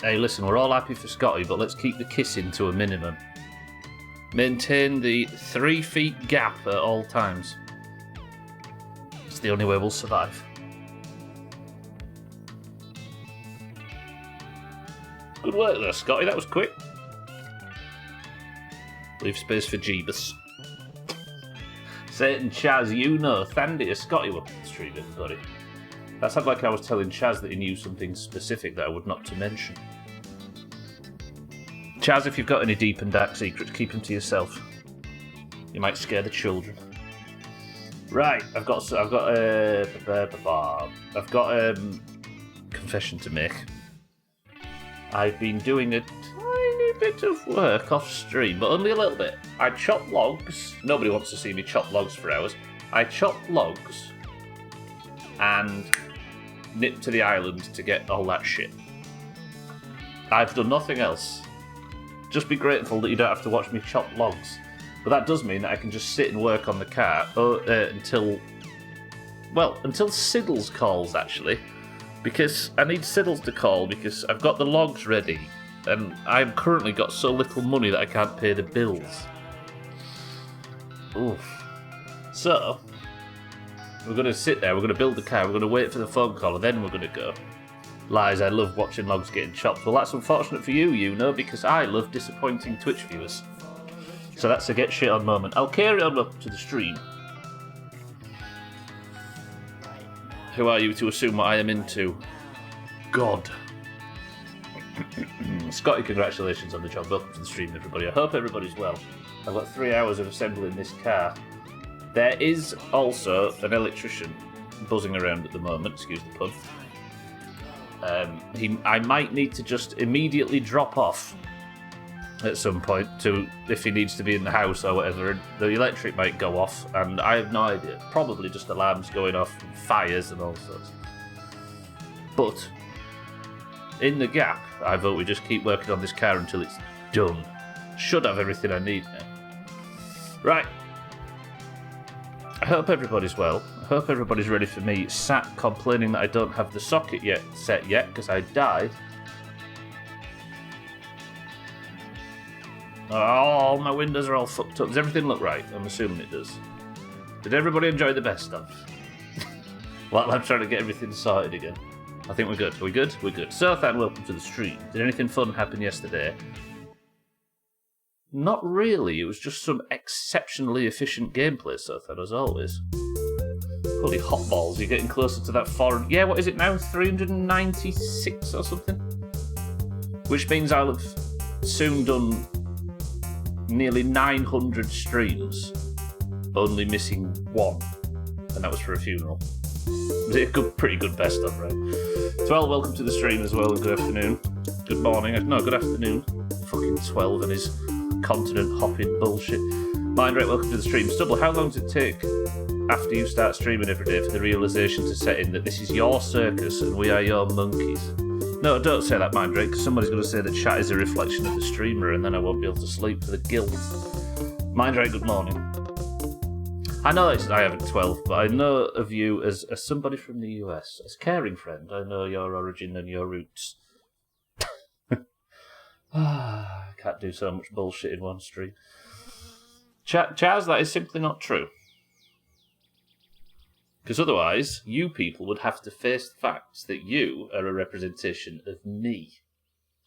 Hey, listen, we're all happy for Scotty, but let's keep the kissing to a minimum. Maintain the 3 feet gap at all times. It's the only way we'll survive. Good work there, Scotty. That was quick. Leave space for Jeebus. Satan, Chaz, you know, Thandy, Scotty, welcome to the stream, everybody. That sounded like I was telling Chaz that he knew something specific that I would not to mention. Chaz, if you've got any deep and dark secrets, keep them to yourself. You might scare the children. Right, I've got a confession to make. I've been doing a tiny bit of work off stream, but only a little bit. I chop logs. Nobody wants to see me chop logs for hours. I chop logs and nip to the island to get all that shit. I've done nothing else. Just be grateful that you don't have to watch me chop logs. But that does mean that I can just sit and work on the car until Siddles calls, actually. Because I need Siddles to call because I've got the logs ready and I've currently got so little money that I can't pay the bills. Oof. So, we're going to sit there, we're going to build the car, we're going to wait for the phone call, and then we're going to go. Lies, I love watching logs getting chopped. Well, that's unfortunate for you, you know, because I love disappointing Twitch viewers. So that's a get shit on moment. I'll carry on up to the stream. Who are you to assume what I am into? God. Scotty, congratulations on the job. Welcome to the stream, everybody. I hope everybody's well. I've got 3 hours of assembling this car. There is also an electrician buzzing around at the moment, excuse the pun. I might need to just immediately drop off at some point if he needs to be in the house or whatever. The electric might go off, and I have no idea. Probably just alarms going off, and fires and all sorts. But in the gap, I vote we just keep working on this car until it's done. Should have everything I need now. Right. I hope everybody's well. I hope everybody's ready for me. Sat complaining that I don't have the socket set yet because I died. Oh, my windows are all fucked up. Does everything look right? I'm assuming it does. Did everybody enjoy the best of? Well, I'm trying to get everything sorted again. I think we're good. Are we good? We're good. So, Than, welcome to the stream. Did anything fun happen yesterday? Not really. It was just some exceptionally efficient gameplay, so Than, as always. Holy hot balls, you're getting closer to that foreign... Yeah, what is it now? 396 or something? Which means I'll have soon done nearly 900 streams, only missing one, and that was for a funeral. A pretty good best of, right? Twelve, welcome to the stream as well, and good afternoon. Good morning. No, good afternoon. Fucking 12 and his continent hopping bullshit. Mindrake, welcome to the stream. Stubble, how long does it take after you start streaming every day for the realisation to set in that this is your circus and we are your monkeys? No, don't say that, Mindrake, because somebody's going to say that chat is a reflection of the streamer, and then I won't be able to sleep for the guilt. Mindrake, good morning. I know that I haven't 12, but I know of you as somebody from the US, as a caring friend. I know your origin and your roots. I can't do so much bullshit in one stream. Chaz, that is simply not true. Because otherwise, you people would have to face the facts that you are a representation of me.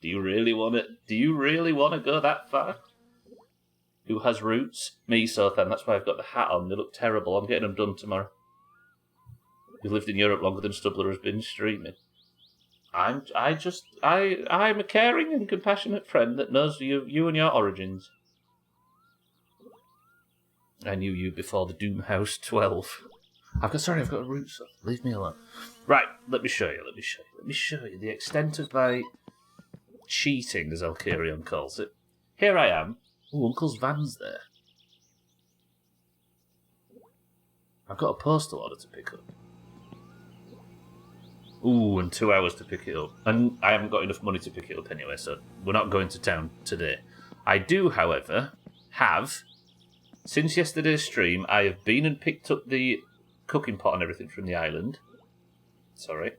Do you really want to go that far? Who has roots? Me, Sothan. That's why I've got the hat on. They look terrible. I'm getting them done tomorrow. You've lived in Europe longer than Stubbler has been streaming. I'm a caring and compassionate friend that knows you and your origins. I knew you before the Doomhaus 12. I've got roots. Leave me alone. Right, let me show you the extent of my cheating, as Alkarion calls it. Here I am. Ooh, Uncle's van's there. I've got a postal order to pick up. Ooh, and 2 hours to pick it up. And I haven't got enough money to pick it up anyway, so we're not going to town today. I do, however, have, since yesterday's stream, I have been and picked up the cooking pot and everything from the island. Sorry.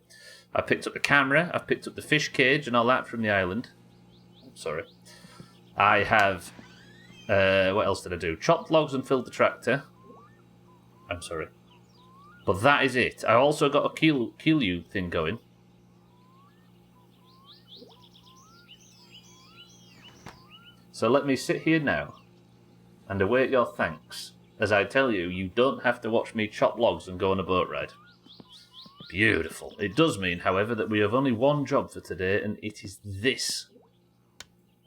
I picked up the camera, I've picked up the fish cage and all that from the island. Sorry. I have... what else did I do? Chopped logs and filled the tractor. I'm sorry. But that is it. I also got a kill you thing going. So let me sit here now and await your thanks. As I tell you, you don't have to watch me chop logs and go on a boat ride. Beautiful. It does mean, however, that we have only one job for today, and it is this.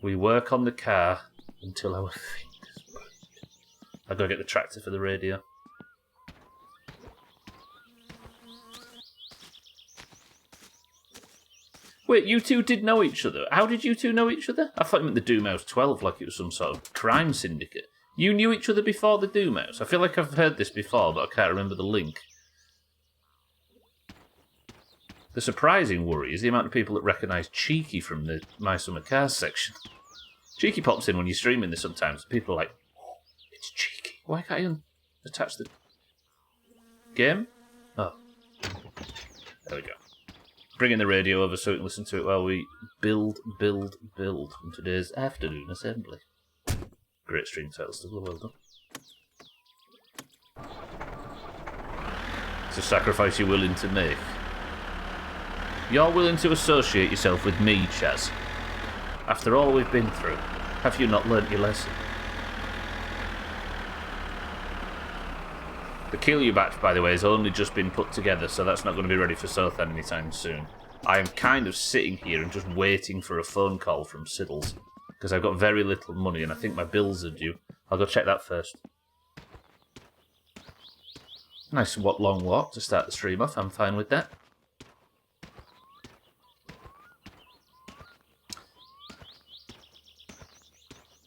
We work on the car until our fingers bleed. I've got to get the tractor for the radio. Wait, you two did know each other? How did you two know each other? I thought you meant the Doomhaus 12, like it was some sort of crime syndicate. You knew each other before the Doomhaus? I feel like I've heard this before, but I can't remember the link. The surprising worry is the amount of people that recognise Cheeky from the My Summer Cars section. Cheeky pops in when you're streaming this sometimes. People are like, oh, it's Cheeky. Why can't you attach the game? Oh. There we go. Bringing the radio over so we can listen to it while we build on today's afternoon assembly. Great stream title, still well done. It's a sacrifice you're willing to make. You're willing to associate yourself with me, Chaz. After all we've been through, have you not learnt your lesson? The Kill You batch, by the way, has only just been put together, so that's not going to be ready for Sothan anytime soon. I am kind of sitting here and just waiting for a phone call from Siddles, because I've got very little money and I think my bills are due. I'll go check that first. Nice long walk to start the stream off, I'm fine with that.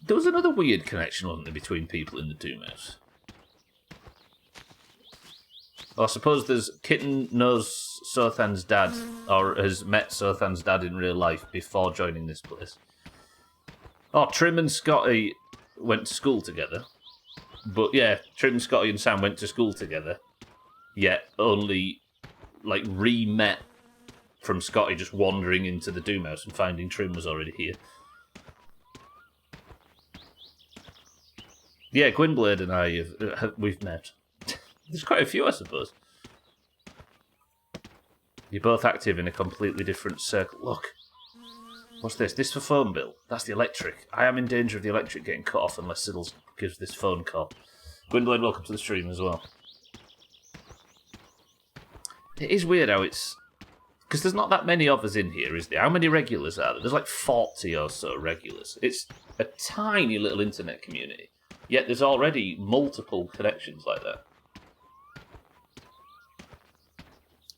There was another weird connection, wasn't there, between people in the Doomhaus? Well, I suppose there's Kitten knows Sothan's dad, or has met Sothan's dad in real life before joining this place. Oh, Trim and Scotty went to school together. But yeah, Trim, Scotty and Sam went to school together. Yet only, like, re-met from Scotty just wandering into the Doomhaus and finding Trim was already here. Yeah, Gwynblade and I, we've met. There's quite a few, I suppose. You're both active in a completely different circle. Look. What's this? This for phone bill. That's the electric. I am in danger of the electric getting cut off unless Siddles gives this phone call. Gwynblade, welcome to the stream as well. It is weird how it's... Because there's not that many of us in here, is there? How many regulars are there? There's like 40 or so regulars. It's a tiny little internet community. Yet there's already multiple connections like that.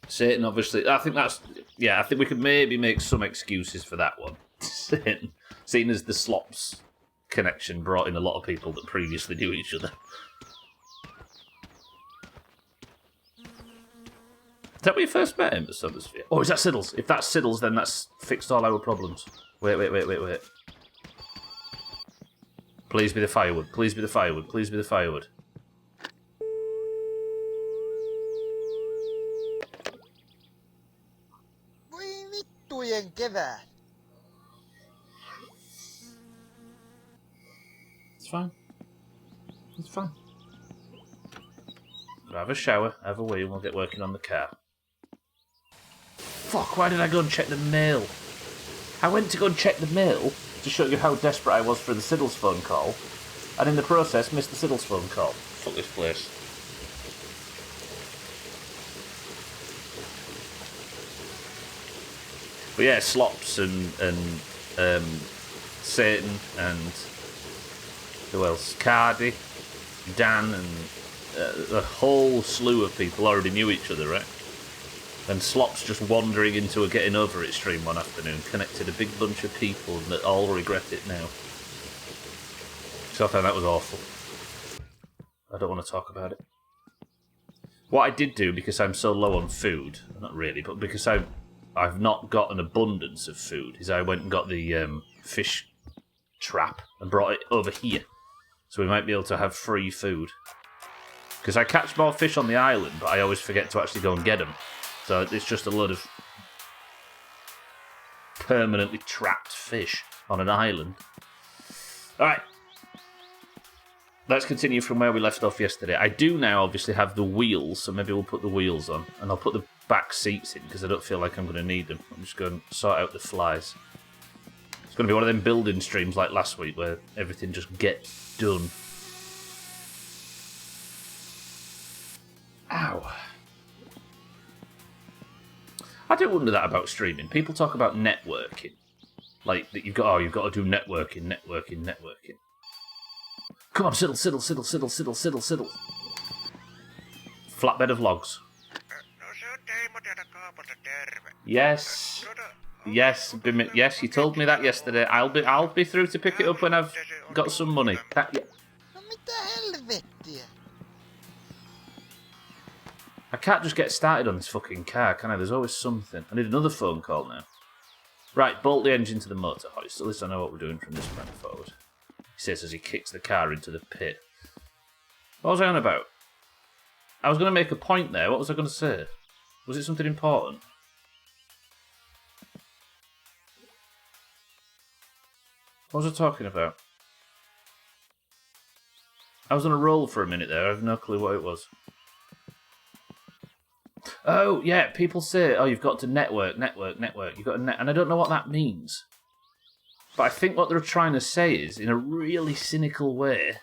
Satan, obviously, I think that's... Yeah, I think we could maybe make some excuses for that one. Satan, seeing as the Slops connection brought in a lot of people that previously knew each other. Is that where you first met him, the Summersphere? Oh, is that Siddles? If that's Siddles, then that's fixed all our problems. Wait. Please be the firewood. Please be the firewood. Please be the firewood. It's fine. It's fine. We'll have a shower, have a wee, and we'll get working on the car. Fuck, why did I go and check the mail? I went to go and check the mail to show you how desperate I was for the Siddles phone call, and in the process missed the Siddles phone call. Fuck this place. But yeah, Slops and Satan and who else? Cardi, Dan, and a whole slew of people already knew each other, right? And Slops just wandering into a Getting Over It stream one afternoon connected a big bunch of people that all regret it now. So I found that was awful. I don't want to talk about it. What I did do, because I'm so low on food, not really, but because I've not got an abundance of food, is I went and got the fish trap and brought it over here. So we might be able to have free food. Because I catch more fish on the island, but I always forget to actually go and get them. So it's just a load of permanently trapped fish on an island. Alright. Let's continue from where we left off yesterday. I do now obviously have the wheels, so maybe we'll put the wheels on. And I'll put the back seats in, because I don't feel like I'm going to need them. I'm just going to sort out the flies. It's going to be one of them building streams like last week, where everything just gets done. Ow. I do wonder that about streaming. People talk about networking. Like, that you've got to do networking. Come on, siddle. Flatbed of logs. Yes, you told me that yesterday. I'll be through to pick it up when I've got some money. I can't just get started on this fucking car, can I? There's always something. I need another phone call now. Right, bolt the engine to the motor hoist. At least I know what we're doing from this point forward. He says as he kicks the car into the pit. What was I on about? I was going to make a point there. What was I going to say? Was it something important? What was I talking about? I was on a roll for a minute there. I have no clue what it was. Oh, yeah, people say, oh, you've got to network. You've got to and I don't know what that means. But I think what they're trying to say is, in a really cynical way,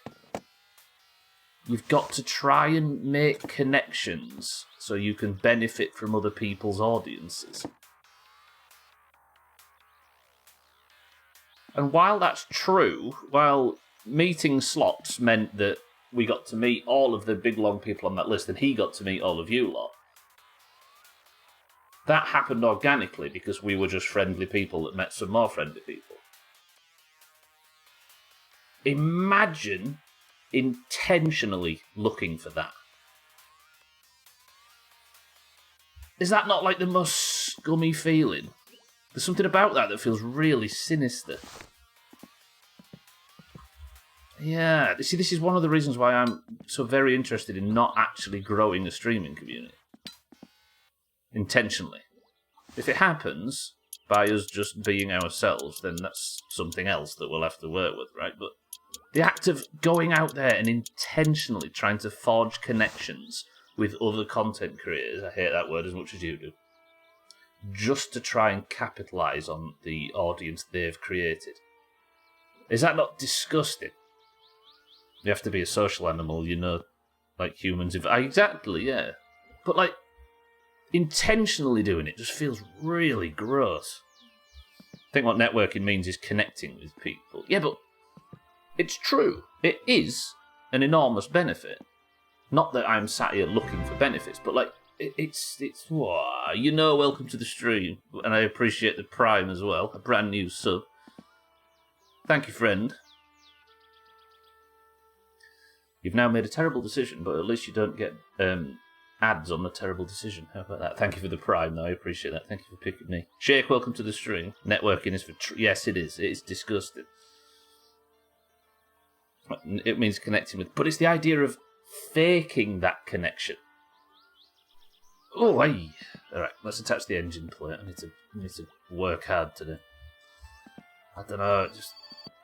you've got to try and make connections so you can benefit from other people's audiences. And while that's true, while meeting slots meant that we got to meet all of the big long people on that list and he got to meet all of you lot, that happened organically because we were just friendly people that met some more friendly people. Imagine intentionally looking for that. Is that not like the most scummy feeling? There's something about that feels really sinister. Yeah, see, this is one of the reasons why I'm so very interested in not actually growing a streaming community. Intentionally. If it happens by us just being ourselves, then that's something else that we'll have to work with, right? But the act of going out there and intentionally trying to forge connections with other content creators, I hate that word as much as you do, just to try and capitalise on the audience they've created. Is that not disgusting? You have to be a social animal, you know, like humans. Exactly, yeah. But, like, intentionally doing it just feels really gross. I think what networking means is connecting with people. Yeah, but it's true. It is an enormous benefit. Not that I'm sat here looking for benefits, but, like, it's you know, welcome to the stream. And I appreciate the Prime as well, a brand new sub. Thank you, friend. You've now made a terrible decision, but at least you don't get ads on the terrible decision. How about that? Thank you for the Prime, though. I appreciate that. Thank you for picking me. Shake, welcome to the stream. Networking is for... yes, it is. It is disgusting. It means connecting with... But it's the idea of faking that connection. Oh, hey. All right, let's attach the engine plate. I need to work hard today. I don't know, just...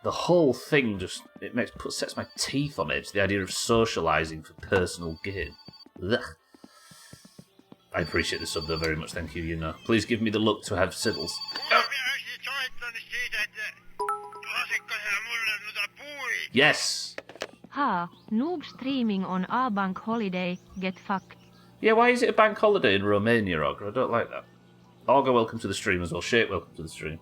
The whole thing just... It sets my teeth on edge. The idea of socialising for personal gain. Ugh. I appreciate the sub, though, very much. Thank you, you know. Please give me the luck to have siddles. Oh. Yes! Ha, noob streaming on a bank holiday, get fucked. Yeah, why is it a bank holiday in Romania, Ogre? I don't like that. Olga, welcome to the stream as well. Shake, welcome to the stream.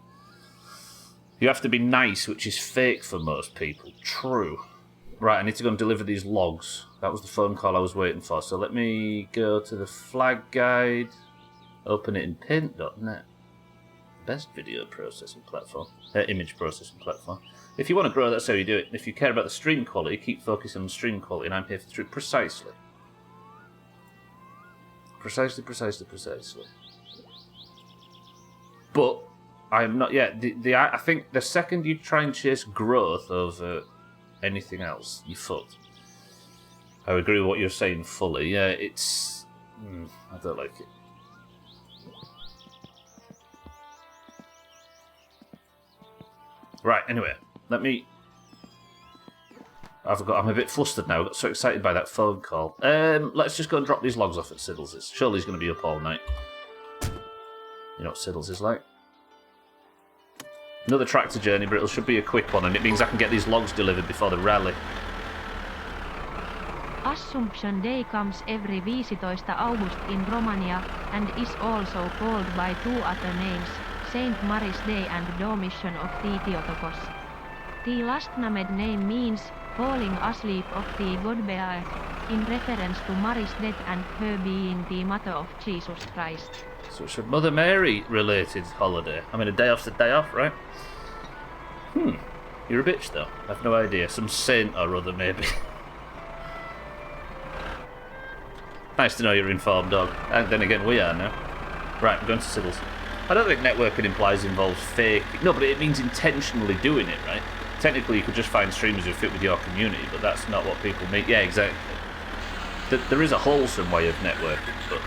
You have to be nice, which is fake for most people. True. Right, I need to go and deliver these logs. That was the phone call I was waiting for. So let me go to the flag guide. Open it in paint.net. Best video processing platform. Image processing platform. If you want to grow, that's how you do it. If you care about the stream quality, keep focusing on stream quality, and I'm here for the stream. Precisely. Precisely. But I'm not yet. I think the second you try and chase growth over anything else, you're fucked. I agree with what you're saying fully. Yeah, it's... I don't like it. Right, anyway, let me... I'm a bit flustered now. I got so excited by that phone call. Let's just go and drop these logs off at Siddles'. Surely he's going to be up all night. You know what Siddles is like. Another tractor journey, but it should be a quick one, and it means I can get these logs delivered before the rally. Assumption Day comes every 15 August in Romania and is also called by two other names, Saint Mary's Day and Domitian of the Theotokos. The last named name means falling asleep of the God-bearer, in reference to Mary's death and her being the mother of Jesus Christ. So it's a Mother Mary-related holiday. I mean, a day off's a day off, right? You're a bitch, though. I've no idea. Some saint or other, maybe. Nice to know you're informed, dog. And then again, we are now. Right, I'm going to Siddles. I don't think networking involves fake. No, but it means intentionally doing it, right? Technically, you could just find streamers who fit with your community, but that's not what people mean. Yeah, exactly. There is a wholesome way of networking, but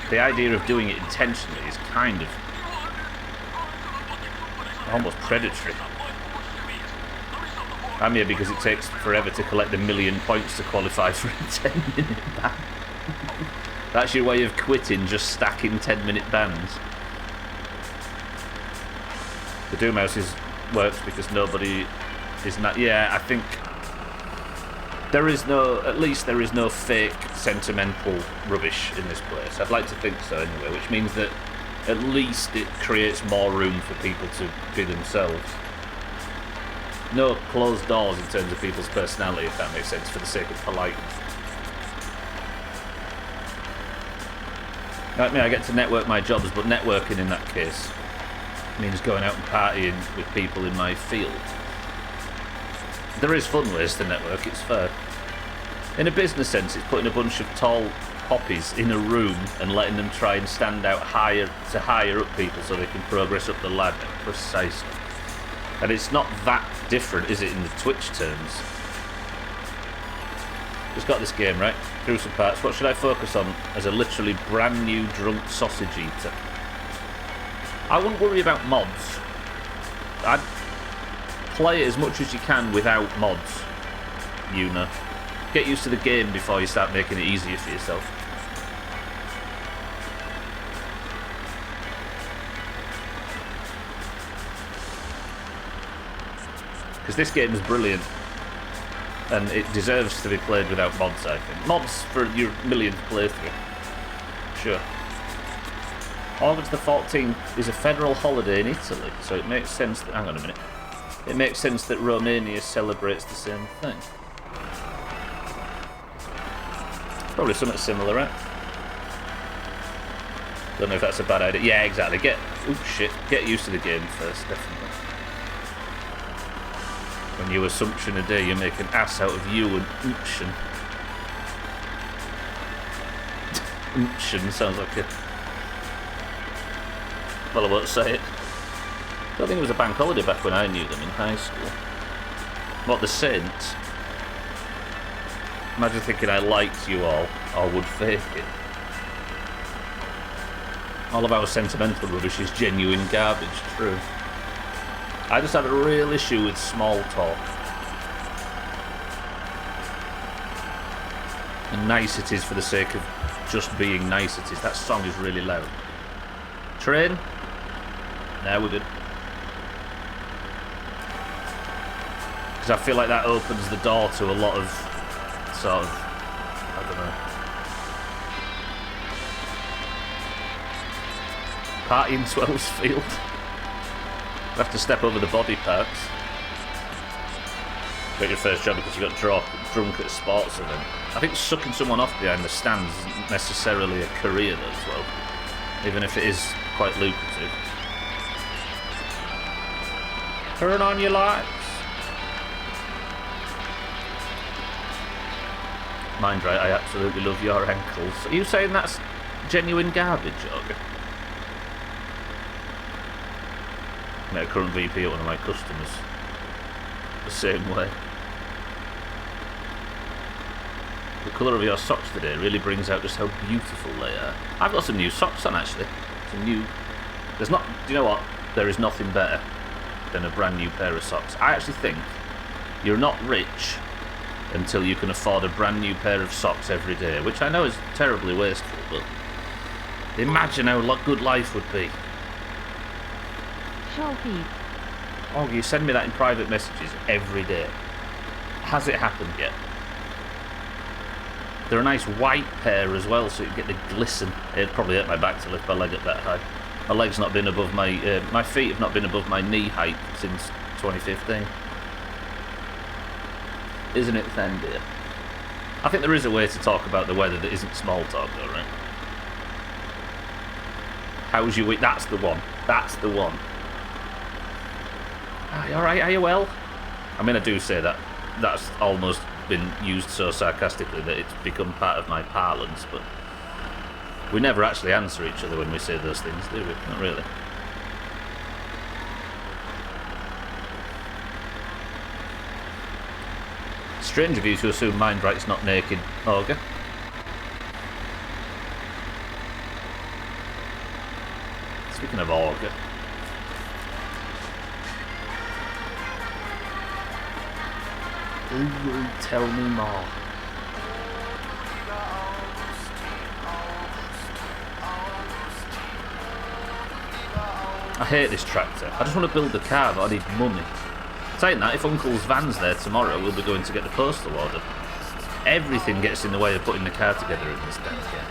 the idea of doing it intentionally is kind of almost predatory. I'm here because it takes forever to collect 1 million points to qualify for a 10-minute ban. That's your way of quitting, just stacking 10-minute bans. The Doomhaus works because nobody is not... Yeah, I think there is no... At least there is no fake sentimental rubbish in this place. I'd like to think so anyway, which means that at least it creates more room for people to be themselves. No closed doors in terms of people's personality, if that makes sense, for the sake of politeness. Like me, I get to network my jobs, but networking in that case means going out and partying with people in my field. There is fun ways to network, it's fair. In a business sense, it's putting a bunch of tall poppies in a room and letting them try and stand out higher up people so they can progress up the ladder, precisely. And it's not that different, is it, in the Twitch terms? Just got this game, right? Through some parts. What should I focus on as a literally brand new drunk sausage eater? I wouldn't worry about mods. I'd play it as much as you can without mods. You know. Get used to the game before you start making it easier for yourself. Because this game is brilliant. And it deserves to be played without mods, I think. Mods for your millionth playthrough. Sure. August the 14th is a federal holiday in Italy, so it makes sense that... Hang on a minute. It makes sense that Romania celebrates the same thing. Probably something similar, right? Don't know if that's a bad idea. Yeah, exactly. Get used to the game first, definitely. When you assumption a day, you make an ass out of you and Unction. Unction sounds like a... Well, I won't say it. I don't think it was a bank holiday back when I knew them in high school. What, the Saints? Imagine thinking I liked you all, or would fake it. All of our sentimental rubbish is genuine garbage, true. I just had a real issue with small talk. And niceties for the sake of just being niceties. That song is really loud. Train? Nah, we're good. Because I feel like that opens the door to a lot of sort of, I don't know. Party in Swellsfield. You have to step over the body parts. Got your first job because you got drunk at a sports event. I think sucking someone off behind the stands isn't necessarily a career though as well. Even if it is quite lucrative. Turn on your lights. Mind right, I absolutely love your ankles. Are you saying that's genuine garbage, Jorgen? Met a current VP at one of my customers. The same way. The colour of your socks today really brings out just how beautiful they are. I've got some new socks on actually. Some new... There's not... Do you know what? There is nothing better than a brand new pair of socks. I actually think you're not rich until you can afford a brand new pair of socks every day, which I know is terribly wasteful, but imagine how good life would be. Show feet. Oh, you send me that in private messages every day. Has it happened yet? They're a nice white pair as well, so you get the glisten. It'd probably hurt my back to lift my leg up that high. My leg's not been above my feet have not been above my knee height since 2015. Isn't it then, dear? I think there is a way to talk about the weather that isn't small talk, though, right? How's your week? That's the one. That's the one. Are you alright? Are you well? I mean, I do say that. That's almost been used so sarcastically that it's become part of my parlance, but we never actually answer each other when we say those things, do we? Not really. Strange of you to assume Mindright's not naked, Auger. Speaking of Auger. Ooh, tell me more. I hate this tractor. I just want to build a car, but I need money. Saying that, if Uncle's van's there tomorrow, we'll be going to get the postal order. Everything gets in the way of putting the car together in this damn game.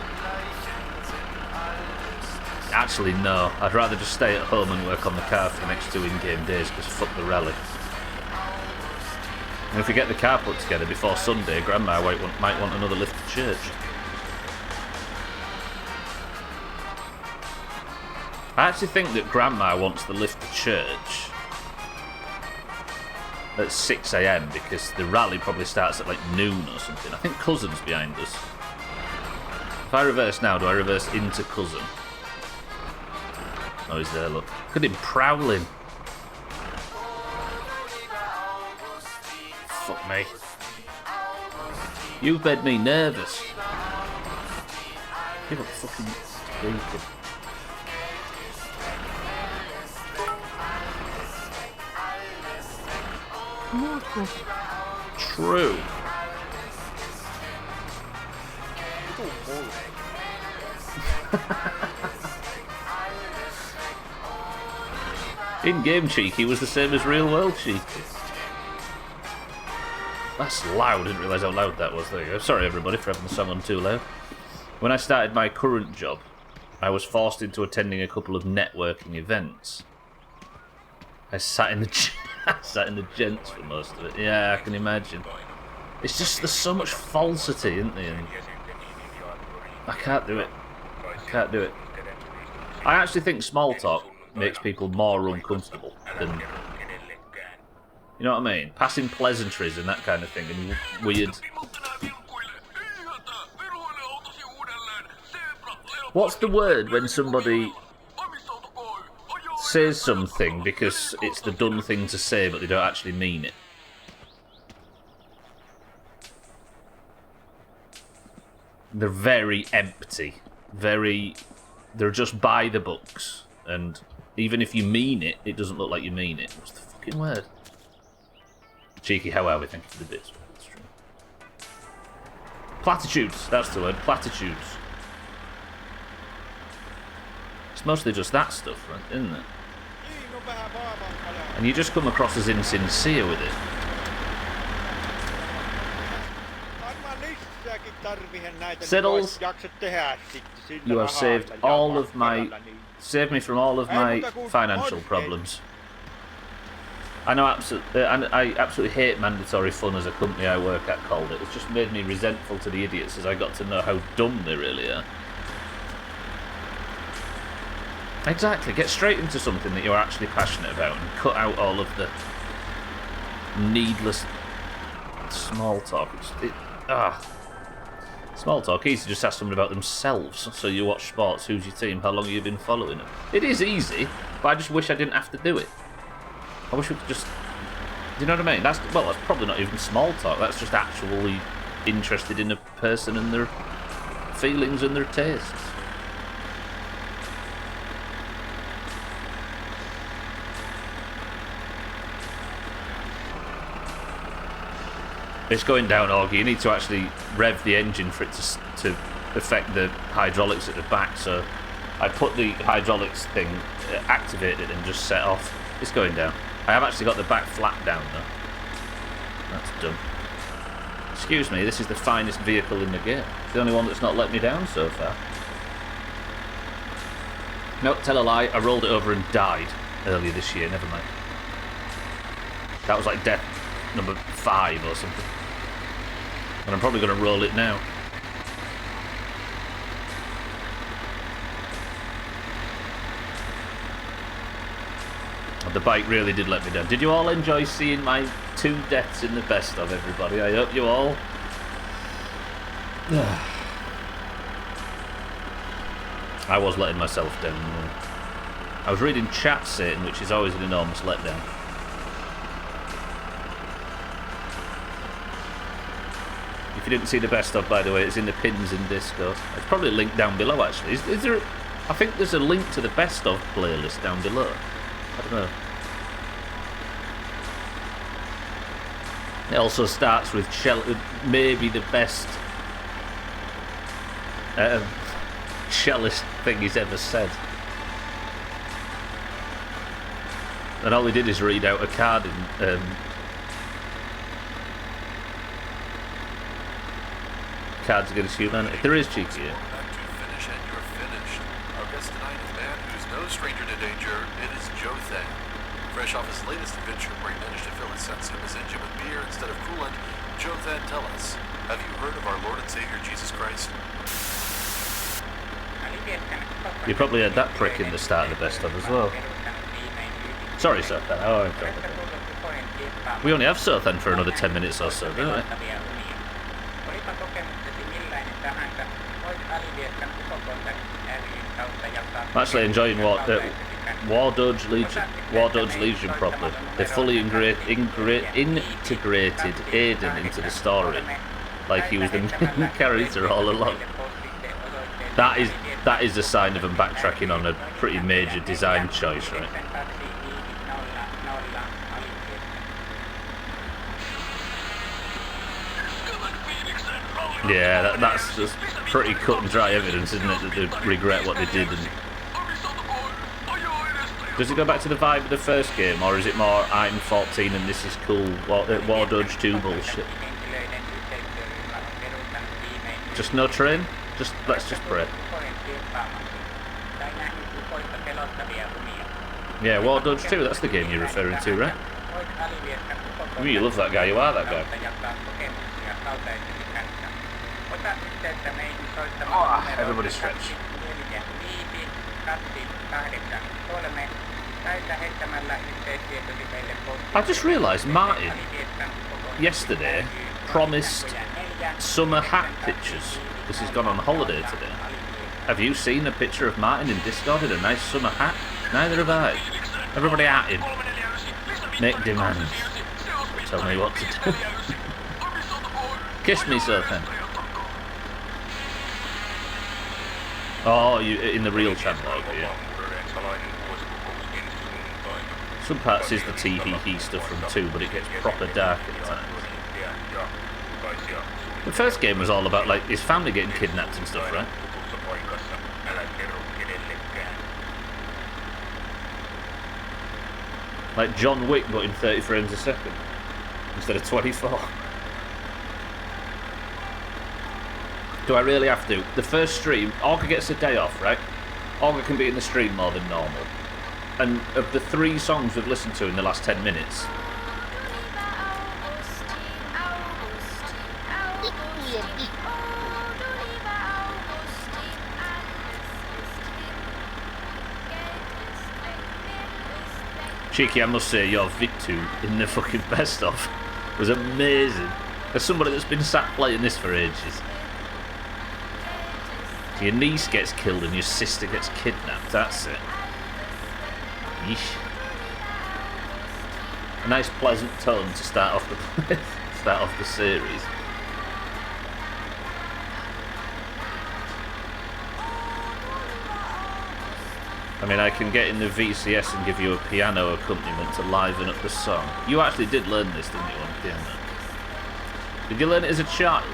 Actually, no. I'd rather just stay at home and work on the car for the next 2 in-game days, because fuck the rally. And if we get the car put together before Sunday, Grandma might want another lift to church. I actually think that Grandma wants the lift to church at 6 AM because the rally probably starts at like noon or something. I think Cousin's behind us. If I reverse now, do I reverse into Cousin? Oh, he's there, look. Look at him prowling. Fuck me. You've made me nervous. Give up fucking speaking. True. In-game cheeky was the same as real world cheeky. That's loud. I didn't realise how loud that was. There you go. Sorry everybody for having the song on too loud. When I started my current job, I was forced into attending a couple of networking events. I sat in the gents for most of it. Yeah, I can imagine. It's just, there's so much falsity, isn't there? And I can't do it. I can't do it. I actually think small talk makes people more uncomfortable than... You know what I mean? Passing pleasantries and that kind of thing, and weird... What's the word when somebody says something because it's the done thing to say but they don't actually mean it? They're very empty. They're just by the books. And even if you mean it, it doesn't look like you mean it. What's the fucking word? Cheeky, how are we? Thank you for the bits. That's true. Platitudes, that's the word. Platitudes. It's mostly just that stuff, right, isn't it? And you just come across as insincere with it. Siddles, you have saved me from all of my financial problems. I know I absolutely hate mandatory fun as a company I work at called it. It's just made me resentful to the idiots as I got to know how dumb they really are. Exactly, get straight into something that you're actually passionate about and cut out all of the needless small talk. Small talk, easy to just ask someone about themselves. So you watch sports, who's your team, how long have you been following them? It is easy, but I just wish I didn't have to do it. I wish we could just... Do you know what I mean? That's probably not even small talk, that's just actually interested in a person and their feelings and their tastes. It's going down, Augie. You need to actually rev the engine for it to affect the hydraulics at the back. So I put the hydraulics thing, activated and just set off. It's going down. I have actually got the back flat down though. That's done. Excuse me, this is the finest vehicle in the game. It's the only one that's not let me down so far. No, tell a lie, I rolled it over and died earlier this year, never mind. That was like death number 5 or something. And I'm probably going to roll it now. The bike really did let me down. Did you all enjoy seeing my 2 deaths in the best of, everybody? I hope you all... I was letting myself down. I was reading chat, Satan, which is always an enormous letdown. If you didn't see the best of, by the way, it's in the pins in Discord. It's probably linked down below, actually. Is there... I think there's a link to the best of playlist down below. I don't know. It also starts with maybe the best cellist thing he's ever said. And all he did is read out a card in Cards Against Humanity. There is cheeky here. Fresh off his latest adventure where he managed to fill his engine with beer instead of coolant, Jothan, tell us, have you heard of our Lord and Savior Jesus Christ? You probably had that prick in the start of the best of as well. Sorry, Sothan. Oh, okay. We only have Sothan for another 10 minutes or so, don't we? I'm actually enjoying what War Doge Legion properly. They fully integrated Aiden into the story, like he was the main character all along. That is a sign of them backtracking on a pretty major design choice, right? Yeah, that's just pretty cut and dry evidence, isn't it, that they regret what they did. And does it go back to the vibe of the first game, or is it more I'm 14 and this is cool, War Doge 2 bullshit? Just no train? Let's just pray. Yeah, War Doge 2, that's the game you're referring to, right? You love that guy, you are that guy. Oh, everybody stretch. I just realised Martin yesterday promised summer hat pictures because he's gone on holiday today. Have you seen a picture of Martin in Discord in a nice summer hat? Neither have I. Everybody at him. Make demands. Tell me what to do. Kiss me, Sothan. Oh, you in the real chat log, yeah. Some parts is the tee-hee-hee stuff from 2, but it gets proper dark at times. The first game was all about, like, his family getting kidnapped and stuff, right? Like John Wick, but in 30 frames a second instead of 24. Do I really have to? The first stream, Auga gets a day off, right? Auga can be in the stream more than normal. And of the 3 songs we've listened to in the last 10 minutes, Cheeky, I must say, your Victu in the fucking best of was amazing. As somebody that's been sat playing this for ages. Your niece gets killed and your sister gets kidnapped, that's it. Yeesh. A nice pleasant tone to start off the series. I mean, I can get in the VCS and give you a piano accompaniment to liven up the song. You actually did learn this, didn't you, on piano? Did you learn it as a child?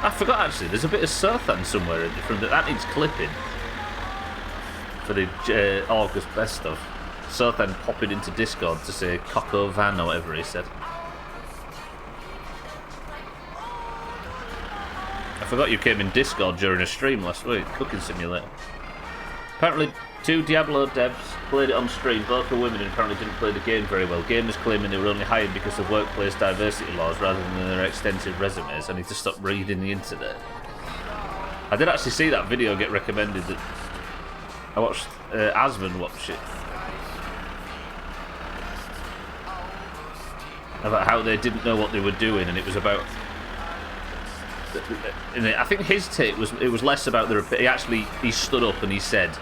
I forgot actually, there's a bit of Sothan somewhere from that needs clipping. For the August best of. Sothan popping into Discord to say Coco Van or whatever he said. I forgot you came in Discord during a stream last week, Cooking Simulator. Apparently 2 Diablo devs played it on stream, both were women and apparently didn't play the game very well. Gamers claiming they were only hired because of workplace diversity laws rather than their extensive resumes. I need to stop reading the internet. I did actually see that video get recommended. That I watched Asman watch it. About how they didn't know what they were doing, and it was about... I think his take was, it was less about their... He stood up and he said,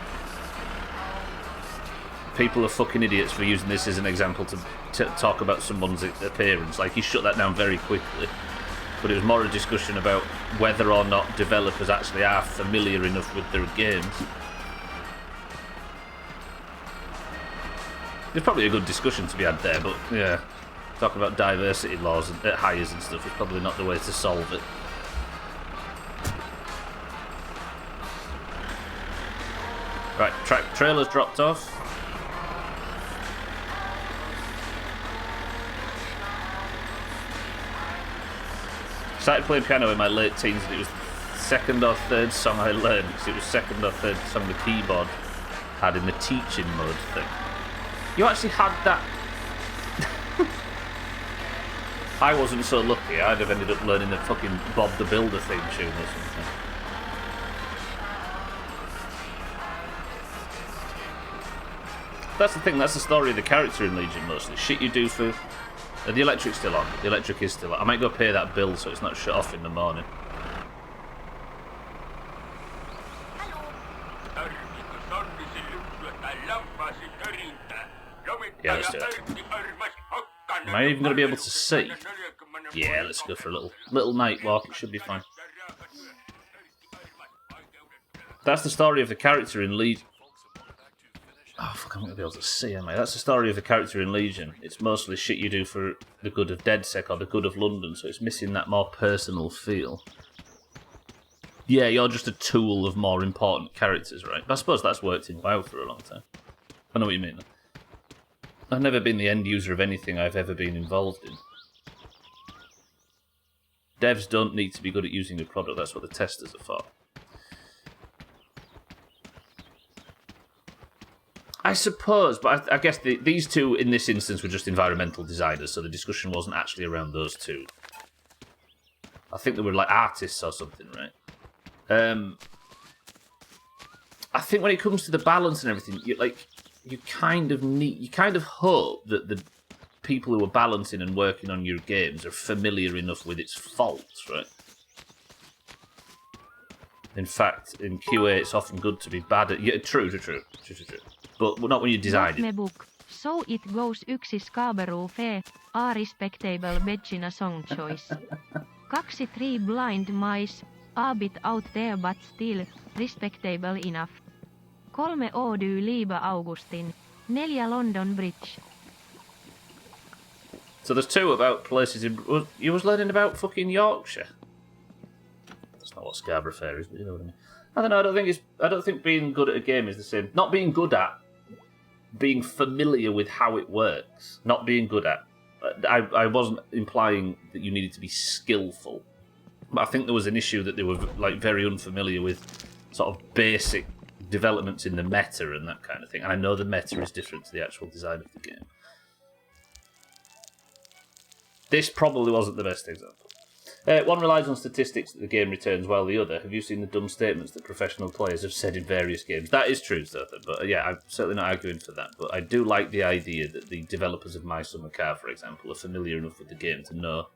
people are fucking idiots for using this as an example to talk about someone's appearance. Like, he shut that down very quickly. But it was more a discussion about whether or not developers actually are familiar enough with their games. There's probably a good discussion to be had there, but yeah, talking about diversity laws and hires and stuff is probably not the way to solve it. Right, trailer's dropped off. Started playing piano in my late teens and it was the second or third song I learned, because it was second or third song the keyboard had in the teaching mode thing. You actually had that. I wasn't so lucky. I'd have ended up learning the fucking Bob the Builder theme tune or something. That's the thing, that's the story of the character in Legion mostly. Shit you do for... the electric's still on. The electric is still on. I might go pay that bill so it's not shut off in the morning. Yeah, let's do it. Am I even going to be able to see? Yeah, let's go for a little night walk. It should be fine. That's the story of the character in Legion. Oh, fuck, I'm not going to be able to see, am I? That's the story of the character in Legion. It's mostly shit you do for the good of DedSec or the good of London, so it's missing that more personal feel. Yeah, you're just a tool of more important characters, right? But I suppose that's worked in WoW for a long time. I know what you mean. I've never been the end user of anything I've ever been involved in. Devs don't need to be good at using the product, that's what the testers are for. I suppose, but I guess these two in this instance were just environmental designers, so the discussion wasn't actually around those two. I think they were like artists or something, right? I think when it comes to the balance and everything, you kind of hope that the people who are balancing and working on your games are familiar enough with its faults, right? In fact, in QA, it's often good to be bad at... Yeah, true. But not when you design it. Book. So it goes yksi Skaberu fe, a respectable Begina song choice. 2-3 blind mice, a bit out there but still, respectable enough. 3 Odu Liba Augustin, 4 London Bridge. So there's 2 about places in... You was learning about fucking Yorkshire. That's not what Scarborough Fair is, but you know what I mean. I don't know, I don't think being good at a game is the same. Not being good at, being familiar with how it works. Not being good at. I wasn't implying that you needed to be skillful. But I think there was an issue that they were like very unfamiliar with sort of basic developments in the meta and that kind of thing. And I know the meta is different to the actual design of the game. This probably wasn't the best example. One relies on statistics that the game returns, while the other, have you seen the dumb statements that professional players have said in various games? That is true, Sothan, but yeah, I'm certainly not arguing for that. But I do like the idea that the developers of My Summer Car, for example, are familiar enough with the game to know,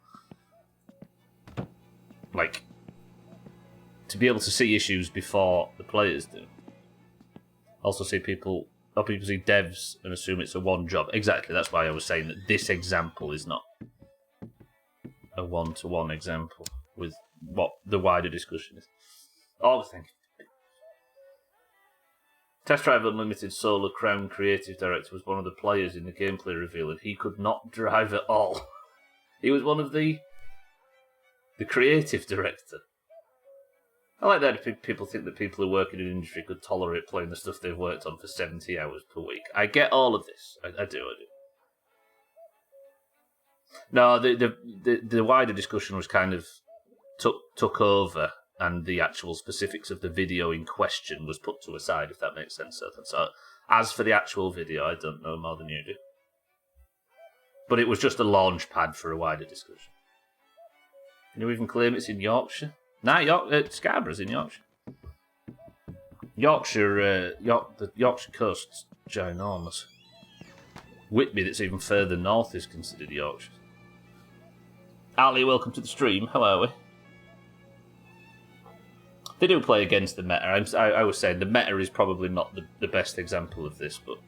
like, to be able to see issues before the players do. Also see people see devs and assume it's a one job. Exactly, that's why I was saying that this example is not a one-to-one example with what the wider discussion is. Oh, thank you. Test Drive Unlimited Solar Crown creative director was one of the players in the gameplay reveal, and he could not drive at all. He was one of the creative director. I like that people think that people who work in an industry could tolerate playing the stuff they've worked on for 70 hours per week. I get all of this. I do. No, the wider discussion was kind of took over, and the actual specifics of the video in question was put to a side, if that makes sense. So, as for the actual video, I don't know more than you do. But it was just a launch pad for a wider discussion. Can you even claim it's in Yorkshire? Nah, Scarborough's in Yorkshire. The Yorkshire coast's ginormous. Whitby, that's even further north, is considered Yorkshire. Ali, welcome to the stream. How are we? They do play against the meta. I was saying the meta is probably not the best example of this, but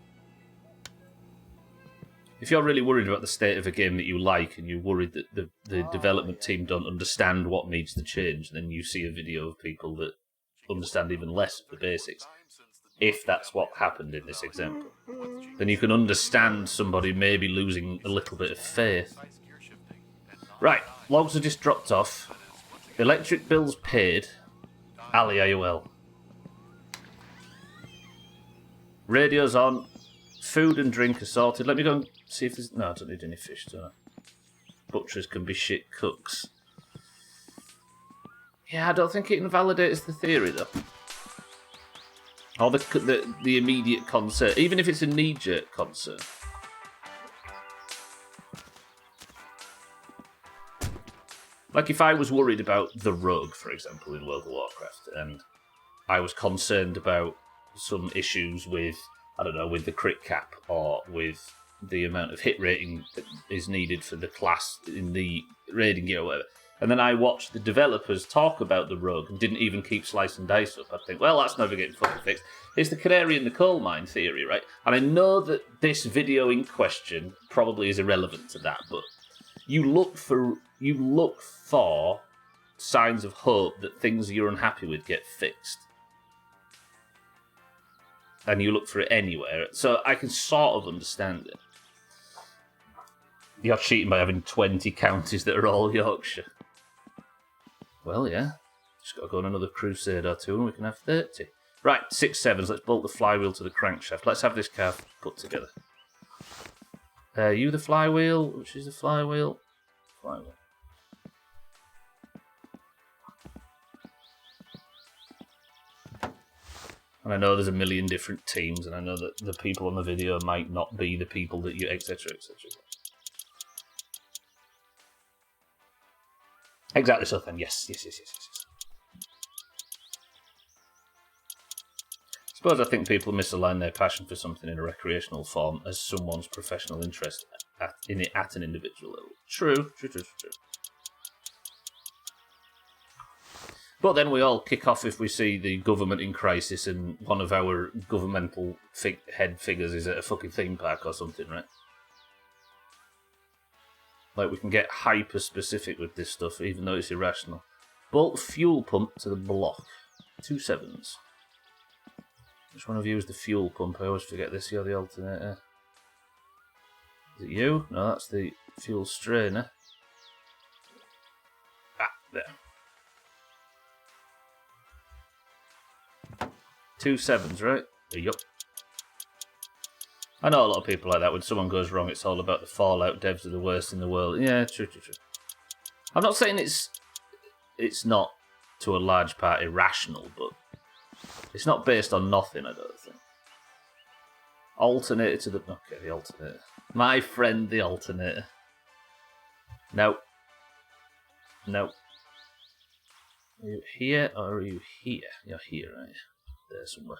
if you're really worried about the state of a game that you like, and you're worried that the development team don't understand what needs to change, then you see a video of people that understand even less of the basics. If that's what happened in this example, then you can understand somebody maybe losing a little bit of faith. Right, logs are just dropped off. Electric bills paid. Ali, are you well? Radio's on. Food and drink are sorted. Let me go and see if there's... No, I don't need any fish, do I? Butchers can be shit cooks. Yeah, I don't think it invalidates the theory, though. Or the immediate concern. Even if it's a knee-jerk concern. Like if I was worried about the Rogue, for example, in World of Warcraft, and I was concerned about some issues with, I don't know, with the crit cap, or with the amount of hit rating that is needed for the class in the raiding gear or whatever, and then I watched the developers talk about the Rogue and didn't even keep slice and dice up, I'd think, well, that's never getting fucking fixed. It's the canary in the coal mine theory, right? And I know that this video in question probably is irrelevant to that, but you look for signs of hope that things you're unhappy with get fixed. And you look for it anywhere. So I can sort of understand it. You're cheating by having 20 counties that are all Yorkshire. Well, yeah. Just got to go on another crusade or two and we can have 30. Right, 6 sevens. Let's bolt the flywheel to the crankshaft. Let's have this car put together. You the flywheel? Which is the flywheel? Flywheel. And I know there's a million different teams, and I know that the people on the video might not be the people that you, etc., etc. Exactly so, then. Yes. Suppose I think people misalign their passion for something in a recreational form as someone's professional interest in it at an individual level. True. But then we all kick off if we see the government in crisis and one of our governmental head figures is at a fucking theme park or something, right? Like, we can get hyper-specific with this stuff, even though it's irrational. Bolt fuel pump to the block. 2 sevens. Which one of you is the fuel pump? I always forget this. You're the alternator. Is it you? No, that's the fuel strainer. Ah, there. 2 sevens, right? Yup. I know a lot of people like that. When someone goes wrong, it's all about the Fallout devs are the worst in the world. Yeah, true. I'm not saying it's not, to a large part, irrational, but it's not based on nothing, I don't think. Alternator to the... Okay, the alternator. My friend, the alternator. No. Are you here or are you here? You're here, right? There somewhere.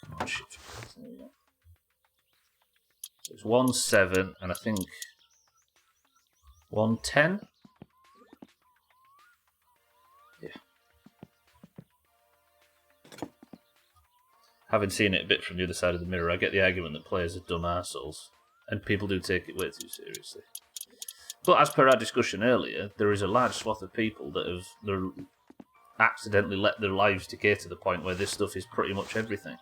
Come on, shit. There we go. So it's 1-7 and I think 1-10. Yeah. Having seen it a bit from the other side of the mirror, I get the argument that players are dumb arseholes, and people do take it way too seriously. But as per our discussion earlier, there is a large swath of people that have accidentally let their lives decay to the point where this stuff is pretty much everything.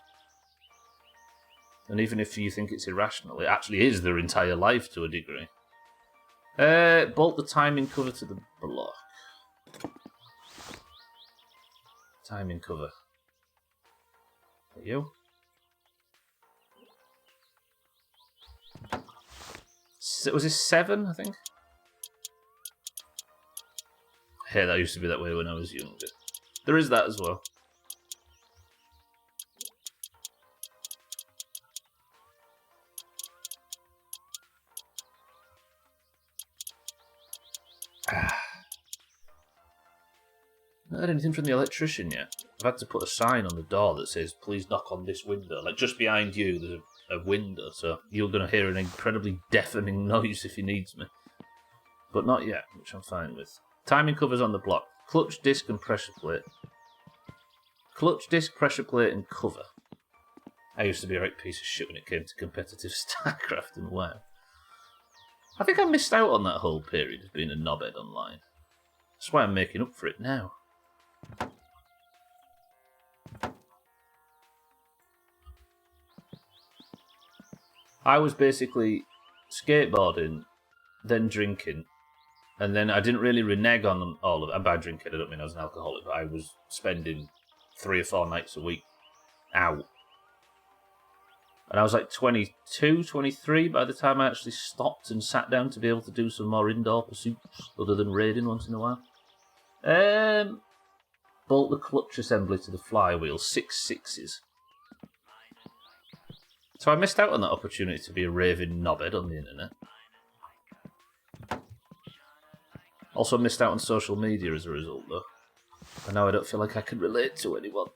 And even if you think it's irrational, it actually is their entire life to a degree. Bolt the timing cover to the block. Timing cover. There you. Was this 7, I think? Hey, that used to be that way when I was younger. There is that as well. Not heard anything from the electrician yet. I've had to put a sign on the door that says, please knock on this window. Like, just behind you, there's a window, so you're going to hear an incredibly deafening noise if he needs me. But not yet, which I'm fine with. Timing covers on the block. Clutch, disc, and pressure plate. Clutch, disc, pressure plate, and cover. I used to be a right piece of shit when it came to competitive StarCraft and WoW. I think I missed out on that whole period of being a knobhead online. That's why I'm making up for it now. I was basically skateboarding, then drinking, and then I didn't really renege on all of it. And by drinking, I don't mean I was an alcoholic, but I was spending 3 or 4 nights a week out. And I was like 22, 23 by the time I actually stopped and sat down to be able to do some more indoor pursuits other than raiding once in a while. Bolt the clutch assembly to the flywheel, 6 sixes. So I missed out on that opportunity to be a raving knobhead on the internet. Also missed out on social media as a result, though. And now I don't feel like I can relate to anyone.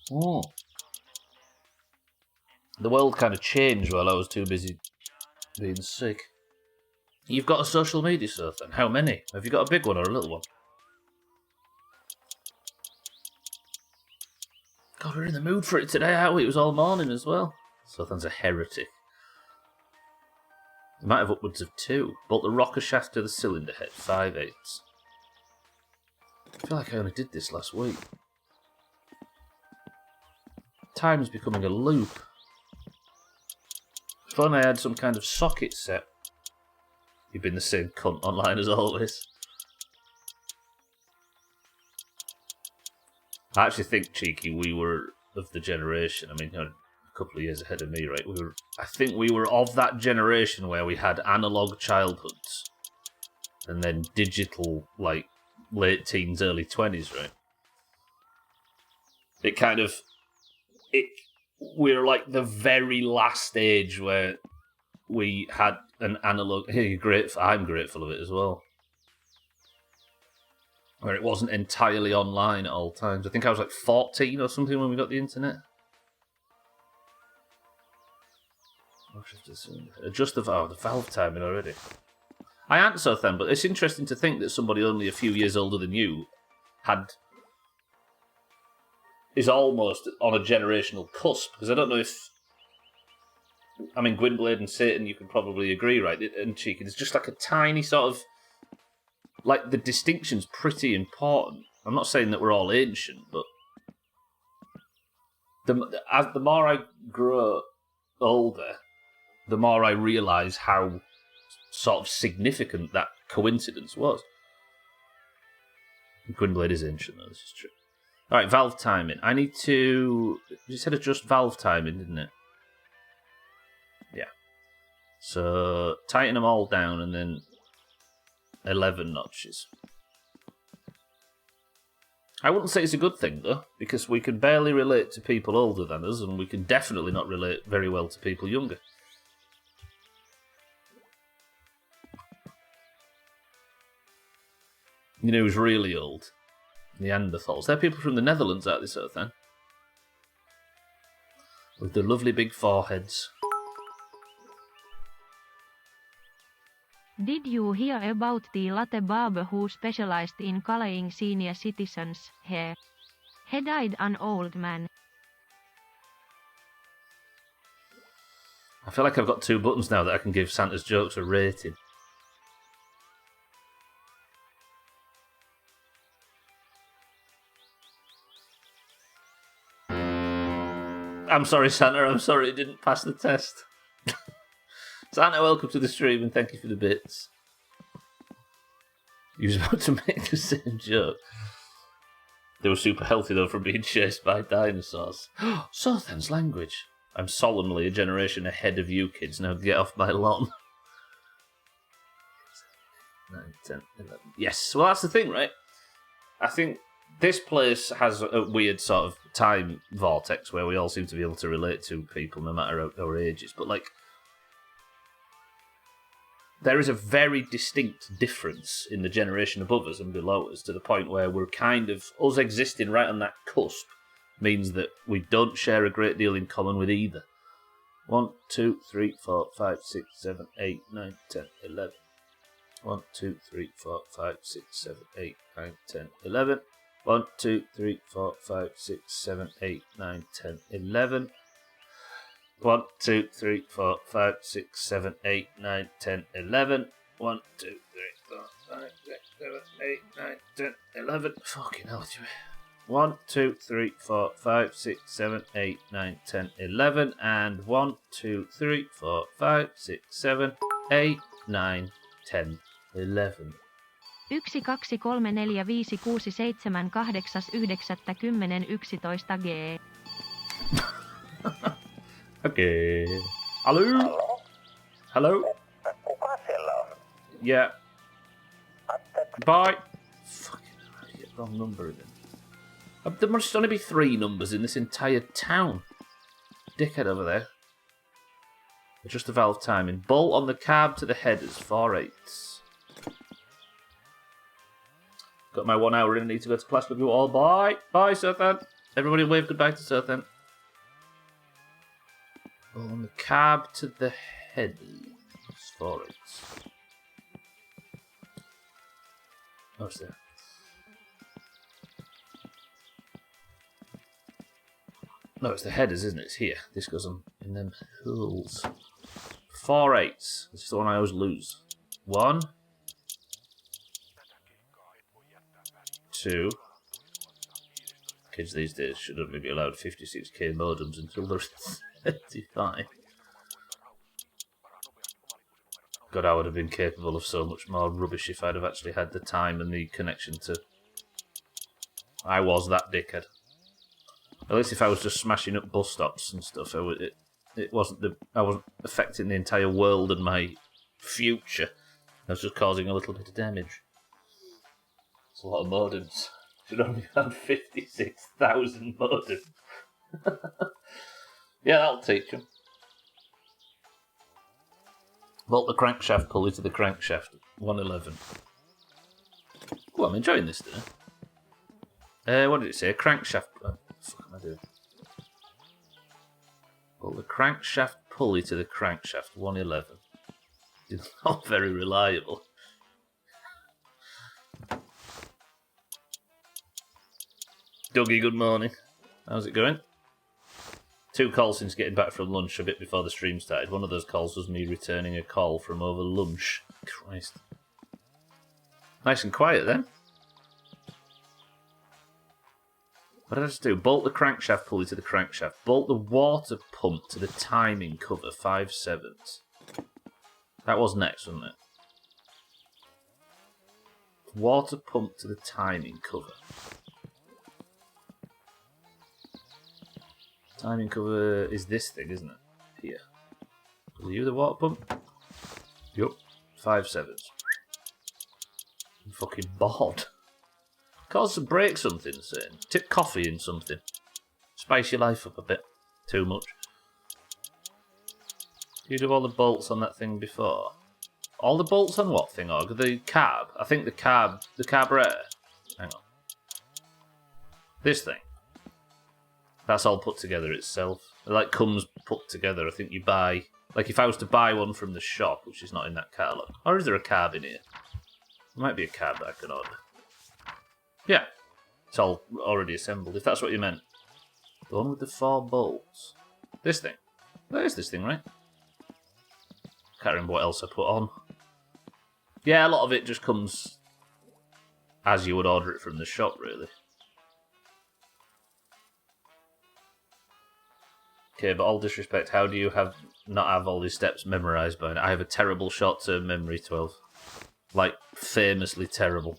Oh. The world kind of changed while I was too busy being sick. You've got a social media surf then? How many? Have you got a big one or a little one? God, we're in the mood for it today, aren't we? It was all morning as well. Sothan's a heretic. You might have upwards of 2. Bolt the rocker shaft to the cylinder head, 5/8. I feel like I only did this last week. Time's becoming a loop. If only I had some kind of socket set. You've been the same cunt online as always. I actually think, Cheeky, we were of the generation, I mean, you're a couple of years ahead of me, right? I think we were of that generation where we had analogue childhoods and then digital, like, late teens, early 20s, right? It kind of... We're like the very last age where we had an analogue... Hey, I'm grateful of it as well. Where it wasn't entirely online at all times. I think I was like 14 or something when we got the internet. Adjust the valve timing already. I answer then, but it's interesting to think that somebody only a few years older than you is almost on a generational cusp, because I don't know if... I mean, Gwynblade and Satan, you can probably agree, right? And Cheeky, there's just like a tiny sort of... Like, the distinction's pretty important. I'm not saying that we're all ancient, but... The more I grow older, the more I realise how sort of significant that coincidence was. Gwynblade is ancient, though, this is true. Alright, valve timing. I need to... You said adjust valve timing, didn't it? Yeah. So, tighten them all down and then 11 notches. I wouldn't say it's a good thing, though, because we can barely relate to people older than us, and we can definitely not relate very well to people younger. You know who's really old? Neanderthals. They're people from the Netherlands out this earth, then. With the lovely big foreheads. Did you hear about the latte barber who specialized in coloring senior citizens' hair? He died an old man. I feel like I've got 2 buttons now that I can give Santa's jokes a rating. I'm sorry, Santa. I'm sorry it didn't pass the test. Santa, welcome to the stream and thank you for the bits. You was about to make the same joke. They were super healthy, though, from being chased by dinosaurs. Sothan's language. I'm solemnly a generation ahead of you kids. Now get off my lawn. 9, 10, 11. Yes, well, that's the thing, right? I think this place has a weird sort of time vortex where we all seem to be able to relate to people no matter our ages. But, like, there is a very distinct difference in the generation above us and below us to the point where we're kind of... Us existing right on that cusp means that we don't share a great deal in common with either. 1, 2, 3, 4, 5, 6, 7, 8, 9, 10, 11. 1, 2, 3, 4, 5, 6, 7, 8, 9, 10, 11. 1, 2, 3, 4, 5, 6, 7, 8, 9, 10, 11. 1, 2, 3, 4, 5, 6, 7, 8, 9, 10, 11. 1, 2, 3, 4, 5, 6, 7, 8, 9, 10, 11. Fucking hell, 1, 2, 3, 4, 5, 6, 7, 8, 9, 10, 11. And 1, 2, 3, 4, 5, 6, 7, 8, 9, 10, 11. 1, 2, 3, 4, 5, 6, 7, 8, 9, 10, 11 G. Okay. Hello? Hello? Kuka siellä on? Yeah. Bye. Fucking hell, I get the wrong number again. There must only be 3 numbers in this entire town. Dickhead over there. Adjust the valve timing. Bolt on the carb to the headers. 4 8s. Got my 1 hour in. Need to go to class with you all. Bye. Bye, Sothan. Everybody wave goodbye to Sothan. Bolt on the carb to the headers. 4 8s. What's there? No, it's the headers, isn't it? It's here. This goes on in them holes. 4 8s. This is the one I always lose. 1, 2. Kids these days should only be allowed 56k modems until they're 35. God, I would have been capable of so much more rubbish if I'd have actually had the time and the connection to... I was that dickhead. At least if I was just smashing up bus stops and stuff, I wasn't affecting the entire world and my future. I was just causing a little bit of damage. It's a lot of modems. Should only have 56,000 modems. Yeah, that'll teach them. Bolt the crankshaft pulley to the crankshaft. 111. Oh, I'm enjoying this today. What did it say? Crankshaft. What the fuck am I doing? Bolt the crankshaft pulley to the crankshaft. 111. It's not very reliable. Dougie, good morning. How's it going? 2 calls since getting back from lunch a bit before the stream started. One of those calls was me returning a call from over lunch. Christ. Nice and quiet then. What did I just do? Bolt the crankshaft pulley to the crankshaft. Bolt the water pump to the timing cover. 5 7s. That was next, wasn't it? Water pump to the timing cover. Timing cover is this thing, isn't it? Here. Are you the water pump? Yup. 5 7s. I'm fucking bored. Cause to break something, saying. Tip coffee in something. Spice your life up a bit. Too much. You do all the bolts on that thing before. All the bolts on what thing, or the carb? I think the carburetor. Hang on. This thing. That's all put together itself. It like comes put together. I think you buy... Like if I was to buy one from the shop, which is not in that catalogue. Or is there a carb in here? There might be a carb that I can order. Yeah. It's all already assembled, if that's what you meant. The one with the 4 bolts. This thing. That is this thing, right? Can't remember what else I put on. Yeah, a lot of it just comes as you would order it from the shop, really. okay, but all disrespect, how do you not have all these steps memorised by now? I have a terrible short-term memory, 12. Like, famously terrible.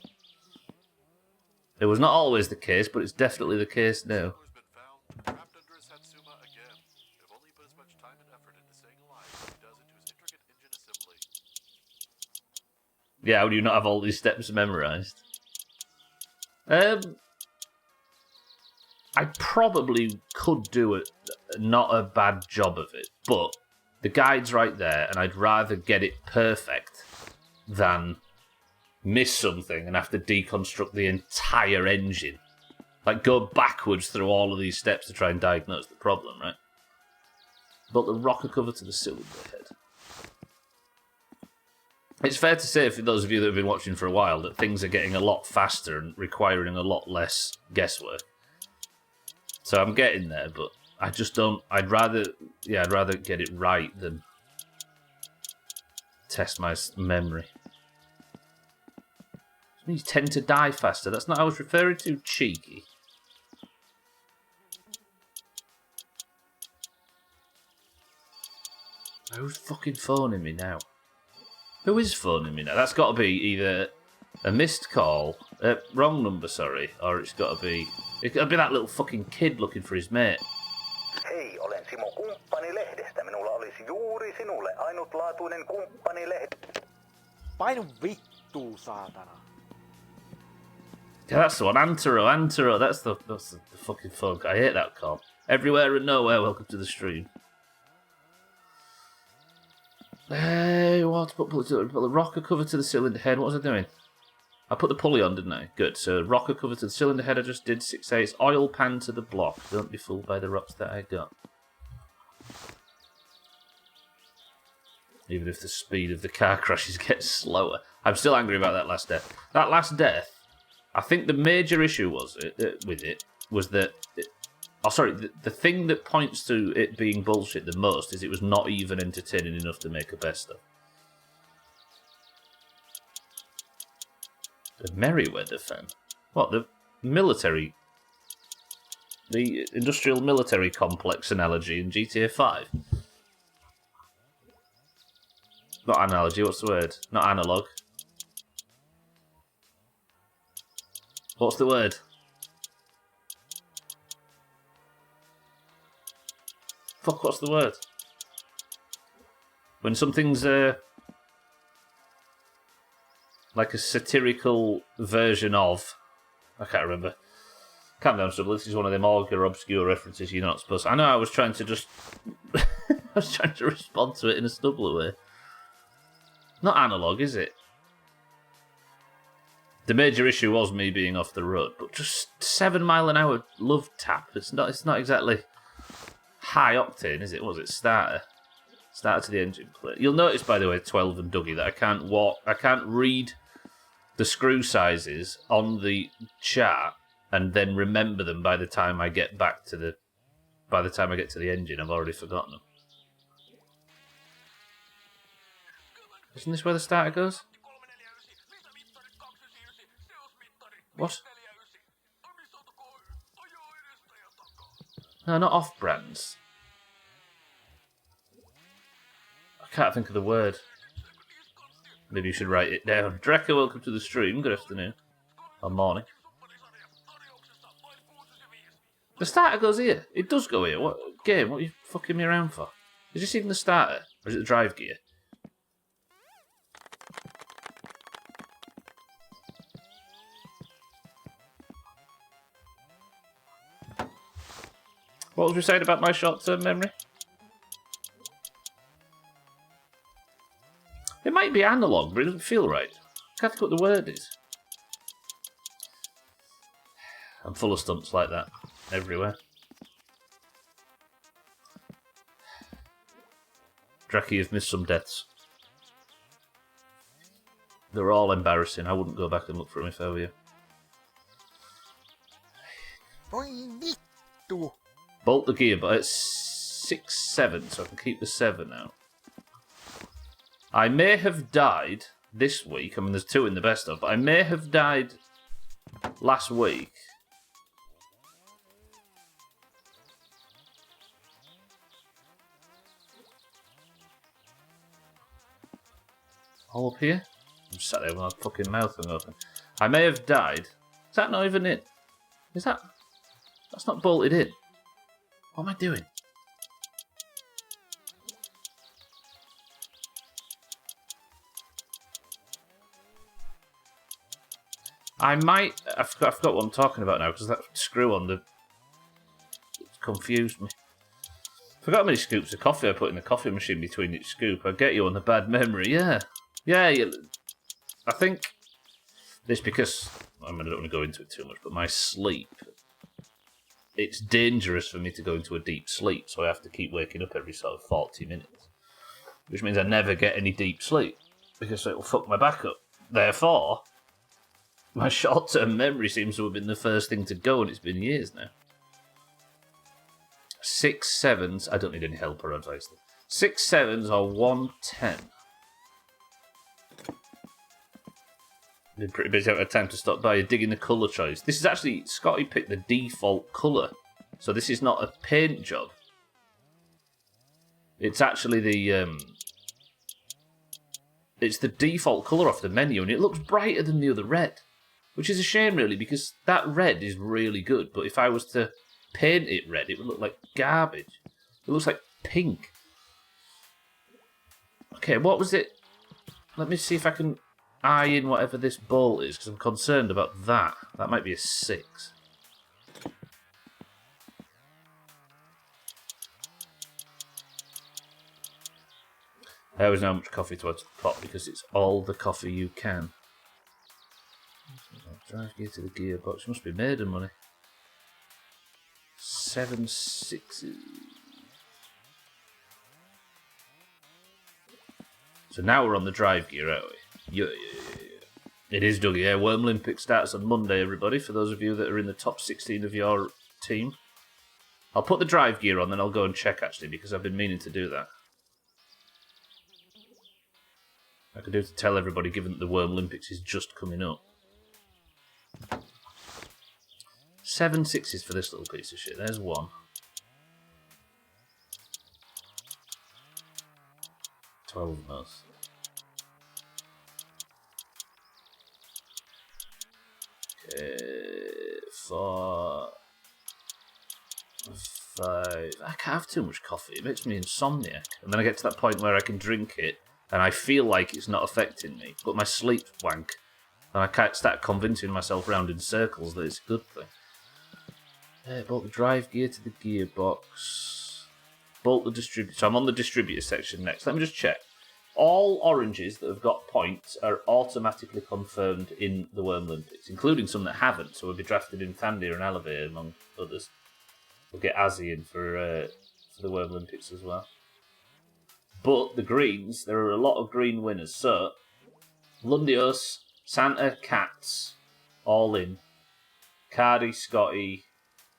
It was not always the case, but it's definitely the case now. Has been found trapped under a Satsuma again. If only he put as much time and effort into staying alive as he does into his intricate engine assembly. Yeah, how do you not have all these steps memorised? I probably could do not a bad job of it, but the guide's right there, and I'd rather get it perfect than miss something and have to deconstruct the entire engine. Like, go backwards through all of these steps to try and diagnose the problem, right? But the rocker cover to the cylinder head. It's fair to say, for those of you that have been watching for a while, that things are getting a lot faster and requiring a lot less guesswork. So I'm getting there, but I just don't... I'd rather get it right than test my memory. You tend to die faster. That's not what I was referring to, cheeky. Who's fucking phoning me now? Who is phoning me now? That's got to be either a missed call, wrong number, sorry, or it's got to be that little fucking kid looking for his mate. Hei, olen Simo Kumppanilehdestä. Minulla olisi juuri sinulle ainutlaatuinen kumppanilehde. Painu vittuun, saatana. Yeah, that's the one. Antero. That's the fucking phone. I hate that call. Everywhere and nowhere. Welcome to the stream. Hey, what? Put the rocker cover to the cylinder head. What was I doing? I put the pulley on, didn't I? Good. So rocker cover to the cylinder head. I just did 6/8. Oil pan to the block. Don't be fooled by the rocks that I got. Even if the speed of the car crashes gets slower. I'm still angry about that last death. That last death, I think the major issue was that... the thing that points to it being bullshit the most is it was not even entertaining enough to make a best of. The Merryweather fan? What, the military... The industrial military complex analogy in GTA 5? Not analogy, what's the word? Not analog. What's the word? Fuck, what's the word? When something's like a satirical version of... I can't remember. Calm down, Stubble. This is one of them obscure references you're not supposed to... I know, I was trying to just... I was trying to respond to it in a Stubble way. Not analog, is it? The major issue was me being off the road, but just 7 mile an hour love tap. It's not exactly high octane, is it? Was it starter? Starter to the engine plate. You'll notice, by the way, 12 and Dougie, that I can't read the screw sizes on the chart and then remember them by the time I get to the engine. I've already forgotten them. Isn't this where the starter goes? What? No, not off-brands. I can't think of the word. Maybe you should write it down. Drekka, welcome to the stream. Good afternoon. Or morning. The starter goes here. It does go here. What game? What are you fucking me around for? Is this even the starter? Or is it the drive gear? What was we saying about my short-term memory? It might be analog, but it doesn't feel right. I can't think what the word is. I'm full of stunts like that. Everywhere. Draki, you've missed some deaths. They're all embarrassing. I wouldn't go back and look for them if I were you. Oi vittu! Bolt the gear, but it's 6-7, so I can keep the 7 out. I may have died this week. I mean, there's 2 in the best of, but I may have died last week. All up here? I'm sat there with my fucking mouth open. I may have died. Is that not even in? Is that... That's not bolted in. What am I doing? I might... I forgot what I'm talking about now, because that screw on the... It's confused me. Forgot how many scoops of coffee I put in the coffee machine between each scoop. I get you on the bad memory, yeah. Yeah, I think... This because... I don't want to go into it too much, but my sleep... It's dangerous for me to go into a deep sleep, so I have to keep waking up every sort of 40 minutes. Which means I never get any deep sleep, because it will fuck my back up. Therefore, my short-term memory seems to have been the first thing to go, and it's been years now. 6 7s, I don't need any help or advice. 6 7s or 1 10. Been pretty busy out of time to stop by. You're digging the colour choice. This is actually, Scotty picked the default colour. So this is not a paint job. It's actually it's the default colour off the menu, and it looks brighter than the other red. Which is a shame, really, because that red is really good. But if I was to paint it red, it would look like garbage. It looks like pink. Okay, what was it? Let me see if I can eye in whatever this bolt is, because I'm concerned about that. That might be a 6. I always know how much coffee to add to the pot, because it's all the coffee you can. Drive gear to the gearbox. Must be made of money. 7 6s. So now we're on the drive gear, aren't we? Yeah. It is Dougie, yeah. Worm Olympic starts on Monday, everybody, for those of you that are in the top 16 of your team. I'll put the drive gear on, then I'll go and check, actually, because I've been meaning to do that. I could do to tell everybody, given that the Worm Olympics is just coming up. 7 6s for this little piece of shit. There's one. 12 knows. Okay, 4, 5. I can't have too much coffee. It makes me insomniac. And then I get to that point where I can drink it, and I feel like it's not affecting me, but my sleep's wank. And I can't start convincing myself round in circles that it's a good thing. Bolt the drive gear to the gearbox. Bolt the distributor. So I'm on the distributor section next. Let me just check. All oranges that have got points are automatically confirmed in the Worm Olympics, including some that haven't. So we'll be drafted in Thandir and Elevator, among others. We'll get Azzy in for the Worm Olympics as well. But the greens, there are a lot of green winners. So, Lundios, Santa, Cats, all in. Cardi, Scotty,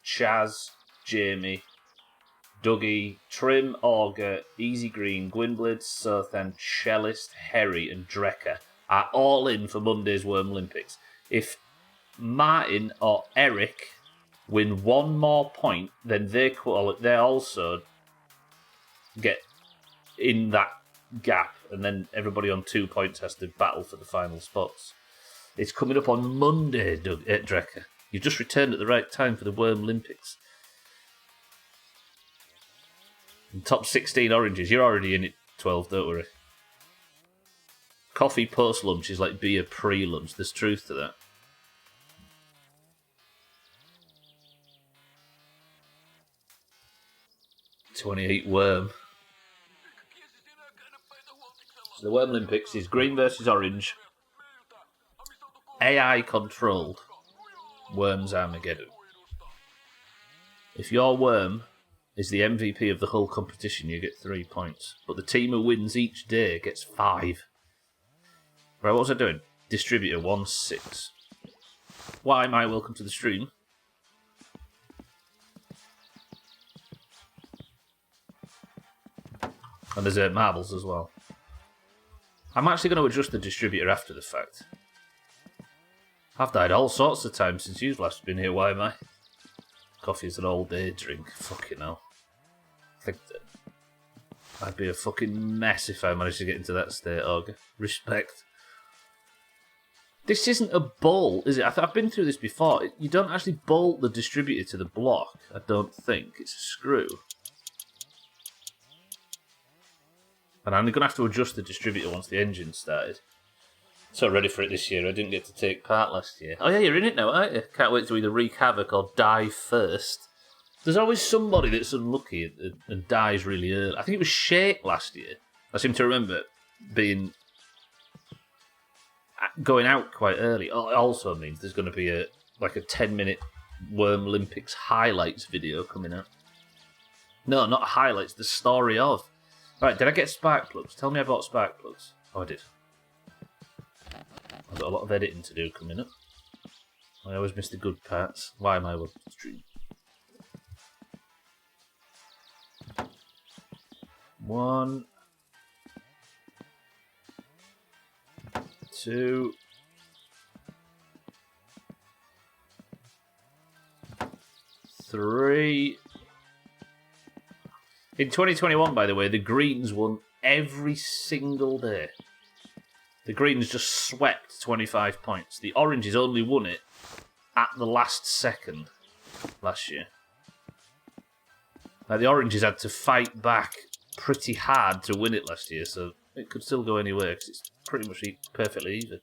Chaz, Jamie, Dougie, Trim, Auger, Easy Green, Gwynblade, Sothan, Cellist, Harry and Drecker are all in for Monday's Worm Olympics. If Martin or Eric win one more point, then they also get in that gap, and then everybody on 2 points has to battle for the final spots. It's coming up on Monday, Drecker. You've just returned at the right time for the Worm Olympics. And top 16 oranges. You're already in it, 12, don't worry. Coffee post-lunch is like beer pre-lunch. There's truth to that. $28 Worm. So the Worm Olympics is green versus orange. AI controlled. Worms Armageddon. If your worm is the MVP of the whole competition, you get 3 points. But the team who wins each day gets 5. Right, what was I doing? Distributor 1 6. Why, my welcome to the stream. And there's marbles as well. I'm actually going to adjust the distributor after the fact. I've died all sorts of times since you've last been here, why am I? Coffee is an all-day drink. Fucking hell. I think that I'd be a fucking mess if I managed to get into that state, Og. Respect. This isn't a bolt, is it? I've been through this before. You don't actually bolt the distributor to the block, I don't think. It's a screw. And I'm going to have to adjust the distributor once the engine's started. So ready for it this year. I didn't get to take part last year. Oh yeah, you're in it now, aren't you? Can't wait to either wreak havoc or die first. There's always somebody that's unlucky and dies really early. I think it was Shake last year. I seem to remember going out quite early. It also means there's going to be a 10-minute Worm Olympics highlights video coming out. No, not highlights, the story of. Right, did I get spark plugs? Tell me I bought spark plugs. Oh, I did. I've got a lot of editing to do coming up. I always miss the good parts. Why am I on stream? 1, 2, 3. In 2021, by the way, the Greens won every single day. The Greens just swept 25 points. The Oranges only won it at the last second last year. Now, the Oranges had to fight back pretty hard to win it last year, so it could still go anywhere because it's pretty much perfectly even.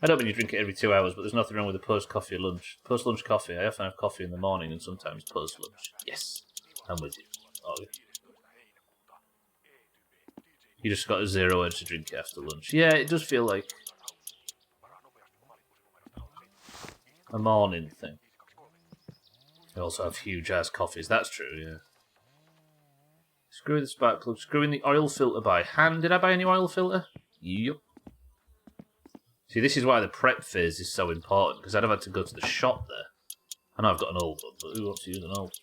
I don't mean you drink it every 2 hours, but there's nothing wrong with a post-coffee lunch. Post-lunch coffee. I often have coffee in the morning and sometimes post-lunch. Yes, I'm with you. Oh, you just got a 0 edge to drink it after lunch. Yeah, it does feel like a morning thing. I also have huge ass coffees. That's true, yeah. Screw the spark plug. Screwing the oil filter by hand. Did I buy any oil filter? Yup. See, this is why the prep phase is so important, because I'd have had to go to the shop there. I know I've got an old one, but who wants to use an old?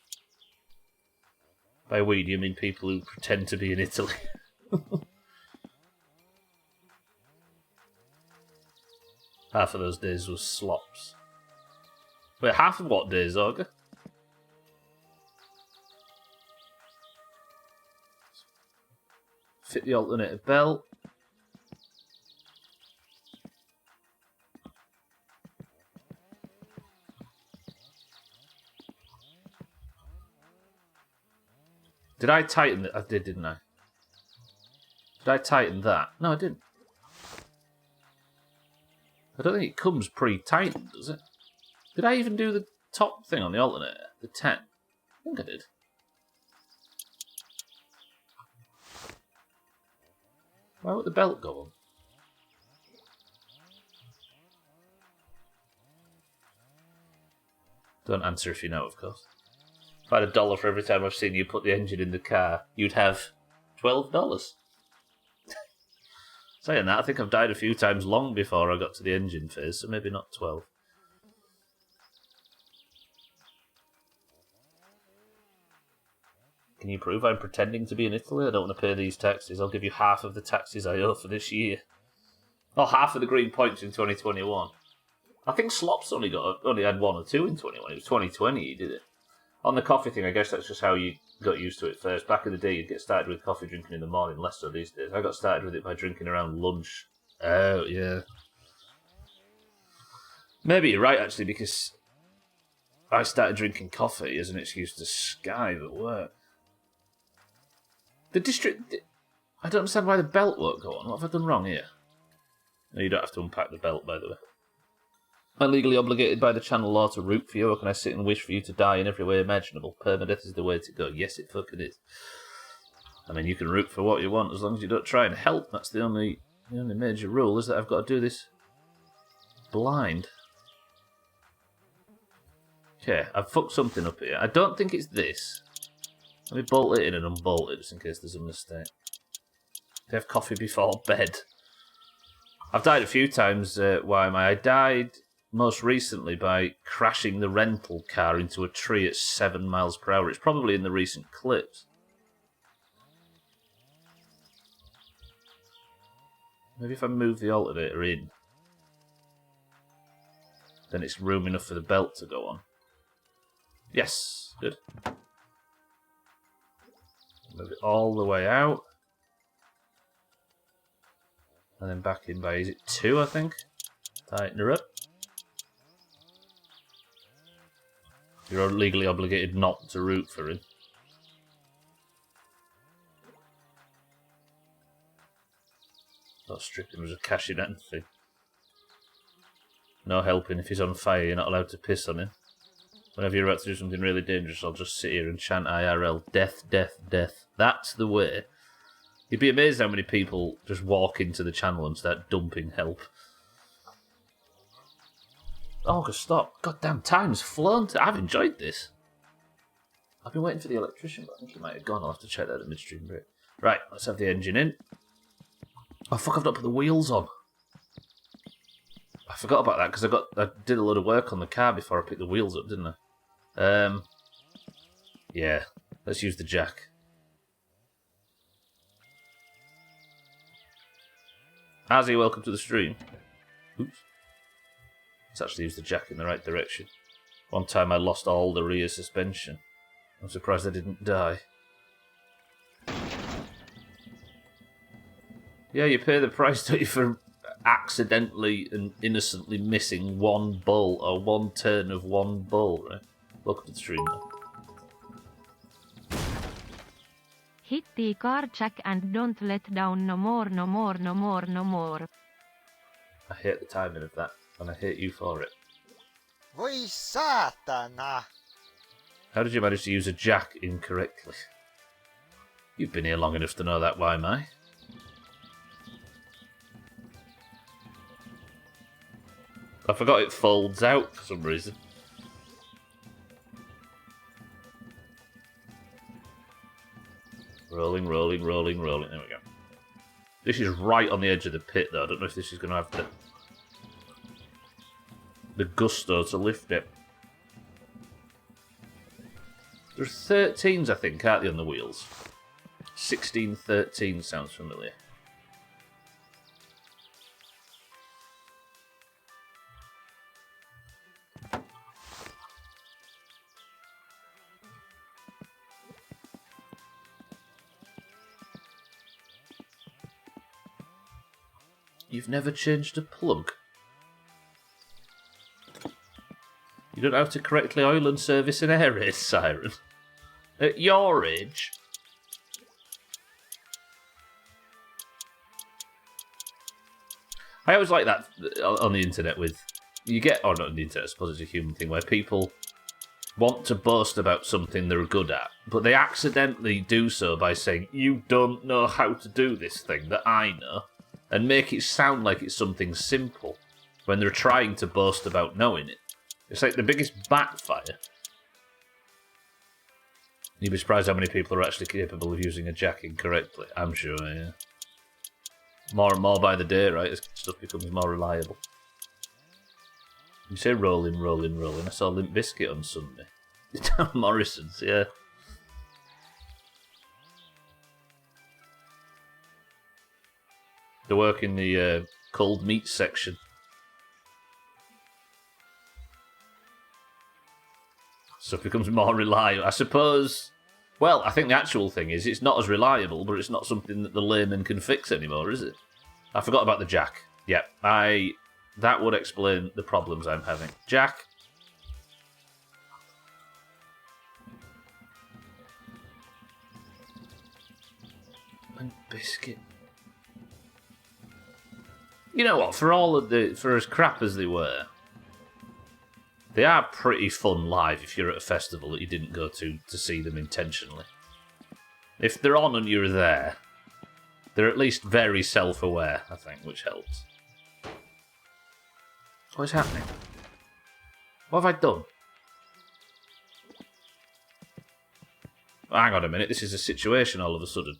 By we, do you mean people who pretend to be in Italy? Half of those days was slops. Wait, half of what days, Auger? Fit the alternator belt. Did I tighten it? I did, didn't I? Did I tighten that? No, I didn't. I don't think it comes pre-tightened, does it? Did I even do the top thing on the alternator? The 10? I think I did. Why would the belt go on? Don't answer if you know, of course. If I had $1 for every time I've seen you put the engine in the car, you'd have $12. Saying that, I think I've died a few times long before I got to the engine phase, so maybe not 12. Can you prove I'm pretending to be in Italy? I don't want to pay these taxes. I'll give you half of the taxes I owe for this year. Oh, half of the green points in 2021. I think Slops only had 1 or 2 in 21. It was 2020 he did it. On the coffee thing, I guess that's just how you got used to it first. Back in the day, you'd get started with coffee drinking in the morning, less so these days. I got started with it by drinking around lunch. Oh, yeah. Maybe you're right, actually, because I started drinking coffee as an excuse to skive at work. The district... I don't understand why the belt won't go on. What have I done wrong here? No, you don't have to unpack the belt, by the way. Am I legally obligated by the channel law to root for you, or can I sit and wish for you to die in every way imaginable? Permadeath is the way to go. Yes, it fucking is. I mean, you can root for what you want as long as you don't try and help. That's the only major rule, is that I've got to do this blind. Okay, I've fucked something up here. I don't think it's this. Let me bolt it in and unbolt it just in case there's a mistake. Do you have coffee before bed? I've died a few times, why am I? I died most recently by crashing the rental car into a tree at 7 miles per hour. It's probably in the recent clips. Maybe if I move the alternator in, then it's room enough for the belt to go on. Yes, good. Move it all the way out. And then back in by, is it 2, I think? Tighten her up. You're legally obligated not to root for him. Not stripping was a cash in anything. No helping. If he's on fire, you're not allowed to piss on him. Whenever you're about to do something really dangerous, I'll just sit here and chant IRL. Death, death, death. That's the way. You'd be amazed how many people just walk into the channel and start dumping help. Oh, stop. Goddamn, time's flown. I've enjoyed this. I've been waiting for the electrician, but I think he might have gone. I'll have to check that at midstream break. Right, let's have the engine in. Oh, fuck, I've not put the wheels on. I forgot about that because I did a load of work on the car before I picked the wheels up, didn't I? Yeah, let's use the jack. Azzy, welcome to the stream. Oops. Let's actually use the jack in the right direction. One time I lost all the rear suspension. I'm surprised I didn't die. Yeah, you pay the price, don't you, for accidentally and innocently missing one bull or one turn of one bull, right? Welcome to the stream, though. Hit the car jack and don't let down no more, no more, no more, no more. I hate the timing of that, and I hate you for it. Voi saatana! How did you manage to use a jack incorrectly? You've been here long enough to know that, why, Mai? I forgot it folds out for some reason. Rolling, rolling, rolling, rolling. There we go. This is right on the edge of the pit, though. I don't know if this is going to have the gusto to lift it. There's 13s, I think, aren't they, on the wheels? 16, 13 sounds familiar. You've never changed a plug? You don't know how to correctly oil and service an air raid siren? At your age? I always like that on the internet with... You get... Oh, not on the internet, I suppose it's a human thing, where people want to boast about something they're good at, but they accidentally do so by saying, you don't know how to do this thing that I know, and make it sound like it's something simple, when they're trying to boast about knowing it. It's like the biggest backfire. You'd be surprised how many people are actually capable of using a jack incorrectly. I'm sure, yeah. More and more by the day, right, as stuff becomes more reliable. You say rolling, rolling, rolling. I saw Limp Bizkit on Sunday. Down Morrison's, yeah. They work in the cold meat section. So it becomes more reliable. I suppose... Well, I think the actual thing is it's not as reliable, but it's not something that the layman can fix anymore, is it? I forgot about the jack. Yep, that would explain the problems I'm having. Jack. And biscuit. You know what? For as crap as they were, they are pretty fun live if you're at a festival that you didn't go to see them intentionally. If they're on and you're there, they're at least very self-aware, I think, which helps. What is happening? What have I done? Hang on a minute, this is a situation all of a sudden.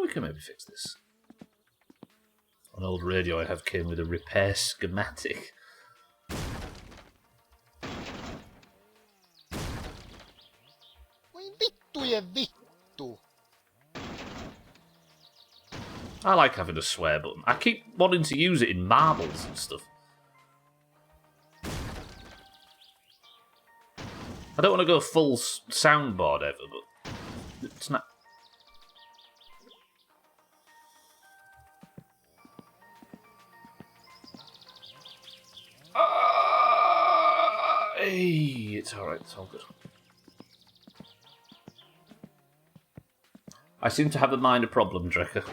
We can maybe fix this. An old radio I have came with a repair schematic. Voi vittujen vittu! I like having a swear button. I keep wanting to use it in marbles and stuff. I don't want to go full soundboard ever, but it's not... Hey, it's alright, it's all good. I seem to have a minor problem, Drecker.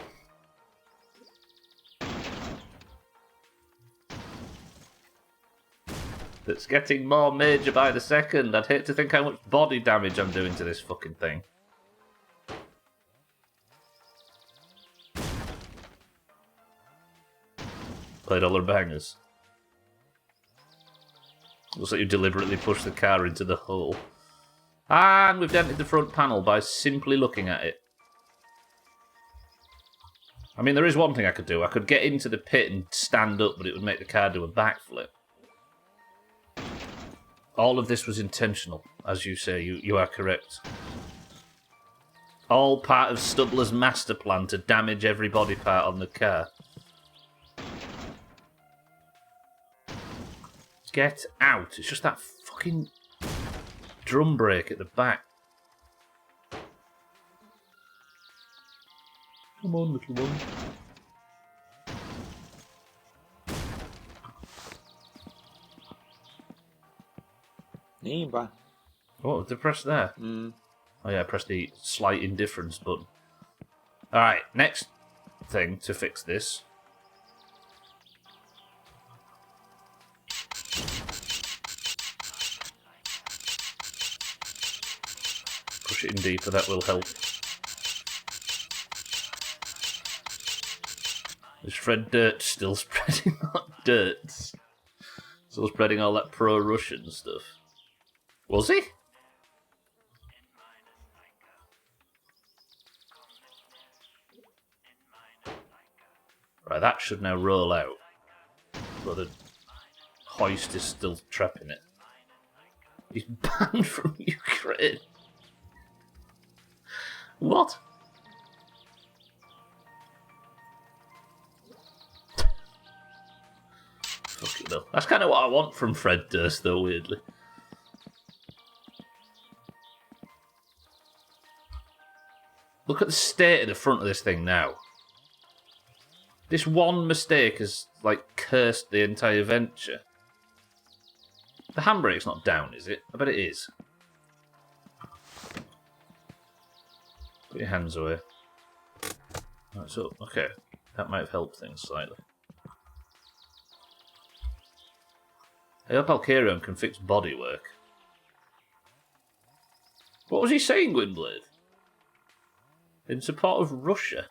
That's getting more major by the second. I'd hate to think how much body damage I'm doing to this fucking thing. Played all our bangers. Looks like you deliberately pushed the car into the hole. And we've dented the front panel by simply looking at it. I mean, there is one thing I could do. I could get into the pit and stand up, but it would make the car do a backflip. All of this was intentional, as you say. You are correct. All part of Stubbler's master plan to damage every body part on the car. Get out. It's just that fucking drum brake at the back. Come on, little one. Niinpä. Oh, did I press there? Oh yeah, I pressed the slight indifference button. Alright, next thing to fix this. Push it in deeper, that will help. Is Fred Dirt still spreading that dirt? Still spreading all that pro-Russian stuff. Was he? Right, that should now roll out. But the hoist is still trapping it. He's banned from Ukraine. What? Fucking hell. That's kind of what I want from Fred Durst, though, weirdly. Look at the state of the front of this thing now. This one mistake has, like, cursed the entire venture. The handbrake's not down, is it? I bet it is. Put your hands away. Right, so, okay. That might have helped things slightly. I hope Alcarion can fix bodywork. What was he saying, Gwynblade? In support of Russia?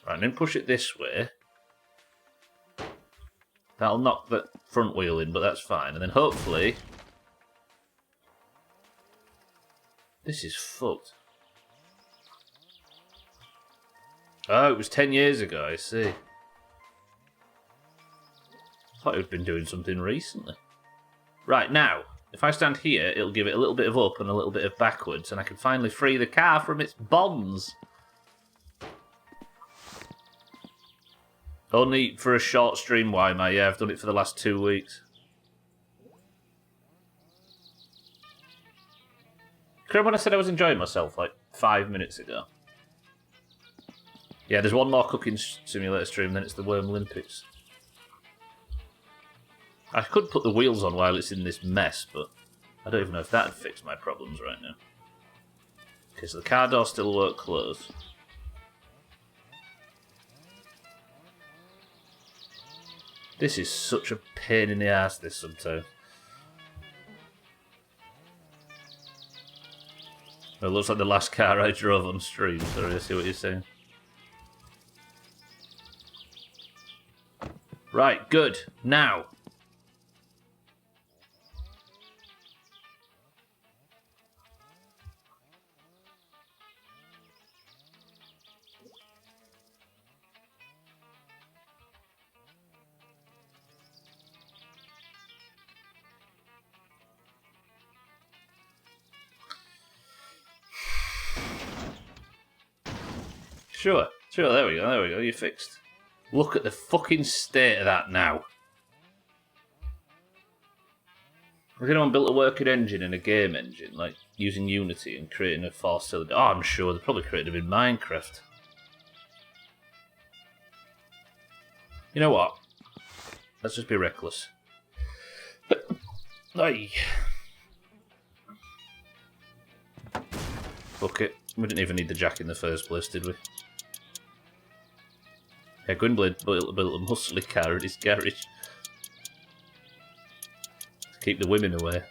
Right, and then push it this way. That'll knock the front wheel in, but that's fine. And then hopefully... This is fucked. Oh, it was 10 years ago, I see. I thought he'd been doing something recently. Right, now, if I stand here, it'll give it a little bit of up and a little bit of backwards, and I can finally free the car from its bonds. Only for a short stream, Wymer. Yeah, I've done it for the last 2 weeks. Remember when I said I was enjoying myself, like, 5 minutes ago? Yeah, there's one more cooking simulator stream, then it's the Worm Olympics. I could put the wheels on while it's in this mess, but I don't even know if that'd fix my problems right now. Okay, so the car door still won't close. This is such a pain in the ass, this sometimes. It looks like the last car I drove on stream, sorry, I see what you're saying. Right, good. Now. Sure, there we go, you're fixed. Look at the fucking state of that now. Has anyone built a working engine in a game engine, like using Unity and creating a 4-cylinder? Oh, I'm sure they probably created them in Minecraft. You know what? Let's just be reckless. Aye. Fuck it. We didn't even need the jack in the first place, did we? Yeah, Gwynblade built a muscly car in his garage. To keep the women away.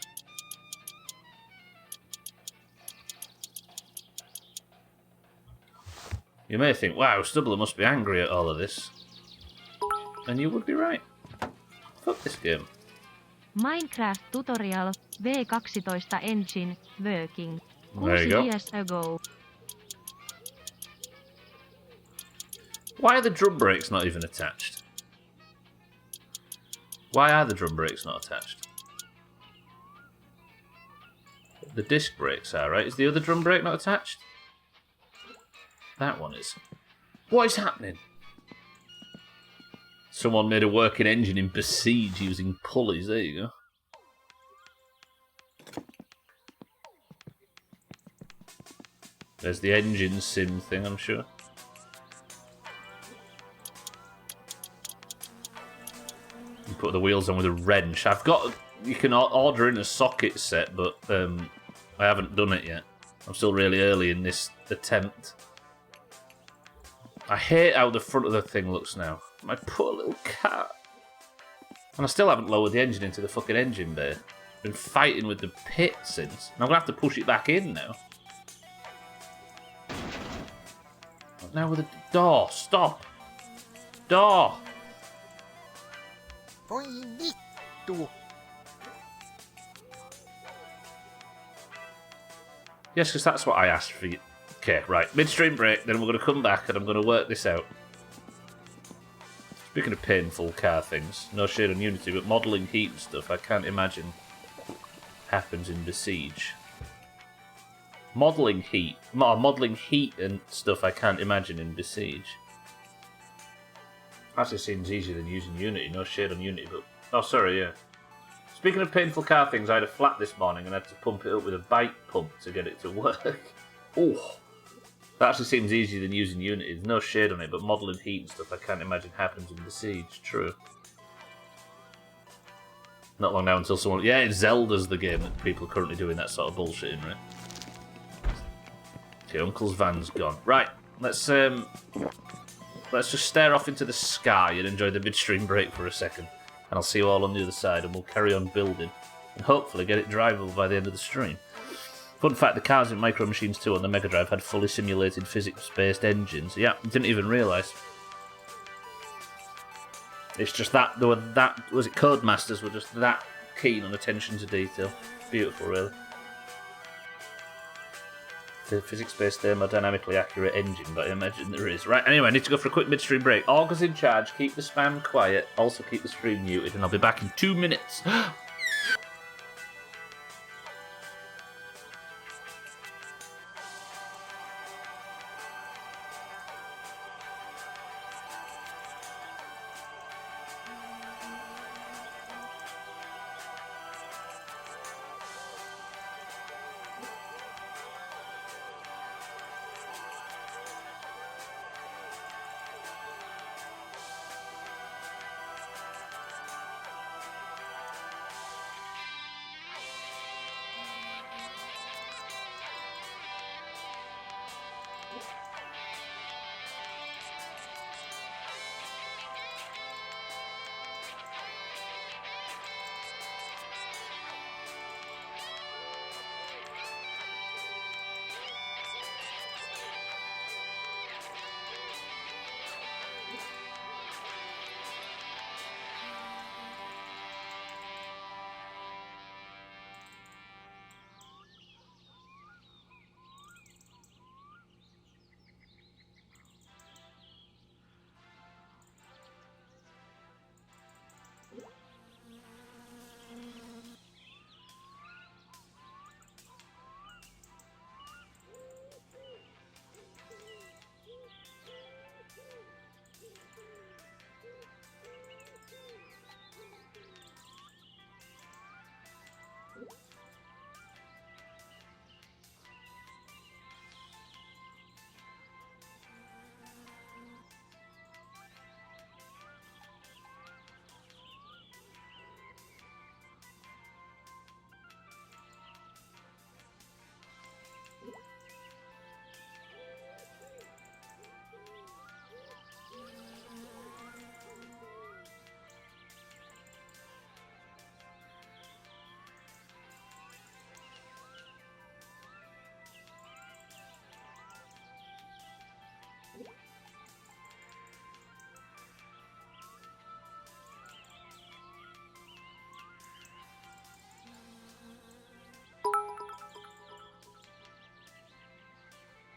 You may think, wow, Stubbler must be angry at all of this. And you would be right. Fuck this game. Minecraft tutorial V12 engine working. There you 6 go. years ago. Why are the drum brakes not even attached? Why are the drum brakes not attached? The disc brakes are, right? Is the other drum brake not attached? That one is. What is happening? Someone made a working engine in Besiege using pulleys. There you go. There's the engine sim thing, I'm sure. You put the wheels on with a wrench. You can order in a socket set, but I haven't done it yet. I'm still really early in this attempt. I hate how the front of the thing looks now. My poor little cat. And I still haven't lowered the engine into the fucking engine bay. Been fighting with the pit since. And I'm going to have to push it back in now. Now with the door. Stop. Door. Voi vittu! Yes, because that's what I asked for you. Okay, right. Midstream break, then we're going to come back and I'm going to work this out. Speaking of painful car things, no shade on Unity, but modelling heat and stuff, I can't imagine happens in Besiege. Modelling heat and stuff I can't imagine in Besiege. Actually seems easier than using Unity, no shade on Unity, but... Oh, sorry, yeah. Speaking of painful car things, I had a flat this morning and I had to pump it up with a bike pump to get it to work. Oh, that actually seems easier than using Unity. There's no shade on it, but modelling heat and stuff I can't imagine happens in Besiege. True. Not long now until someone... Yeah, Zelda's the game that people are currently doing that sort of bullshit in, right? Okay, Uncle's van's gone. Right, let's just stare off into the sky and enjoy the midstream break for a second. And I'll see you all on the other side and we'll carry on building. And hopefully get it drivable by the end of the stream. Fun fact, the cars in Micro Machines 2 on the Mega Drive had fully simulated physics-based engines. Yeah, didn't even realise. It's just that, was it Codemasters were just that keen on attention to detail. Beautiful, really. The physics-based thermodynamically accurate engine, but I imagine there is. Right, anyway, I need to go for a quick midstream break. Augur's in charge, keep the spam quiet, also keep the stream muted, and I'll be back in 2 minutes.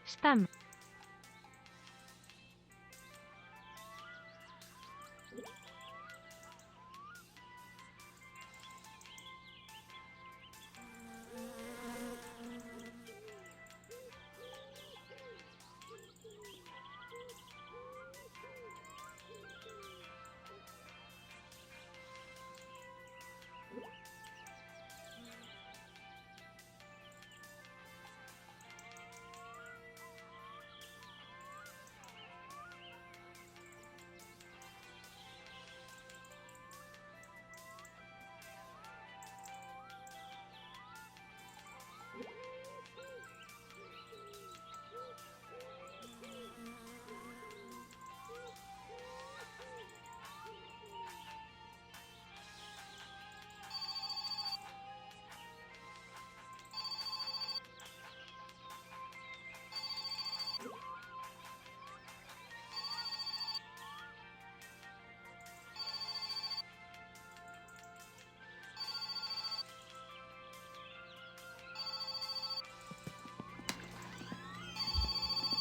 Spam.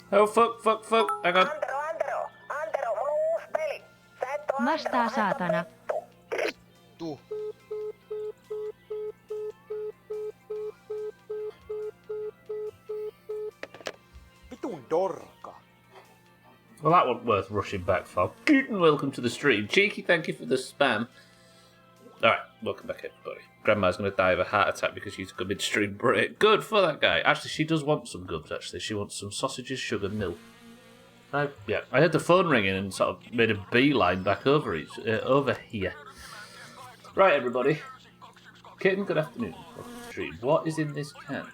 Oh, fuck. I got... Antero, mulla on uusi peli. Sä et oo Vastaa Antero, sä et oo saatana. Tu. Vitun dorka. Well, that wasn't worth rushing back for. Keaton, welcome to the stream. Cheeky, thank you for the spam. Alright, welcome back, everybody. Grandma's going to die of a heart attack because she took a midstream break. Good for that guy. Actually, she does want some goods, actually. She wants some sausages, sugar, milk. I heard the phone ringing and sort of made a beeline back over here. Right, everybody. Kitten, good afternoon. Welcome to the stream. What is in this can?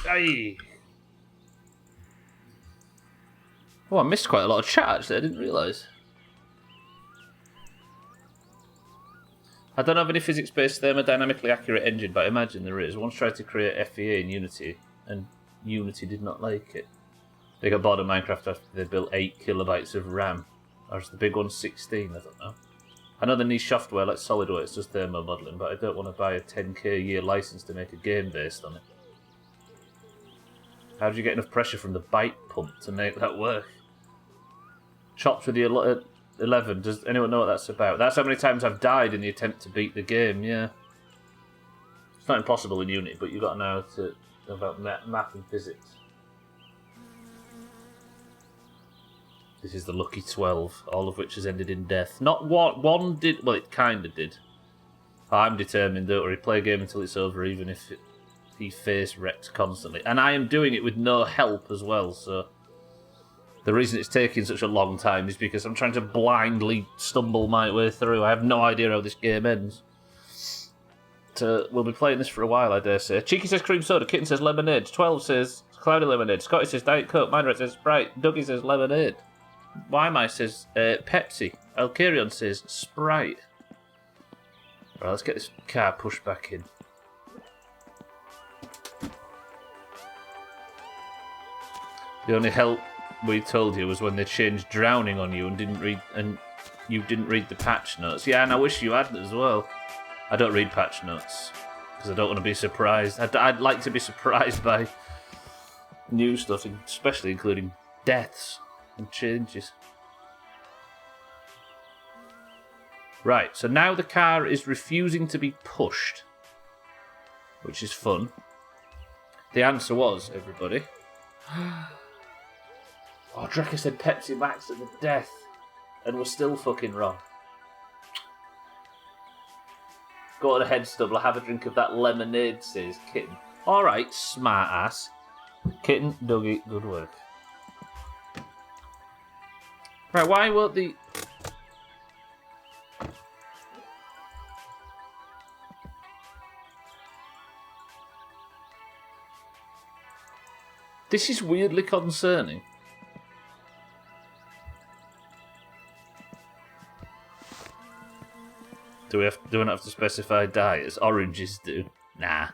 Aye. Oh, I missed quite a lot of chat, actually. I didn't realise. I don't have any physics-based thermodynamically accurate engine, but I imagine there is. Once tried to create FEA in Unity, and Unity did not like it. They got bored of Minecraft after they built 8 kilobytes of RAM. Or is the big one 16? I don't know. I know the niche software like SolidWorks does thermo modelling, but I don't want to buy a 10k a year license to make a game based on it. How do you get enough pressure from the bite pump to make that work? Chopped with the 11. Does anyone know what that's about? That's how many times I've died in the attempt to beat the game, yeah. It's not impossible in Unity, but you've got to know about math and physics. This is the lucky 12, all of which has ended in death. Not one did, well, it kind of did. I'm determined, don't worry, play a game until it's over, even if he face wrecks constantly. And I am doing it with no help as well, so... The reason it's taking such a long time is because I'm trying to blindly stumble my way through. I have no idea how this game ends. So we'll be playing this for a while, I dare say. Cheeky says cream soda, Kitten says lemonade, 12 says cloudy lemonade, Scotty says Diet Coke, Mindred says Sprite, Dougie says lemonade, Wymai says Pepsi, Alcarion says Sprite. Right, let's get this car pushed back in. The only help we told you was when they changed drowning on you and you didn't read the patch notes. Yeah, and I wish you had as well. I don't read patch notes because I don't want to be surprised. I'd like to be surprised by new stuff, especially including deaths and changes. Right, so now the car is refusing to be pushed, which is fun. The answer was, everybody... Oh, Drecker said Pepsi Max at the death, and we're still fucking wrong. Go on ahead, Stubble, have a drink of that lemonade, says Kitten. Alright, smart ass. Kitten, Dougie, good work. Right, why won't the... This is weirdly concerning. Do we not have to specify diets? Oranges do. Nah.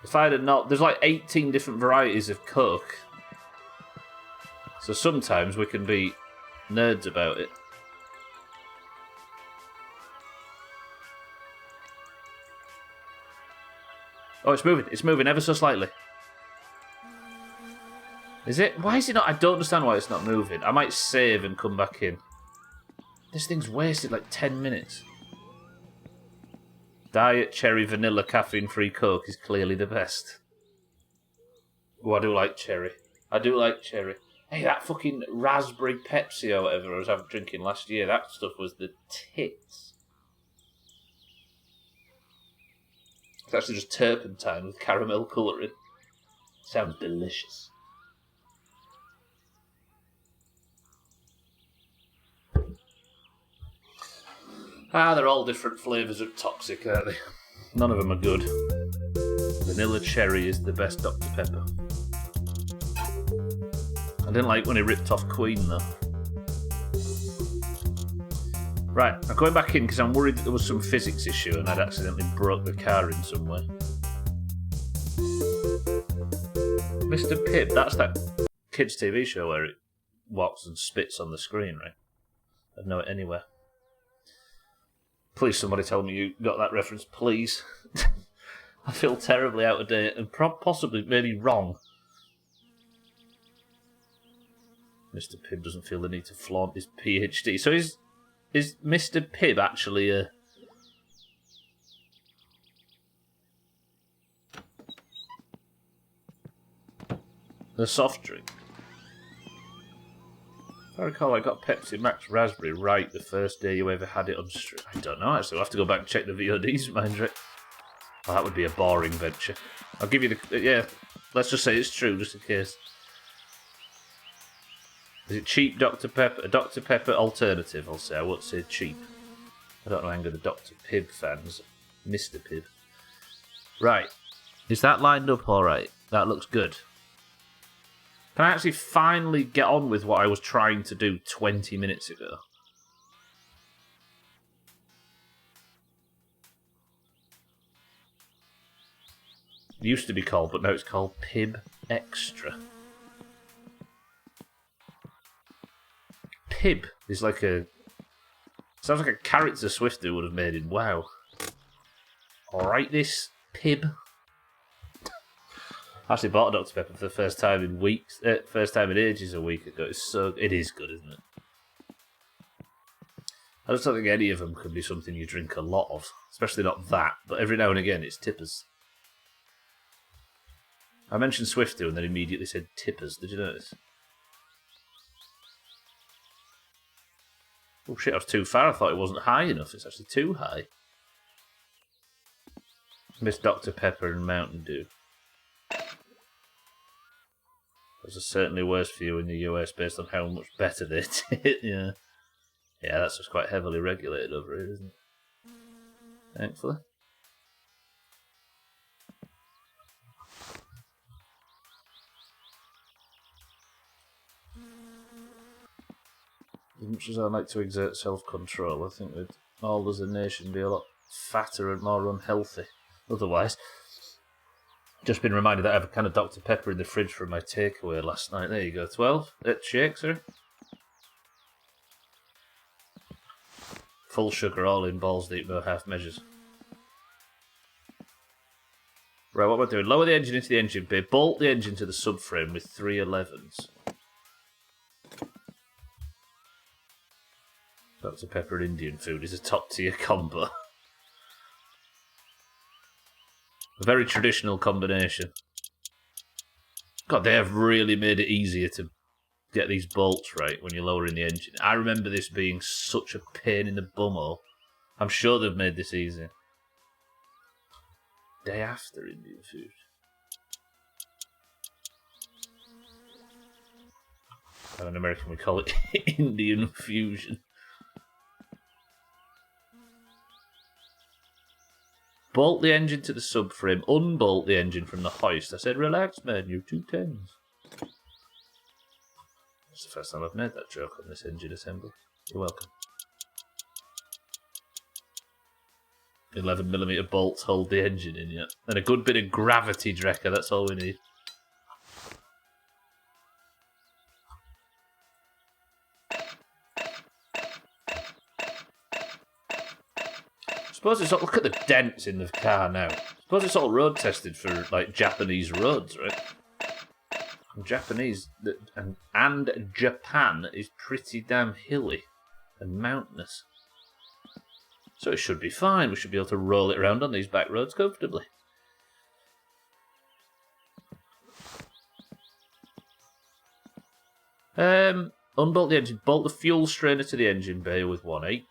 If I'd have not... There's like 18 different varieties of Coke. So sometimes we can be nerds about it. Oh, it's moving. It's moving ever so slightly. Is it? Why is it not? I don't understand why it's not moving. I might save and come back in. This thing's wasted like 10 minutes. Diet cherry vanilla caffeine-free Coke is clearly the best. Oh, I do like cherry. I do like cherry. Hey, that fucking raspberry Pepsi or whatever I was drinking last year, that stuff was the tits. It's actually just turpentine with caramel colouring. Sounds delicious. They're all different flavours of toxic, aren't they? None of them are good. Vanilla cherry is the best Dr. Pepper. I didn't like when he ripped off Queen, though. Right, I'm going back in because I'm worried that there was some physics issue and I'd accidentally broke the car in some way. Mr. Pibb, that's that kids' TV show where it walks and spits on the screen, right? I know it anywhere. Please, somebody tell me you got that reference, please. I feel terribly out of date and possibly maybe wrong. Mr. Pibb doesn't feel the need to flaunt his PhD. So is Mr. Pibb actually a... soft drink? If I recall, I got Pepsi Max Raspberry right the first day you ever had it on stream. I don't know, actually. I'll have to go back and check the VODs, mind you. Oh, that would be a boring venture. I'll give you the... Yeah, let's just say it's true, just in case. Is it cheap Dr. Pepper? A Dr. Pepper alternative, I'll say. I won't say cheap. I don't know how I'm the Dr. Pibb fans. Mr. Pibb. Right. Is that lined up alright? That looks good. Can I actually finally get on with what I was trying to do 20 minutes ago? It used to be called, but now it's called Pibb Extra. Pibb is like a... sounds like a character Swifter would have made in WoW. Alright, this Pibb. I actually bought a Dr. Pepper for the first time in weeks. First time in ages a week ago. It is good, isn't it? I just don't think any of them can be something you drink a lot of. Especially not that. But every now and again, it's tippers. I mentioned Swifty and then immediately said tippers. Did you notice? Oh shit, I was too far. I thought it wasn't high enough. It's actually too high. Miss Dr. Pepper and Mountain Dew. Those are certainly worse for you in the US based on how much better they did. Yeah. Yeah, that's just quite heavily regulated over here, isn't it? Thankfully. As much as I like to exert self-control, I think we'd all as a nation be a lot fatter and more unhealthy otherwise. Just been reminded that I have a can of Dr. Pepper in the fridge from my takeaway last night. There you go, 12. Shakes, sir. Full sugar, all in balls deep, no half measures. Right, what am I doing? Lower the engine into the engine bay, bolt the engine to the subframe with 3 11s. Dr. Pepper Indian food is a top tier combo. A very traditional combination. God, they have really made it easier to get these bolts right when you're lowering the engine. I remember this being such a pain in the bumhole. I'm sure they've made this easier. Day after Indian food. In American we call it Indian fusion. Bolt the engine to the subframe, unbolt the engine from the hoist. I said, relax, man, you're 210s. That's the first time I've made that joke on this engine assembly. You're welcome. 11mm bolts hold the engine in, yeah. And a good bit of gravity, Drecker, that's all we need. I suppose it's look at the dents in the car now. suppose it's all road tested for like Japanese roads, right? Japanese and Japan is pretty damn hilly and mountainous. So it should be fine. We should be able to roll it around on these back roads comfortably. Unbolt the engine. Bolt the fuel strainer to the engine bay with 1/8.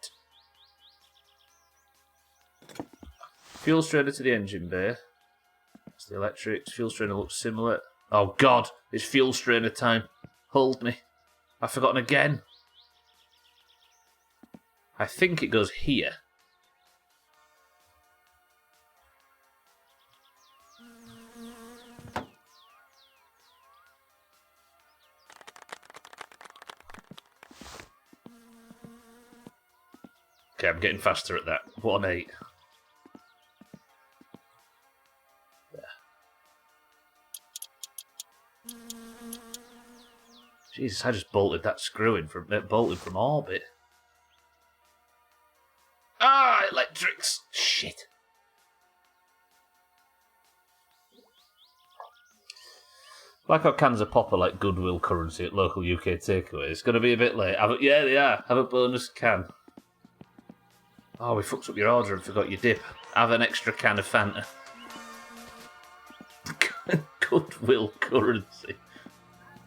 Fuel strainer to the engine bay. It's the electrics. Fuel strainer looks similar. Oh God, it's fuel strainer time. Hold me. I've forgotten again. I think it goes here. Okay, I'm getting faster at that. 1/8. Jesus, I just bolted that screw in from orbit. Ah, electrics! Shit. Like how cans of pop are like goodwill currency at local UK takeaways. It's going to be a bit late. Yeah, they are. Have a bonus can. Oh, we fucked up your order and forgot your dip. Have an extra can of Fanta. Goodwill currency.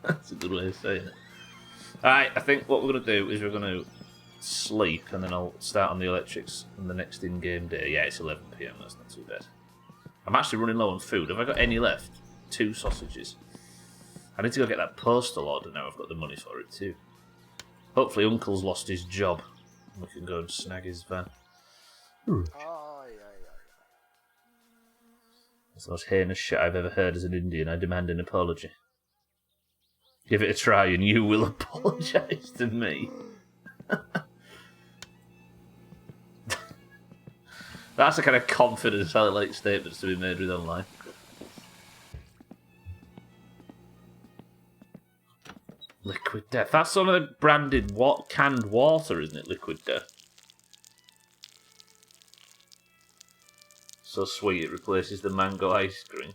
That's a good way of saying it. Alright, I think what we're going to do is we're going to sleep and then I'll start on the electrics on the next in-game day. Yeah, it's 11 PM, that's not too bad. I'm actually running low on food. Have I got any left? 2 sausages. I need to go get that postal order now. I've got the money for it too. Hopefully Uncle's lost his job. We can go and snag his van. That's the most heinous shit I've ever heard as an Indian. I demand an apology. Give it a try and you will apologise to me. That's the kind of confidence I like statements to be made with online. Liquid Death. That's sort of branded canned water, isn't it? Liquid Death. So sweet it replaces the mango ice cream.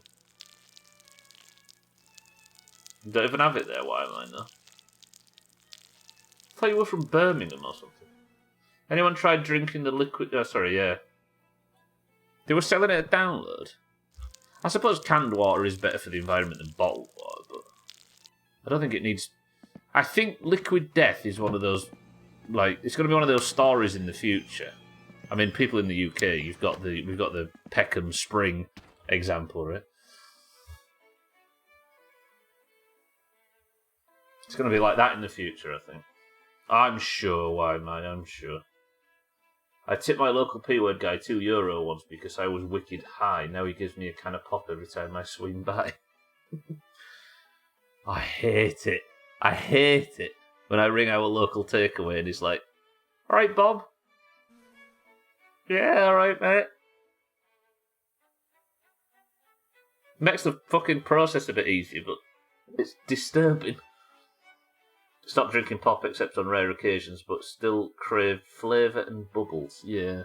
You don't even have it there, why am I now? I thought you were from Birmingham or something. Anyone tried drinking the liquid... Oh, sorry, yeah. They were selling it at download. I suppose canned water is better for the environment than bottled water, but... I don't think it needs... I think Liquid Death is one of those... Like, it's going to be one of those stories in the future. I mean, people in the UK, we've got the Peckham Spring example, right? It's going to be like that in the future, I think. I'm sure, why am I? I'm sure. I tipped my local P-word guy €2 once because I was wicked high. Now he gives me a can of pop every time I swing by. I hate it. I hate it when I ring our local takeaway and he's like, "Alright, Bob?" "Yeah, alright, mate." Makes the fucking process a bit easier, but it's disturbing. Stop drinking pop except on rare occasions, but still crave flavour and bubbles. Yeah.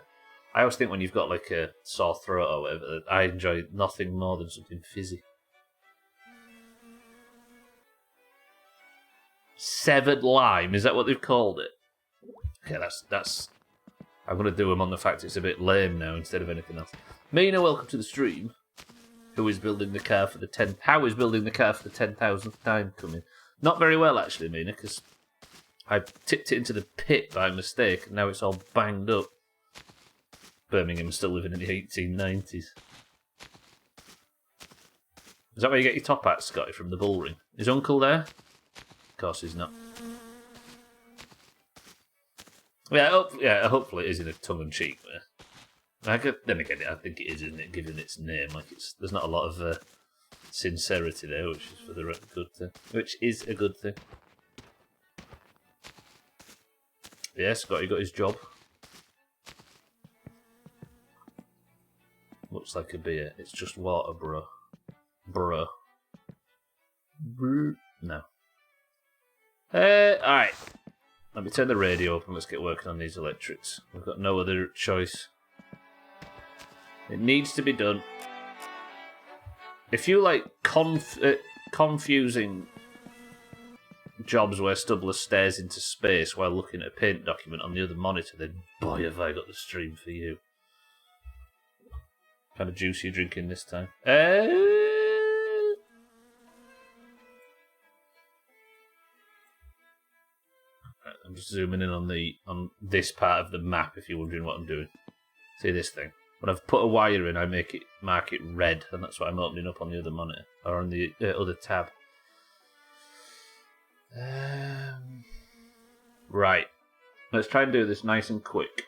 I always think when you've got like a sore throat or whatever, I enjoy nothing more than something fizzy. 7 lime, is that what they've called it? Okay, that's... I'm going to do them on the fact it's a bit lame now instead of anything else. Mina, welcome to the stream. Who is building the car for the 10... How is building the car for the 10,000th time coming? Not very well, actually, Mina, because I tipped it into the pit by mistake, and now it's all banged up. Birmingham's still living in the 1890s. Is that where you get your top hat, Scotty, from the bull ring? Is Uncle there? Of course he's not. Yeah, hopefully it is in a tongue-in-cheek way. Then again, I think it is, isn't it, given its name? Like there's not a lot of sincerity there, which is for the good thing. Which is a good thing. Yeah, Scotty got his job. Looks like a beer. It's just water, bro. Bro. No. Alright. Let me turn the radio up and let's get working on these electrics. We've got no other choice. It needs to be done. If you like confusing jobs where Stubbler stares into space while looking at a paint document on the other monitor, then boy have I got the stream for you. Kind of juice you drinking this time? I'm just zooming in on this part of the map if you're wondering what I'm doing. See this thing? When I've put a wire in, I mark it red, and that's what I'm opening up on the other monitor, or on the other tab. Right. Let's try and do this nice and quick.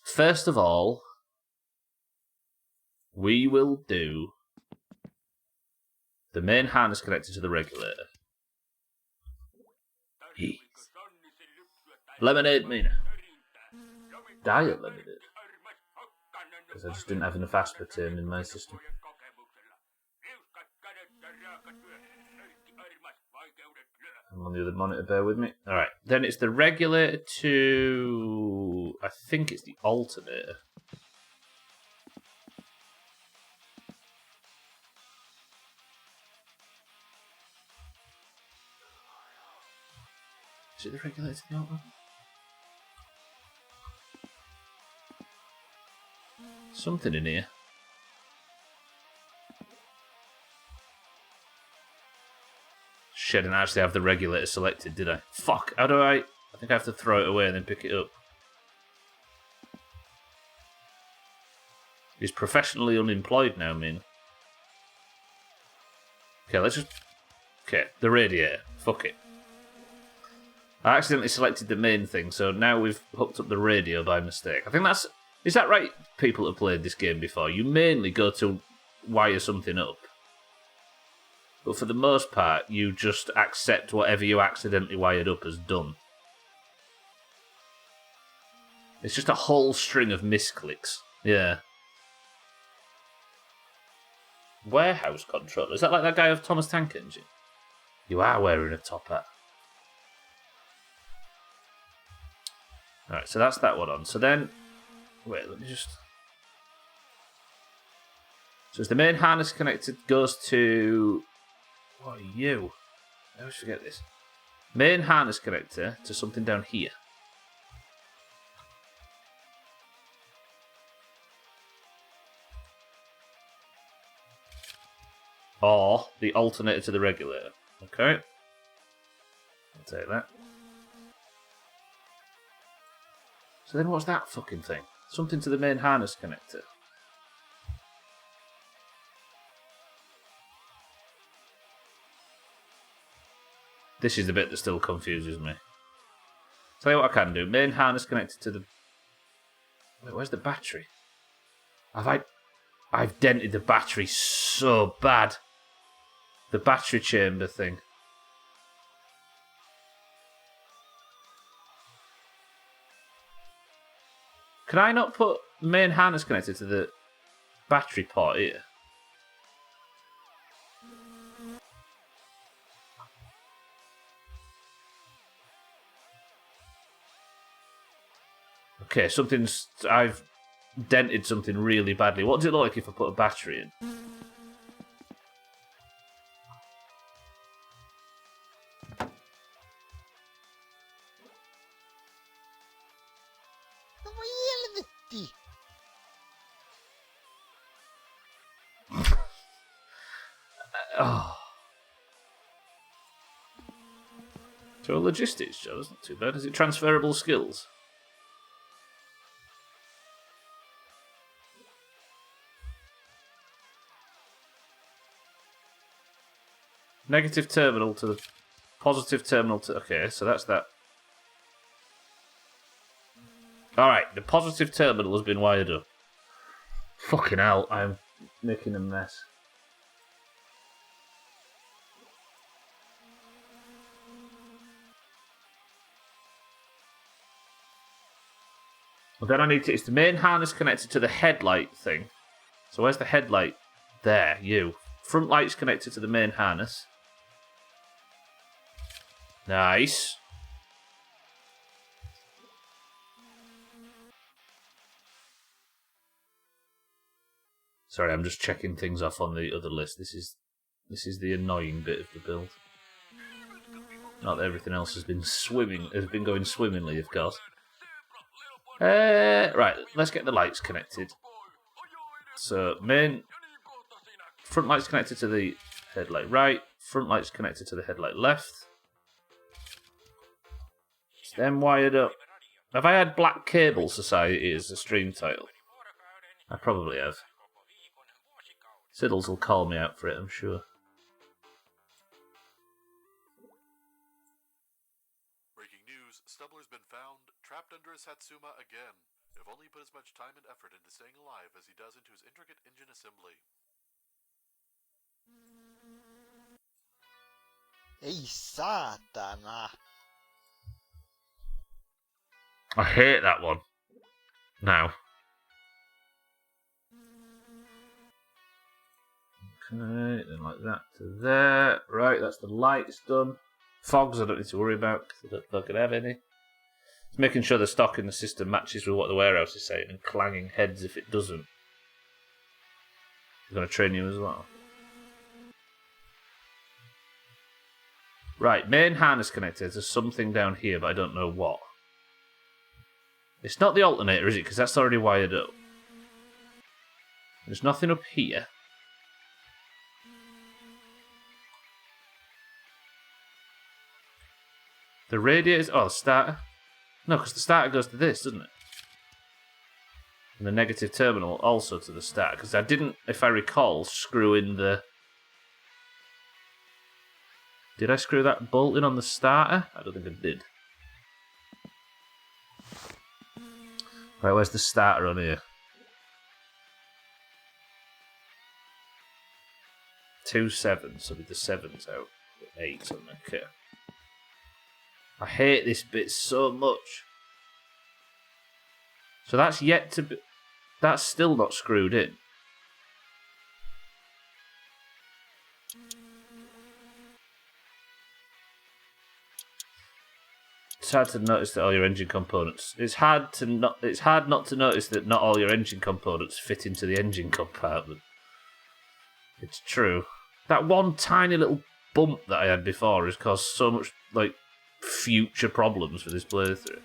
First of all, we will do the main harness connected to the regulator. Yes. Lemonade, Mina. Diet lemonade. Because I just didn't have enough aspartame in my system. I'm on the other monitor, bear with me. Alright, then it's the regulator to... I think it's the alternator. Is it the regulator to the alternator? Something in here. Shit, I didn't actually have the regulator selected, did I? Fuck, how do I think I have to throw it away and then pick it up. He's professionally unemployed now, man. Okay, let's just... Okay, the radiator. Fuck it. I accidentally selected the main thing, so now we've hooked up the radio by mistake. I think that's... Is that right, people who have played this game before? You mainly go to wire something up. But for the most part, you just accept whatever you accidentally wired up as done. It's just a whole string of misclicks. Yeah. Warehouse controller. Is that like that guy of Thomas Tank Engine? You are wearing a top hat. Alright, so that's that one on. So then... Wait, let me just... So as the main harness connected goes to... What are you? I always forget this. Main harness connector to something down here. Or the alternator to the regulator. Okay. I'll take that. So then what's that fucking thing? Something to the main harness connector. This is the bit that still confuses me. Tell you what I can do. Main harness connected to the... Wait, where's the battery? I've dented the battery so bad. The battery chamber thing. Can I not put main harness connected to the battery port here? Okay, I've dented something really badly. What does it look like if I put a battery in? Oh. So a logistics job, that's not too bad. Is it transferable skills? Negative terminal to the positive terminal to... Okay, so that's that. Alright, the positive terminal has been wired up. Fucking hell, I'm making a mess. Well, then I need to... It's the main harness connected to the headlight thing. So where's the headlight? There, you. Front light's connected to the main harness. Nice. Sorry, I'm just checking things off on the other list. This is the annoying bit of the build. Not that everything else has been going swimmingly, of course. Right, let's get the lights connected. So, front lights connected to the headlight right, front lights connected to the headlight left. It's then wired up. Have I had Black Cable Society as a stream title? I probably have. Siddles will call me out for it, I'm sure. Breaking news, Stubbler's been found trapped under a Satsuma again. If only he put as much time and effort into staying alive as he does into his intricate engine assembly. Ei saatana. I hate that one. Now. Okay, then like that to there. Right, that's the lights done. Fogs I don't need to worry about because I don't fucking have any. It's making sure the stock in the system matches with what the warehouse is saying and clanging heads if it doesn't. I'm going to train you as well. Right, main harness connector. There's something down here, but I don't know what. It's not the alternator, is it? Because that's already wired up. There's nothing up here. The radiators... Oh, the starter. No, because the starter goes to this, doesn't it? And the negative terminal also to the starter. Because I didn't, if I recall, screw in the... Did I screw that bolt in on the starter? I don't think I did. Right, where's the starter on here? 2 7s, so with the 7s out. 8 on the kit. I hate this bit so much. So that's yet to be... That's still not screwed in. It's hard to notice that all your engine components... It's hard not to notice that not all your engine components fit into the engine compartment. It's true. That one tiny little bump that I had before has caused so much, like, future problems for this playthrough.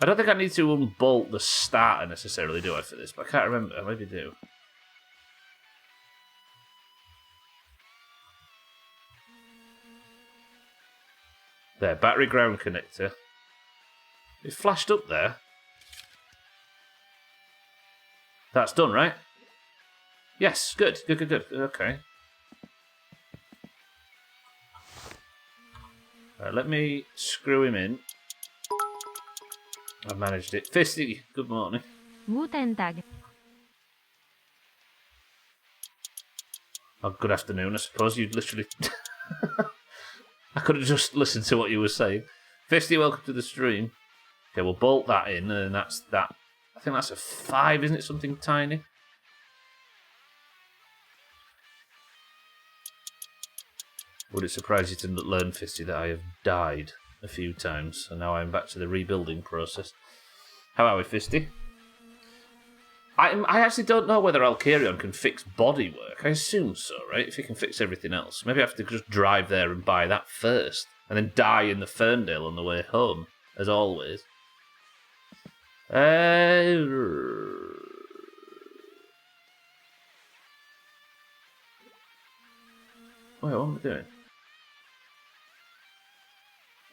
I don't think I need to unbolt the starter necessarily, do I, for this? But I can't remember. I maybe do. There, battery ground connector. It flashed up there. That's done, right? Yes, good. Good. Okay. Right, let me screw him in. I've managed it. Fisty, good morning. Guten Tag. Oh, good afternoon, I suppose. You'd literally... I could have just listened to what you were saying. Fisty, welcome to the stream. Okay, we'll bolt that in, and that's that. I think that's a 5, isn't it? Something tiny. Would it surprise you to learn, Fisty, that I have died a few times, and now I'm back to the rebuilding process. How are we, Fisty? I actually don't know whether Alkarion can fix bodywork. I assume so, right? If he can fix everything else. Maybe I have to just drive there and buy that first, and then die in the Ferndale on the way home, as always. Wait, what am I doing?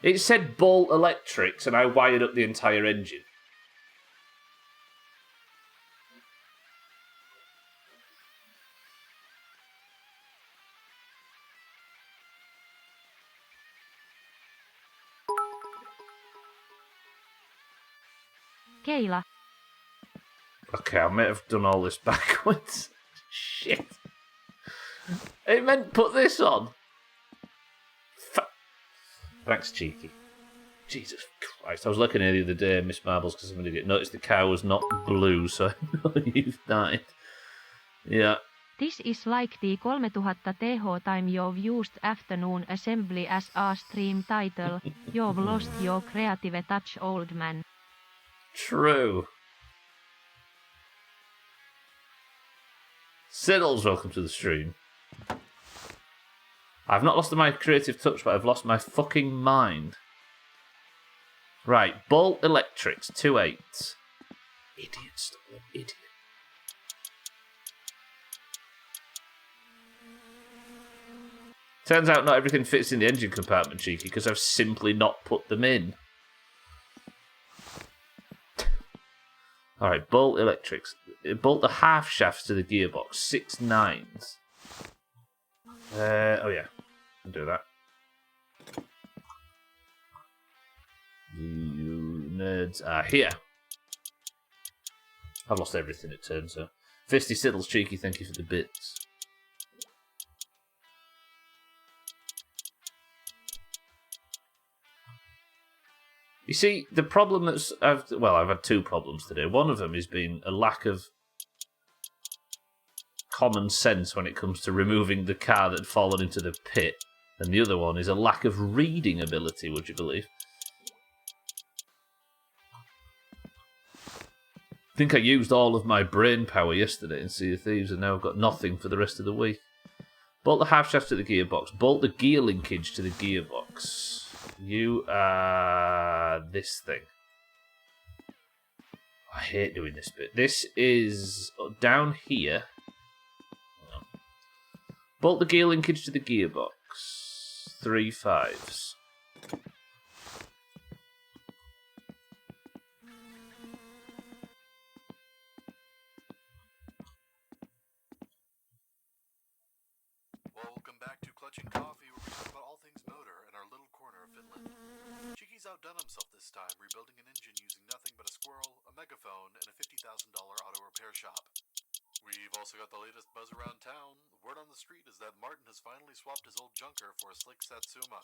It said Bolt Electrics, and I wired up the entire engine. Keila. Okay, I may have done all this backwards. Shit. It meant put this on. Thanks, cheeky. Jesus Christ. I was looking at the other day, Miss Marbles, because I'm an idiot. Noticed the cow was not blue, so I know you've died. Yeah. This is like the 3000 TH time you've used afternoon assembly as a stream title. You've lost your creative touch, old man. True. Siddles, welcome to the stream. I've not lost my creative touch, but I've lost my fucking mind. Right, Bolt Electrics, 2 8s. Idiot, stupid idiot. Turns out not everything fits in the engine compartment, Cheeky, because I've simply not put them in. Alright, Bolt Electrics. Bolt the half shafts to the gearbox, 6 9s. Oh yeah, I'll do that. You nerds are here. I've lost everything, it turns out. Fisty Siddles, Cheeky, thank you for the bits. You see, the problem that's... I've had 2 problems today. One of them has been a lack of common sense when it comes to removing the car that had fallen into the pit. And the other one is a lack of reading ability, would you believe? I think I used all of my brain power yesterday in Sea of Thieves, and now I've got nothing for the rest of the week. Bolt the half shaft to the gearbox. Bolt the gear linkage to the gearbox. You are this thing. I hate doing this bit. This is down here. Bolt the gear linkage to the gearbox. 3 5s. Welcome back to Clutching Coffee, where we talk about all things motor in our little corner of Finland. Cheeky's outdone himself this time, rebuilding an engine using nothing but a squirrel, a megaphone, and a $50,000 auto repair shop. We've also got the latest buzz around town. The word on the street is that Martin has finally swapped his old junker for a slick Satsuma.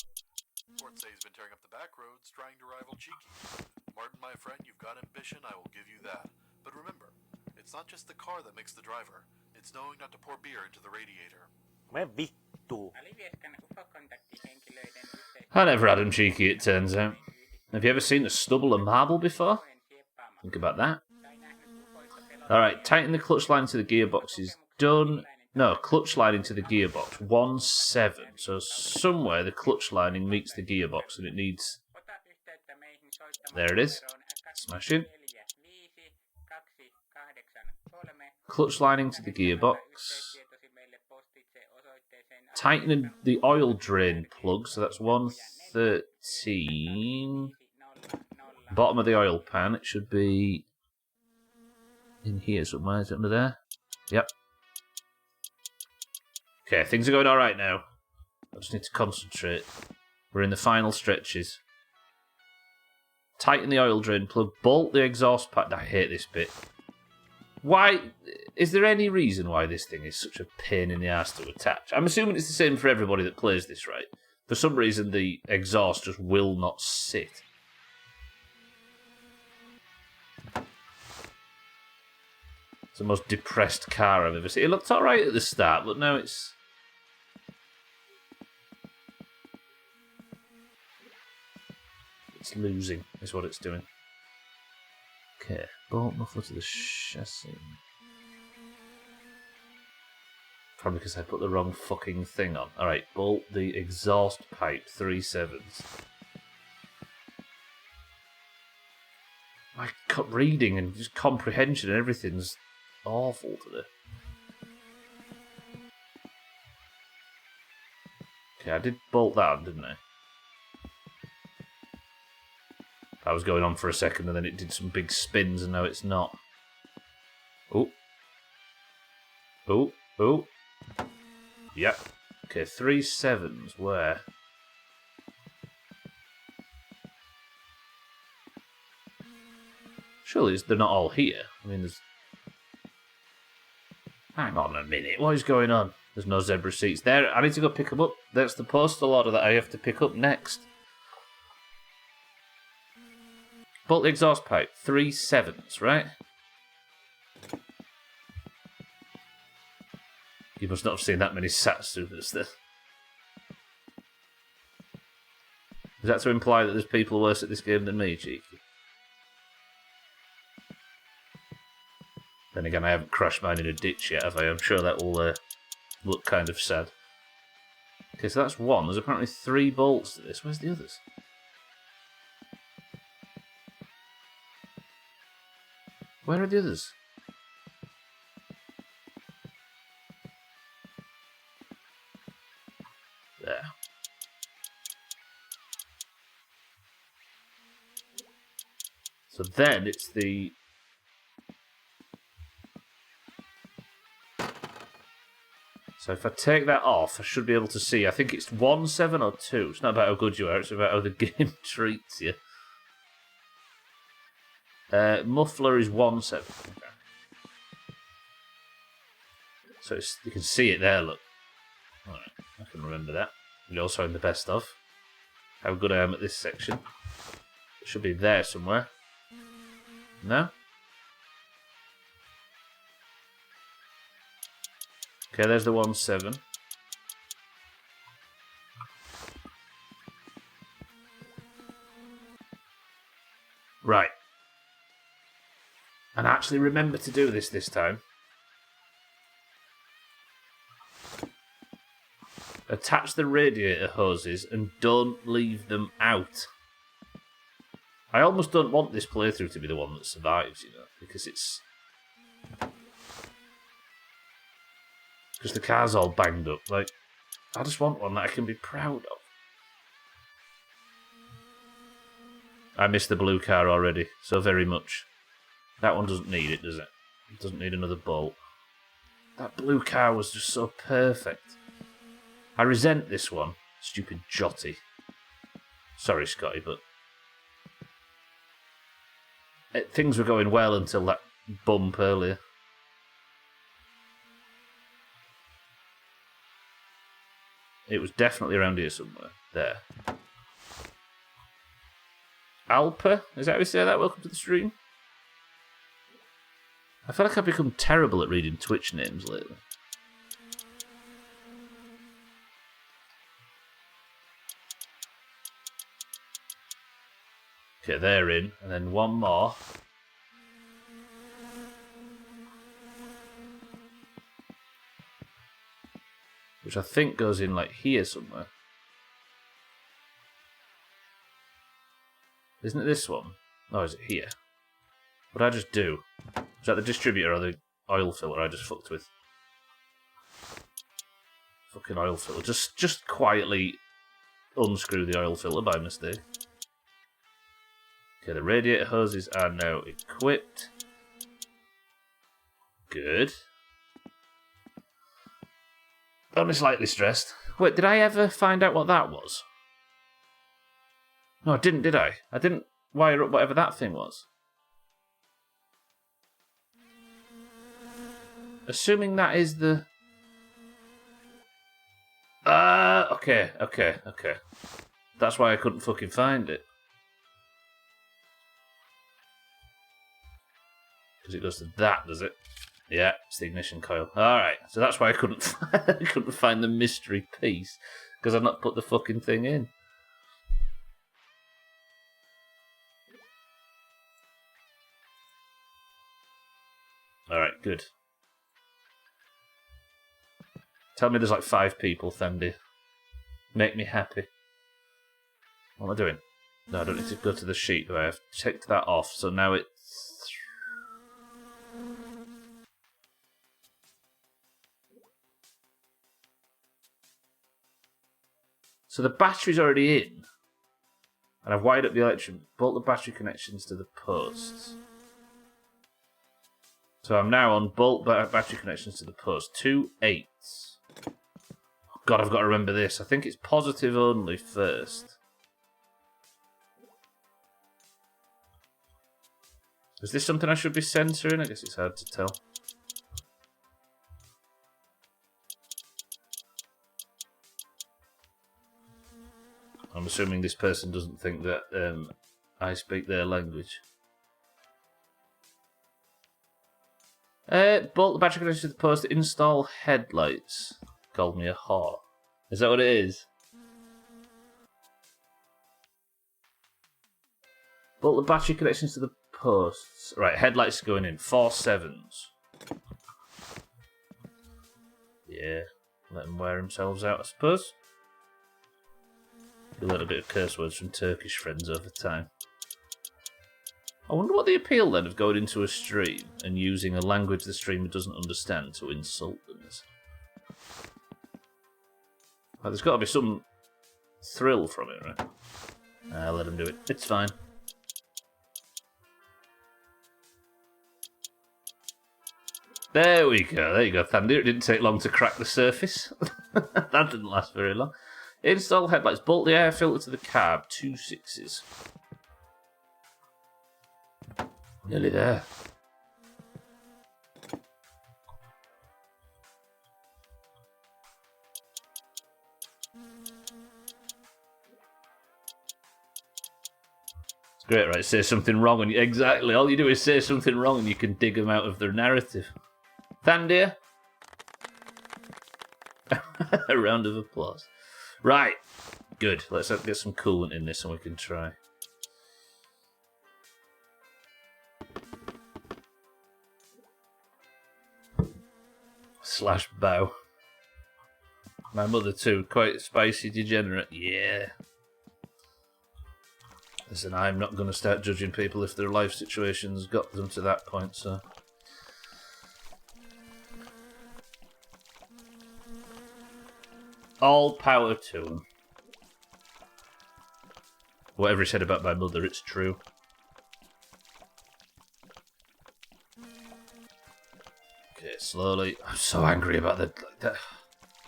Reports say he's been tearing up the back roads, trying to rival Cheeky. Martin, my friend, you've got ambition, I will give you that. But remember, it's not just the car that makes the driver. It's knowing not to pour beer into the radiator. I never had him, Cheeky, it turns out. Have you ever seen a stubble of marble before? Think about that. Alright, tighten the clutch line to the gearbox is done. No, clutch lining to the gearbox, 1 7. So somewhere the clutch lining meets the gearbox and it needs... There it is. Smash in. Clutch lining to the gearbox. Tighten the oil drain plug, so that's 113. Bottom of the oil pan, it should be in here somewhere. Is it under there? Yep. Okay, things are going alright now. I just need to concentrate. We're in the final stretches. Tighten the oil drain plug, bolt the exhaust pipe. I hate this bit. Why? Is there any reason why this thing is such a pain in the ass to attach? I'm assuming it's the same for everybody that plays this, right? For some reason, the exhaust just will not sit. It's the most depressed car I've ever seen. It looked alright at the start, but now it's... It's losing, is what it's doing. Okay, bolt muffler to the chassis. Probably because I put the wrong fucking thing on. Alright, bolt the exhaust pipe, 3 7s. My reading and just comprehension and everything's awful today. Okay, I did bolt that on, didn't I? I was going on for a second and then it did some big spins and now it's not. Oh. Oh. Oh. Yep. Okay, 3 7s. Where? Surely they're not all here. I mean, there's... Hang on a minute. What is going on? There's no zebra seats there. I need to go pick them up. That's the postal order that I have to pick up next. Bolt the exhaust pipe. 3 7s, right? You must not have seen that many Satsumas there. Is that to imply that there's people worse at this game than me, Cheeky? Then again, I haven't crashed mine in a ditch yet, have I? I'm sure that will look kind of sad. Okay, so that's one. There's apparently 3 bolts to this. Where's the others? Where are the others? There. So then it's the... So if I take that off, I should be able to see. I think it's 1, 7 or 2. It's not about how good you are, it's about how the game treats you. Muffler is 1, 7. Okay. So you can see it there, look. Alright, I can remember that. And also in the best of. How good I am at this section. It should be there somewhere. No? Okay, there's the 1, 7. Right. And actually remember to do this time. Attach the radiator hoses and don't leave them out. I almost don't want this playthrough to be the one that survives, you know, because it's... Because the car's all banged up. Like, I just want one that I can be proud of. I miss the blue car already, so very much. That one doesn't need it, does it? It doesn't need another bolt. That blue car was just so perfect. I resent this one. Stupid Jotty. Sorry, Scotty, but... things were going well until that bump earlier. It was definitely around here somewhere. There. Alpa? Is that how we say that? Welcome to the stream. I feel like I've become terrible at reading Twitch names lately. Okay, they're in. And then one more. Which I think goes in like here somewhere. Isn't it this one? Oh, is it here? What did I just do? Is that the distributor or the oil filter I just fucked with? Fucking oil filter. Just quietly unscrew the oil filter by mistake. Okay, the radiator hoses are now equipped. Good. Only slightly stressed. Wait, did I ever find out what that was? No, I didn't, did I? I didn't wire up whatever that thing was. Assuming that is the... Okay. That's why I couldn't fucking find it. Because it goes to that, does it? Yeah, it's the ignition coil. Alright, so that's why I couldn't find the mystery piece. Because I've not put the fucking thing in. Alright, good. Tell me there's like 5 people, Thandy. Make me happy. What am I doing? No, I don't need to go to the sheet, do I? I've checked that off, so now it's... So the battery's already in. And I've wired up the electric, bolt the battery connections to the posts. So I'm now on bolt battery connections to the post. 2 8s. Oh God, I've got to remember this. I think it's positive only first. Is this something I should be censoring? I guess it's hard to tell. I'm assuming this person doesn't think that I speak their language. Bolt the battery connection to the post. Install headlights. Called me a whore. Is that what it is? Bolt the battery connections to the posts. Right, headlights going in. 4 7s. Yeah, let them wear themselves out, I suppose. A little bit of curse words from Turkish friends over time. I wonder what the appeal then of going into a stream and using a language the streamer doesn't understand to insult them is. Like, there's got to be some thrill from it, right? I'll let him do it. It's fine. There we go. There you go, Thandir. It didn't take long to crack the surface. That didn't last very long. Install headlights. Bolt the air filter to the cab. 2 6s. Nearly there. It's great, right? Say something wrong and exactly. All you do is say something wrong and you can dig them out of their narrative. Thandir. A round of applause. Right. Good. Let's get some coolant in this and we can try. Slash bow. My mother too. Quite a spicy degenerate. Yeah. Listen, I'm not going to start judging people if their life situation's got them to that point, so... All power to him. Whatever he said about my mother, it's true. Okay, slowly. I'm so angry about that.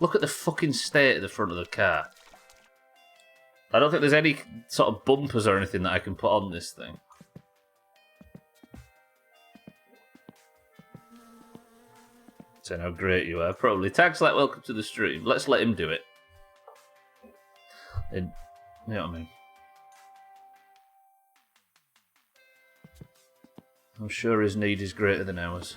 Look at the fucking state of the front of the car. I don't think there's any sort of bumpers or anything that I can put on this thing. Saying how great you are. Probably. Tags like welcome to the stream. Let's let him do it. And, you know what I mean? I'm sure his need is greater than ours.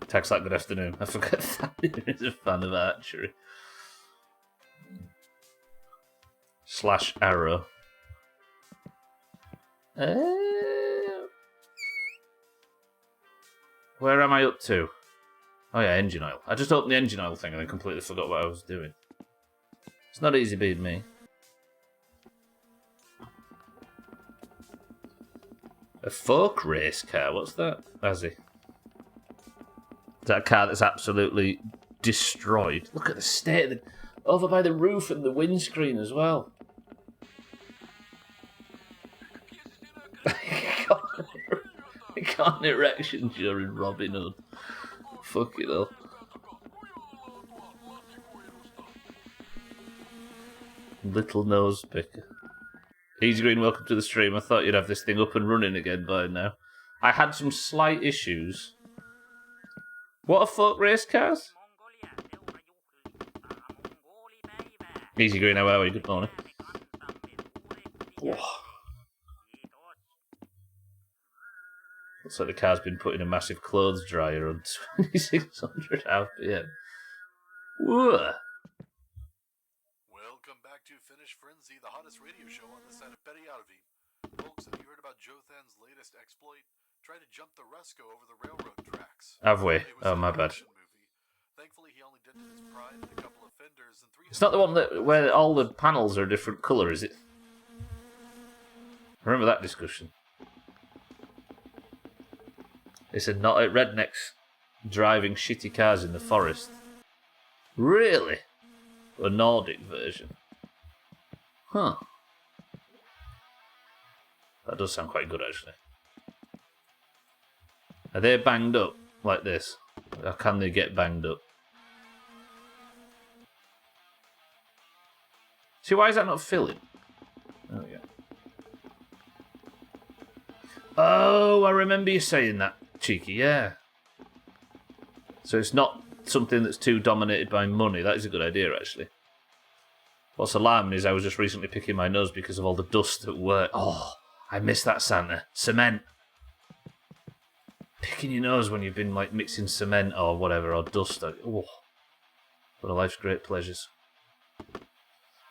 Tags like good afternoon. I forgot that he's a fan of archery. Slash arrow. Where am I up to? Oh yeah, engine oil. I just opened the engine oil thing and then completely forgot what I was doing. It's not easy being me. A folk race car? What's that? Azzy. Is that a car that's absolutely destroyed? Look at the state of the... Over by the roof and the windscreen as well. I got an erection during Robin Hood. Fucking hell. Little nose picker. Easy Green, welcome to the stream. I thought you'd have this thing up and running again by now. I had some slight issues. What are folk race cars? Easy Green, how are you? Good morning. Whoa. Looks like the car's been put in a massive clothes dryer on 2600 RPM. Whoa. Welcome back to Finish Frenzy, the hottest radio show on this side of Periarvi. Folks, have you heard about Jothan's latest exploit? Trying to jump the Resco over the railroad tracks. Have we? Oh, my bad. Thankfully, he only dented his pride and a couple of fenders and 3... It's not the one that where all the panels are a different colour, is it? Remember that discussion? They said not at rednecks driving shitty cars in the forest. Really? A Nordic version. Huh. That does sound quite good, actually. Are they banged up like this? Or can they get banged up? See, why is that not filling? There we go. Oh, I remember you saying that, Cheeky, yeah. So it's not something that's too dominated by money. That is a good idea, actually. What's alarming is I was just recently picking my nose because of all the dust at work. Oh, I miss that, Santa. Cement. Picking your nose when you've been like mixing cement or whatever, or dust. Oh, one of life's great pleasures.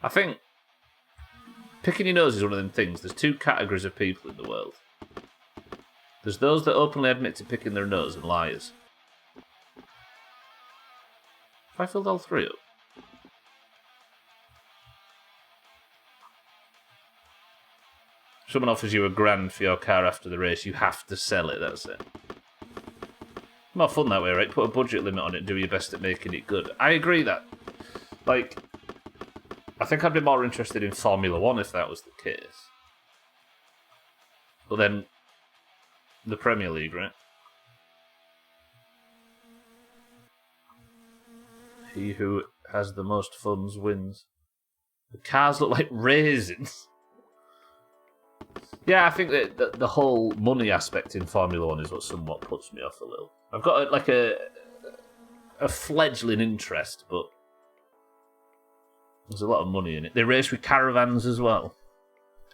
I think picking your nose is one of them things. There's two categories of people in the world. There's those that openly admit to picking their nose and liars. Have I filled all 3 up? Someone offers you £1,000 for your car after the race, you have to sell it, that's it. More fun that way, right? Put a budget limit on it, do your best at making it good. I agree that. Like, I think I'd be more interested in Formula 1 if that was the case. But then, the Premier League, right? He who has the most funds wins. The cars look like raisins. Yeah, I think that the whole money aspect in Formula 1 is what somewhat puts me off a little. I've got a fledgling interest, but there's a lot of money in it. They race with caravans as well.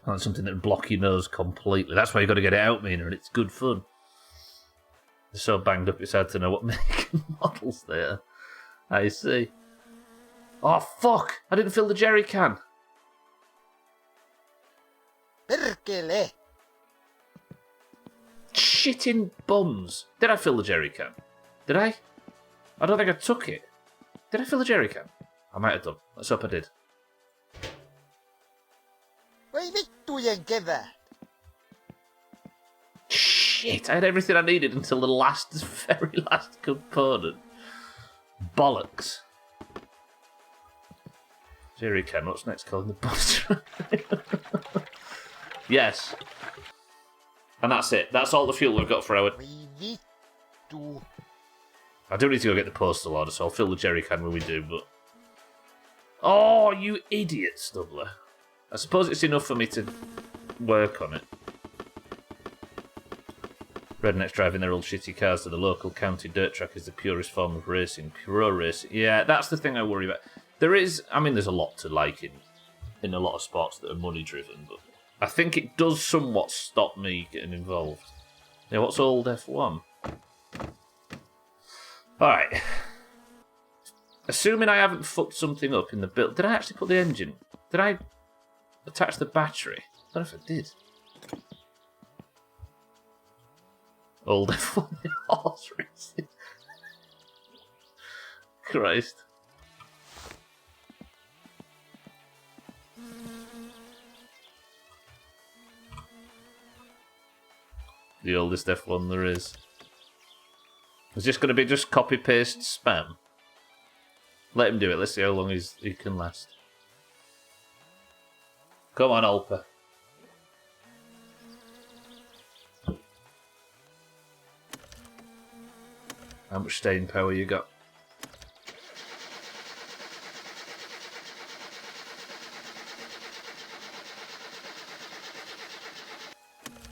And that's something that would block your nose completely. That's why you've got to get it out, Mina, and it's good fun. They're so banged up it's hard to know what make and models they are. I see. Oh, fuck! I didn't fill the jerry can. Perkele! Shitting bums. Did I fill the jerry can? Did I? I don't think I took it. Did I fill the jerry can? I might have done. Let's hope I did. Voi vittujen kevät! Shit, I had everything I needed until the very last component. Bollocks. Jerry can, what's next called the bus? Yes. And that's it. That's all the fuel we've got for our... Voi vittu! I do need to go get the postal order, so I'll fill the jerry can when we do, but... Oh, you idiot, Stubbler. I suppose it's enough for me to work on it. Rednecks driving their old shitty cars to the local county dirt track is the purest form of racing. Pure racing. Yeah, that's the thing I worry about. There's a lot to like in a lot of sports that are money-driven, but I think it does somewhat stop me getting involved. Yeah, what's old F1? Alright. Assuming I haven't fucked something up in the build... Did I actually put the engine? Did I attach the battery? I don't know if I did. Old F1 horse racing. Christ. The oldest F1 there is. It's just going to be just copy-paste spam. Let him do it. Let's see how long he can last. Come on, Alpa. How much staying power you got?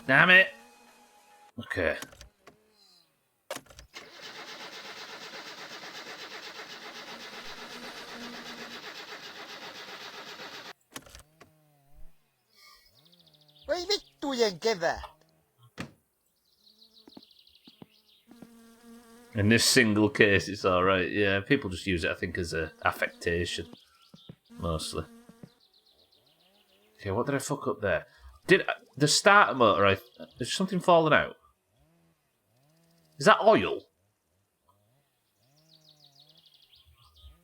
Damn it! Okay. Voi vittujen kevät! In this single case, it's alright. Yeah, people just use it, I think, as a affectation. Mostly. Okay, what did I fuck up there? The starter motor, is something falling out? Is that oil?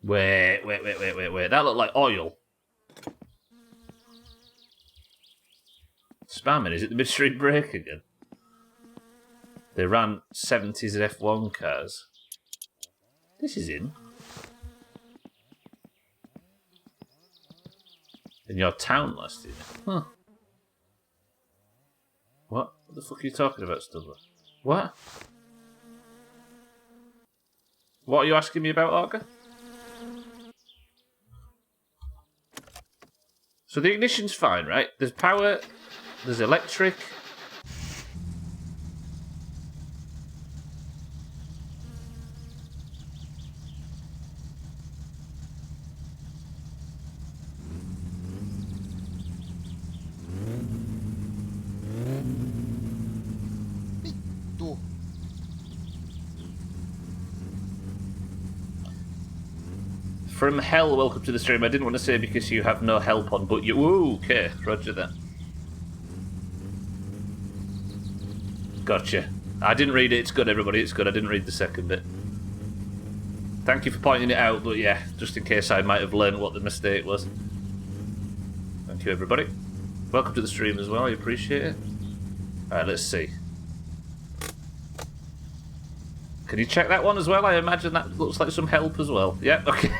Wait. That looked like oil. Spamming, is it the midstream brake again? They ran 70s F1 cars. This is in your town last year. Huh. What the fuck are you talking about, Stubber? What? What are you asking me about, Orga? So the ignition's fine, right? There's power, there's electric. Vittu! From hell, welcome to the stream. I didn't want to say because you have no help on, but you... Ooh, okay, roger that. Gotcha. I didn't read it. It's good, everybody. It's good. I didn't read the second bit. Thank you for pointing it out, but yeah, just in case I might have learned what the mistake was. Thank you, everybody. Welcome to the stream as well. I appreciate it. Alright, let's see. Can you check that one as well? I imagine that looks like some help as well. Yep, okay.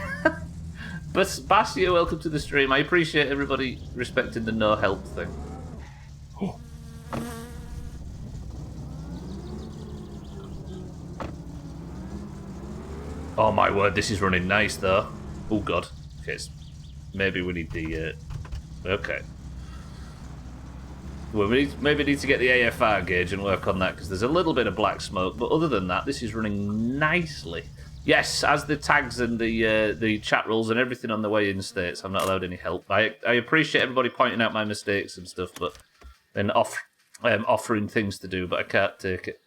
But Basio, welcome to the stream. I appreciate everybody respecting the no help thing. Oh my word, this is running nice though. Oh god. Okay, maybe we need the... okay. Well, we maybe need to get the AFR gauge and work on that, because there's a little bit of black smoke, but other than that, this is running nicely. Yes, as the tags and the chat rules and everything on the way in states, I'm not allowed any help. I appreciate everybody pointing out my mistakes and stuff, but then offering things to do, but I can't take it.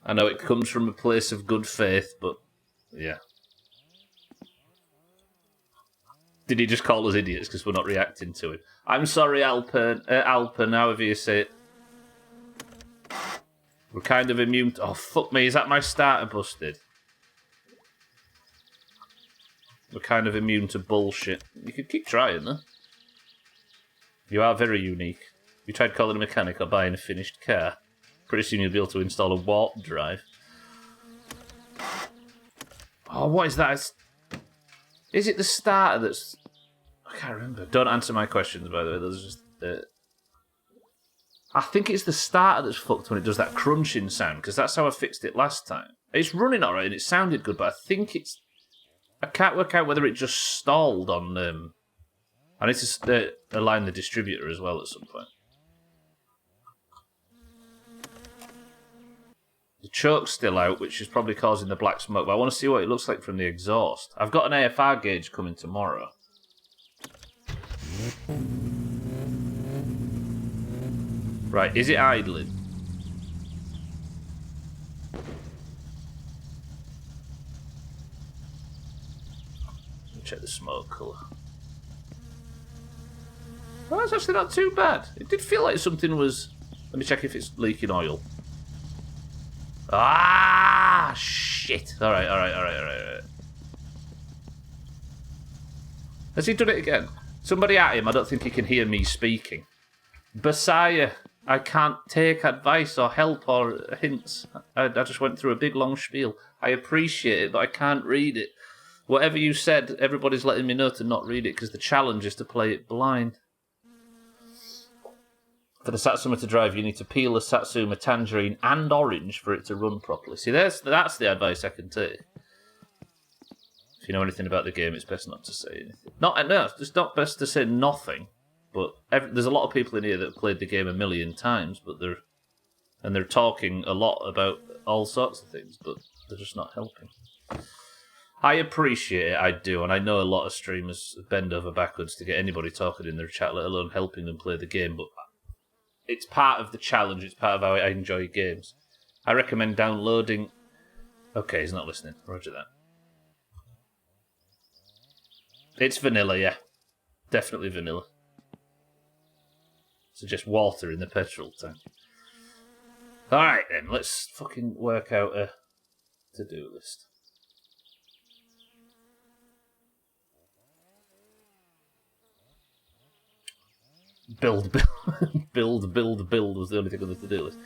I know it comes from a place of good faith, but yeah. Did he just call us idiots because we're not reacting to him? I'm sorry, Alpen, however you say it. We're kind of immune to... Oh, fuck me, is that my starter busted? We're kind of immune to bullshit. You could keep trying, though. You are very unique. You tried calling a mechanic or buying a finished car. Pretty soon you'll be able to install a warp drive. Oh, what is that? Is it the starter that's... I can't remember. Don't answer my questions, by the way. There's just... I think it's the starter that's fucked when it does that crunching sound, because that's how I fixed it last time. It's running alright and it sounded good, but I think it's... I can't work out whether it just stalled on... I need to align the distributor as well at some point. The choke's still out, which is probably causing the black smoke, but I want to see what it looks like from the exhaust. I've got an AFR gauge coming tomorrow. Right, is it idling? Check the smoke colour. Oh, that's actually not too bad. It did feel like something was... Let me check if it's leaking oil. Ah, shit. Alright. Has he done it again? Somebody at him, I don't think he can hear me speaking. Basaya, I can't take advice or help or hints. I just went through a big long spiel. I appreciate it, but I can't read it. Whatever you said, everybody's letting me know to not read it, because the challenge is to play it blind. For the Satsuma to drive, you need to peel a Satsuma tangerine and orange for it to run properly. See, that's the advice I can take. If you know anything about the game, it's best not to say anything. No, it's not best to say nothing. But there's a lot of people in here that have played the game a million times, but they're talking a lot about all sorts of things, but they're just not helping. I appreciate it, I do, and I know a lot of streamers bend over backwards to get anybody talking in their chat, let alone helping them play the game, but it's part of the challenge, it's part of how I enjoy games. I recommend downloading... Okay, he's not listening, roger that. It's vanilla, yeah. Definitely vanilla. So just water in the petrol tank. Alright then, let's fucking work out a to-do list. Build was the only thing on the to-do list.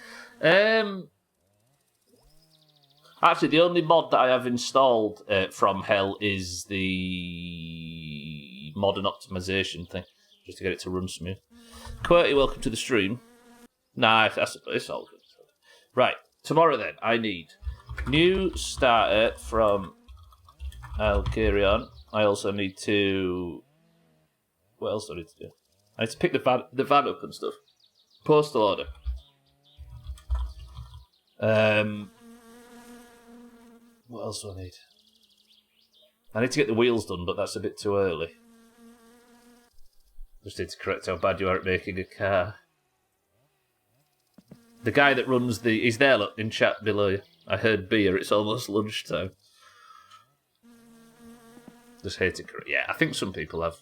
Actually, the only mod that I have installed from Hell is the modern optimization thing, just to get it to run smooth. QWERTY, welcome to the stream. Nah, it's all good. Right, tomorrow then, I need new starter from Alkarion. I also need to... What else do I need to do? I need to pick the van up and stuff. Postal order. What else do I need? I need to get the wheels done, but that's a bit too early. Just need to correct how bad you are at making a car. The guy that runs the... He's there, look, in chat below you. I heard beer, it's almost lunchtime. Just hate to correct... Yeah, I think some people have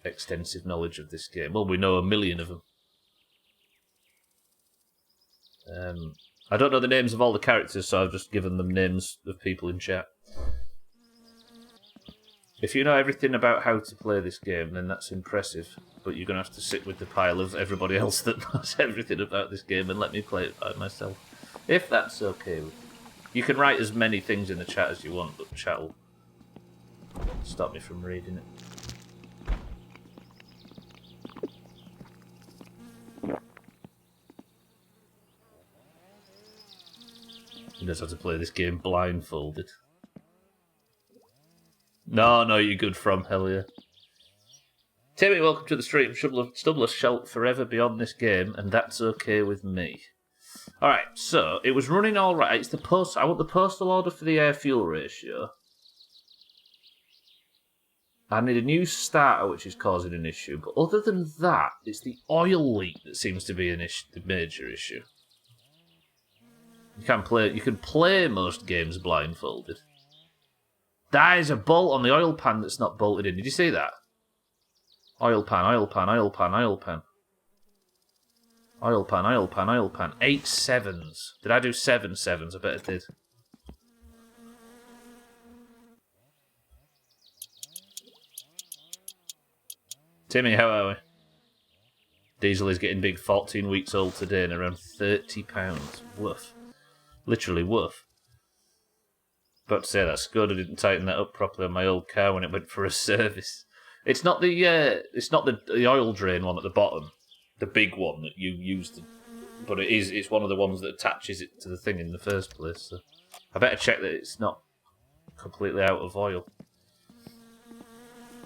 extensive knowledge of this game. Well, we know a million of them. I don't know the names of all the characters, so I've just given them names of people in chat. If you know everything about how to play this game, then that's impressive. But you're going to have to sit with the pile of everybody else that knows everything about this game and let me play it by myself. If that's okay with you. You can write as many things in the chat as you want, but chat will stop me from reading it. He knows how to play this game blindfolded. No, you're good from hell yeah. Timmy, welcome to the stream. Stubbler shall forever be on this game, and that's okay with me. Alright, so it was running alright. It's the post. I want the postal order for the air fuel ratio. I need a new starter, which is causing an issue. But other than that, it's the oil leak that seems to be the major issue. You can play most games blindfolded. There's a bolt on the oil pan that's not bolted in. Did you see that? Oil pan. Oil pan. 8 sevens. Did I do 7 sevens? I bet I did. Timmy, how are we? Diesel is getting big, 14 weeks old today and around £30. Woof. Literally woof. About to say that's good. I didn't tighten that up properly on my old car when it went for a service. It's not the oil drain one at the bottom, the big one that you used, but it's one of the ones that attaches it to the thing in the first place. So I better check that it's not completely out of oil.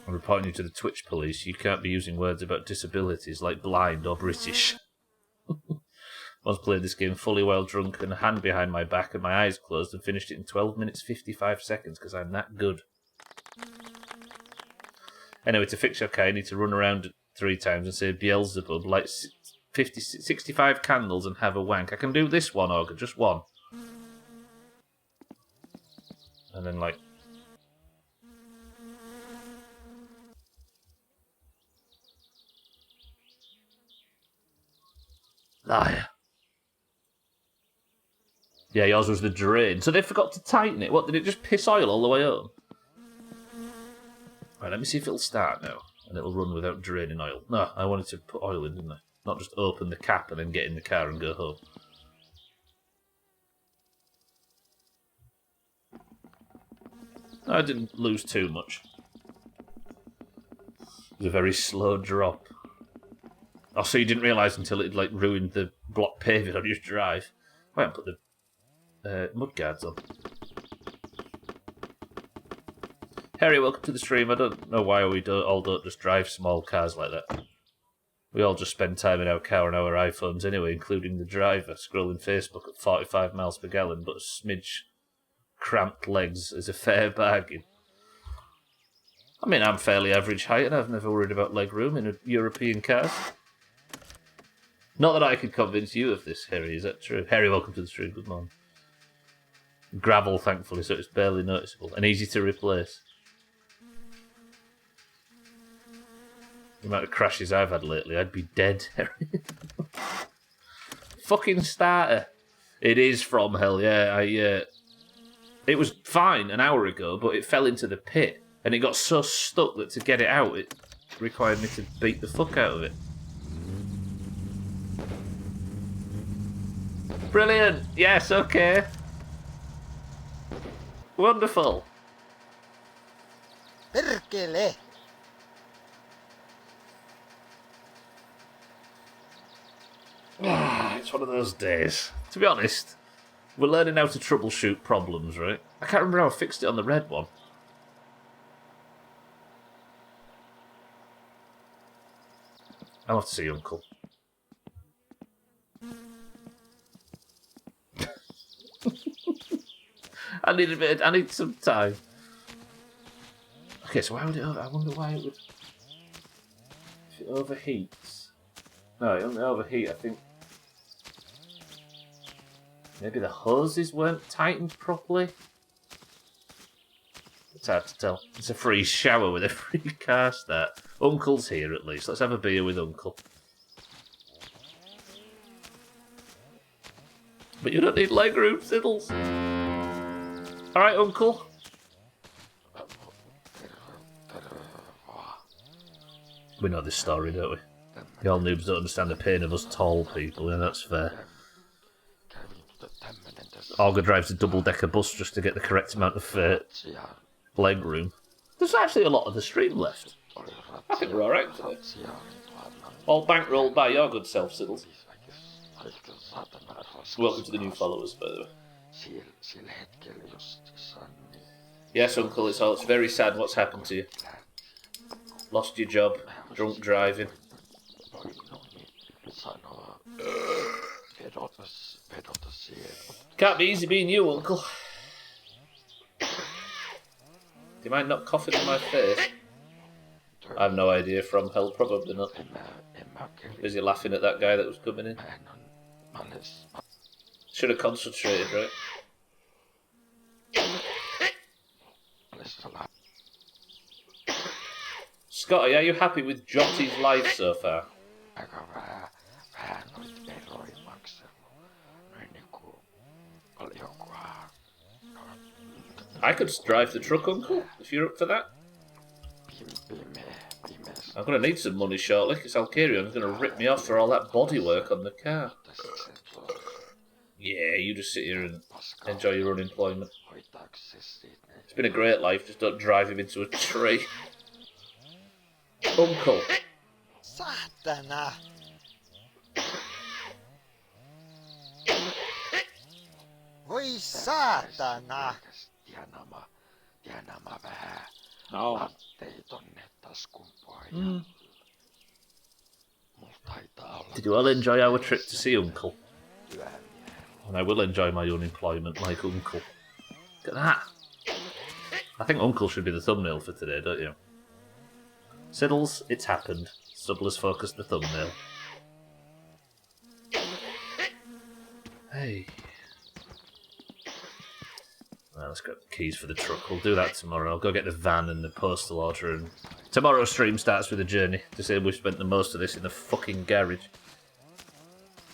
I'm reporting you to the Twitch police. You can't be using words about disabilities like blind or British. Once played this game fully while drunk and a hand behind my back and my eyes closed and finished it in 12 minutes 55 seconds because I'm that good. Anyway, to fix your car, you need to run around 3 times and say Beelzebub, light 65 candles and have a wank. I can do this one, Ogre, just one. And then, like... Liar. Yeah, yours was the drain. So they forgot to tighten it. What, did it just piss oil all the way home? Right, let me see if it'll start now. And it'll run without draining oil. No, I wanted to put oil in, didn't I? Not just open the cap and then get in the car and go home. I didn't lose too much. It was a very slow drop. Oh, so you didn't realise until it like ruined the block paving on your drive. I haven't put the mud guards on. Harry, welcome to the stream. I don't know why we don't just drive small cars like that. We all just spend time in our car and our iPhones anyway, including the driver, scrolling Facebook at 45 miles per gallon, but a smidge cramped legs is a fair bargain. I mean, I'm fairly average height and I've never worried about leg room in European cars. Not that I could convince you of this, Harry, is that true? Harry, welcome to the stream, good morning. Gravel, thankfully, so it's barely noticeable and easy to replace. The amount of crashes I've had lately, I'd be dead, Harry. Fucking starter. It is from hell, yeah. It was fine an hour ago, but it fell into the pit, and it got so stuck that to get it out, it required me to beat the fuck out of it. Brilliant! Yes, okay. Wonderful. Perkele! It's one of those days. To be honest, we're learning how to troubleshoot problems, right? I can't remember how I fixed it on the red one. I'll have to see Uncle. I need some time. Okay, so why would it I wonder why it would... If it overheats... No, it doesn't overheat, I think... Maybe the hoses weren't tightened properly? It's hard to tell. It's a free shower with a free car start. Uncle's here at least. Let's have a beer with Uncle. But you don't need legroom, Siddles. Alright, Uncle. We know this story, don't we? The old noobs don't understand the pain of us tall people, and that's fair. Augur drives a double-decker bus just to get the correct amount of legroom. There's actually a lot of the stream left. I think we're alright today. All bankrolled by your good self, Siddles. Welcome to the new followers, by the way. Yes, Uncle, it's very sad what's happened to you. Lost your job, drunk driving. Can't be easy being you, Uncle. Do you mind not coughing in my face? I have no idea. From hell, probably not. Busy laughing at that guy that was coming in. Should have concentrated, right? Scotty, are you happy with Jotty's life so far? I could drive the truck, Uncle, if you're up for that. I'm going to need some money shortly, because Alcarion's going to rip me off for all that bodywork on the car. Yeah, you just sit here and enjoy your unemployment. It's been a great life, just don't drive him into a tree. Uncle. Saatana! Voi saatana! Oh. Did you all enjoy our trip to see Uncle? And I will enjoy my unemployment like Uncle. Look at that. I think Uncle should be the thumbnail for today, don't you? Siddles, it's happened. Stubler's focused the thumbnail. Hey. Well, let's grab the keys for the truck. We'll do that tomorrow. I'll go get the van and the postal order, and tomorrow's stream starts with a journey to say we've spent the most of this in the fucking garage.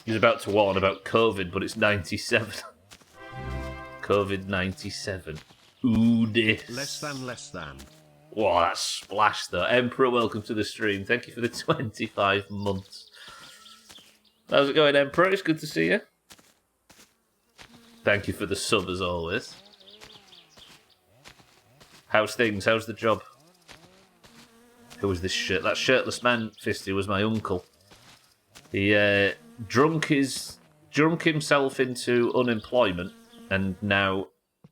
He's about to warn about COVID, but it's 97. COVID 97. Ooh, this. Less than. Wow, that splash though. Emperor, welcome to the stream. Thank you for the 25 months. How's it going, Emperor? It's good to see you. Thank you for the sub as always. How's things? How's the job? Who was this shirt? That shirtless man, Fisty, was my uncle. He drunk himself into unemployment and now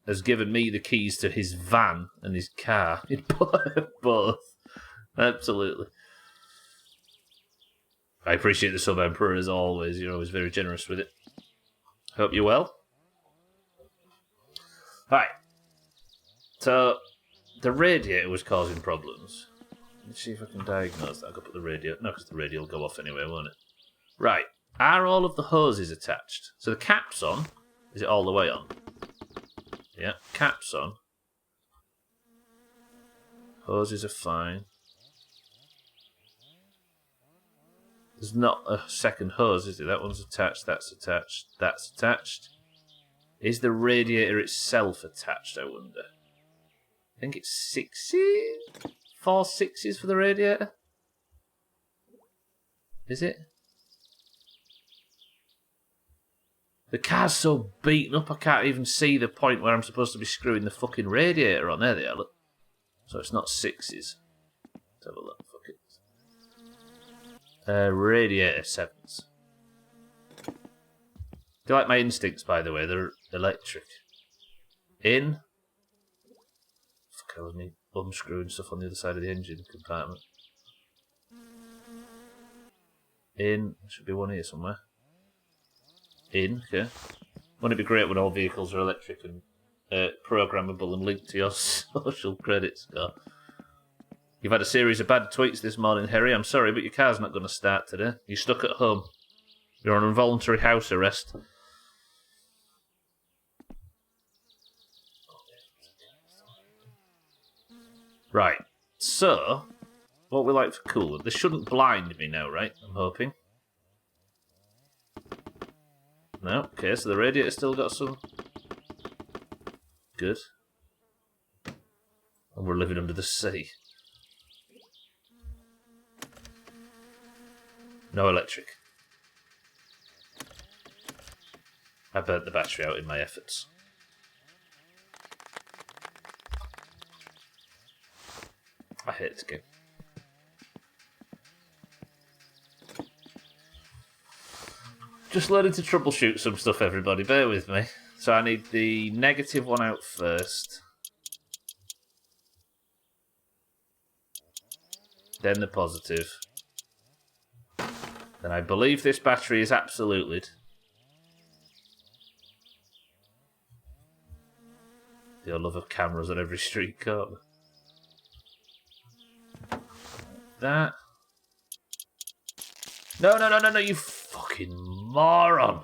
has given me the keys to his van and his car. Both. Absolutely. I appreciate the sub, Emperor, as always. You're always very generous with it. Hope you're well. Right. So, the radiator was causing problems. Let's see if I can diagnose that. I'll go put the radio... No, because the radio will go off anyway, won't it? Right. Are all of the hoses attached? So the cap's on. Is it all the way on? Yeah, cap's on. Hoses are fine. There's not a second hose, is it? That one's attached, that's attached, that's attached. Is the radiator itself attached, I wonder? I think it's 6. 4 6s for the radiator. Is it? The car's so beaten up I can't even see the point where I'm supposed to be screwing the fucking radiator on. There they are, look. So it's not 6s. Let's have a look, fuck it. Radiator 7s. Do you like my instincts, by the way? They're electric. In. Fuck, I was me unscrewing stuff on the other side of the engine compartment. In. There should be one here somewhere. In, okay. Wouldn't it be great when all vehicles are electric and programmable and linked to your social credit score? You've had a series of bad tweets this morning, Harry. I'm sorry, but your car's not going to start today. You're stuck at home. You're on involuntary house arrest. Right, so, what we like for coolant. This shouldn't blind me now, right? I'm hoping. No, okay, so the radiator's still got some. Good. And we're living under the sea. No electric. I burnt the battery out in my efforts. I hate this game. Just learning to troubleshoot some stuff, everybody. Bear with me. So I need the negative one out first. Then the positive. Then I believe this battery is absolutely. The love of cameras on every street corner. That. No, you fucking moron.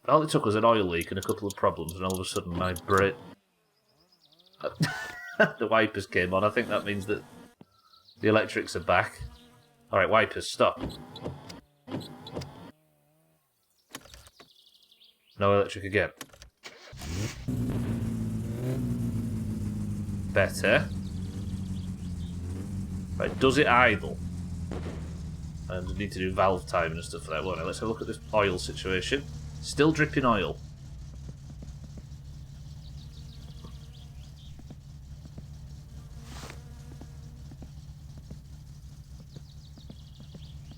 All it took was an oil leak and a couple of problems, and all of a sudden my brain... The wipers came on. I think that means that the electrics are back. Alright, wipers, stop. No electric again. Better. Right, does it idle? And I need to do valve timing and stuff for that, won't I? Let's have a look at this oil situation. Still dripping oil.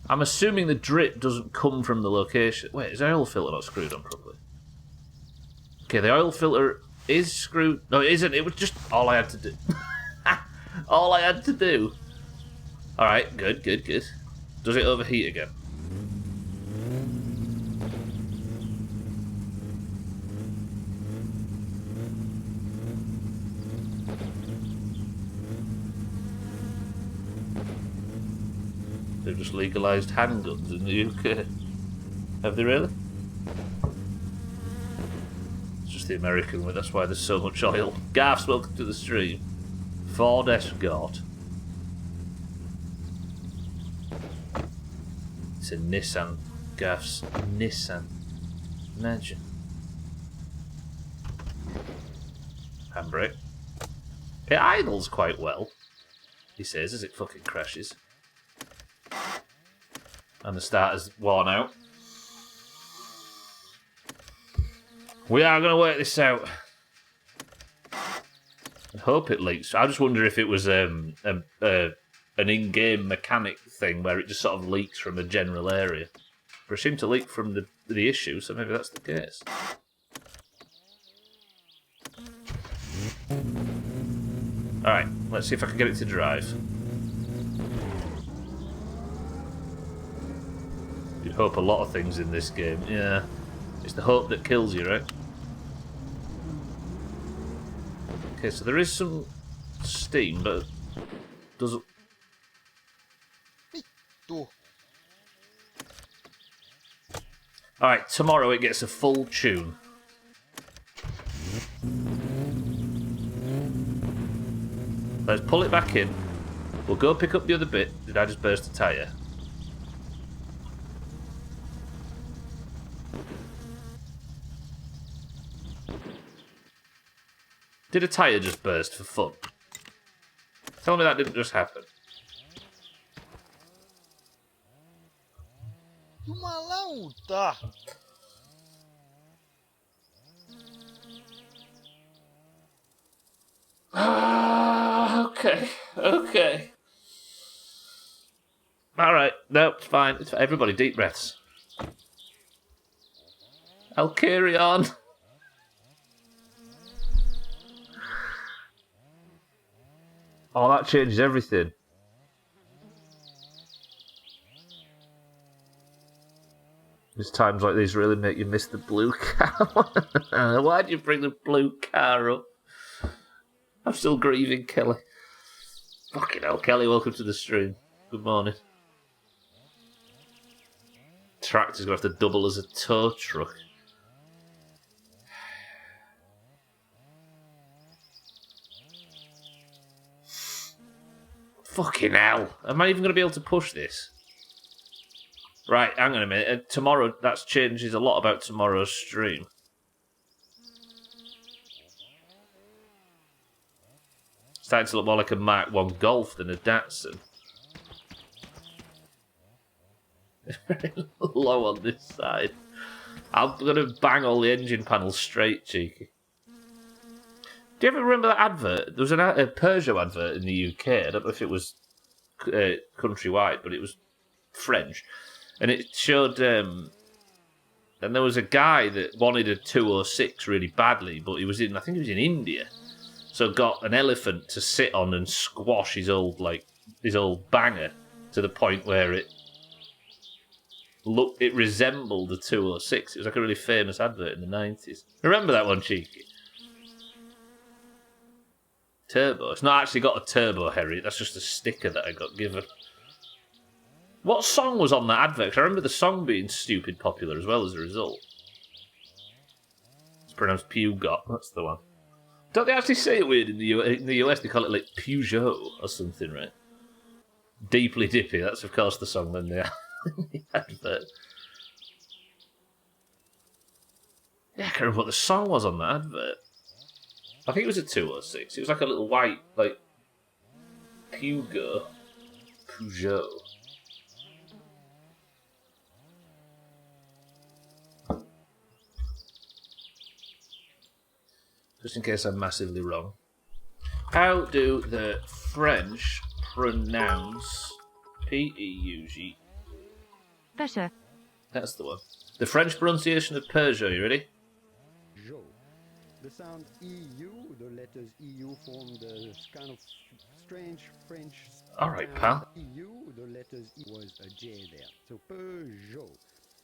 I'm assuming the drip doesn't come from the location. Wait, is the oil filter not screwed on properly? Okay, the oil filter is screwed. No, it isn't. It was just all I had to do. All I had to do. Alright, good. Does it overheat again? They've just legalised handguns in the UK. Have they really? It's just the American way, that's why there's so much oil. Garth's welcome to the stream. Ford Escort. It's a Nissan. Garth's Nissan. Imagine. Handbrake. It idles quite well, he says, as it fucking crashes. And the starter's worn out. We are going to work this out. I hope it leaks. I just wonder if it was an in-game mechanic thing where it just sort of leaks from a general area. But it seemed to leak from the issue, so maybe that's the case. Alright, let's see if I can get it to drive. You'd hope a lot of things in this game. Yeah. It's the hope that kills you, right? Okay, so there is some steam, but it doesn't... Alright, tomorrow it gets a full tune. Let's pull it back in. We'll go pick up the other bit. Did I just burst a tyre? Did a tyre just burst for fun? Tell me that didn't just happen. Jumalauta! Okay. Alright, no, it's fine. It's fine. Everybody, deep breaths. I'll carry on. Oh, that changes everything. There's times like these really make you miss the blue car. Why'd you bring the blue car up? I'm still grieving Kelly. Fucking hell, Kelly, welcome to the stream. Good morning. Tractor's gonna have to double as a tow truck. Fucking hell. Am I even going to be able to push this? Right, hang on a minute. Tomorrow, that changes a lot about tomorrow's stream. Starting to look more like a Mark 1 Golf than a Datsun. Very low on this side. I'm going to bang all the engine panels straight, cheeky. Do you ever remember that advert? There was a Peugeot advert in the UK. I don't know if it was countrywide, but it was French. And it showed... and there was a guy that wanted a 206 really badly, but he was in... I think he was in India. So got an elephant to sit on and squash his old banger to the point where it resembled a 206. It was like a really famous advert in the 90s. Remember that one, cheeky? Turbo. It's not actually got a turbo, Harry. That's just a sticker that I got given. What song was on that advert? 'Cause I remember the song being stupid popular as well as a result. It's pronounced Peugeot. That's the one. Don't they actually say it weird in the US? They call it like Peugeot or something, right? Deeply Dippy. That's of course the song then they are in the advert. Yeah, I can't remember what the song was on that advert. I think it was a 206. It was like a little white, like Peugeot. Just in case I'm massively wrong. How do the French pronounce P-E-U-G? Peugeot. That's the one. The French pronunciation of Peugeot, you ready? The sound EU, the letters EU form the kind of strange French. Alright, pal. EU, the letters E was a J there. So Peugeot.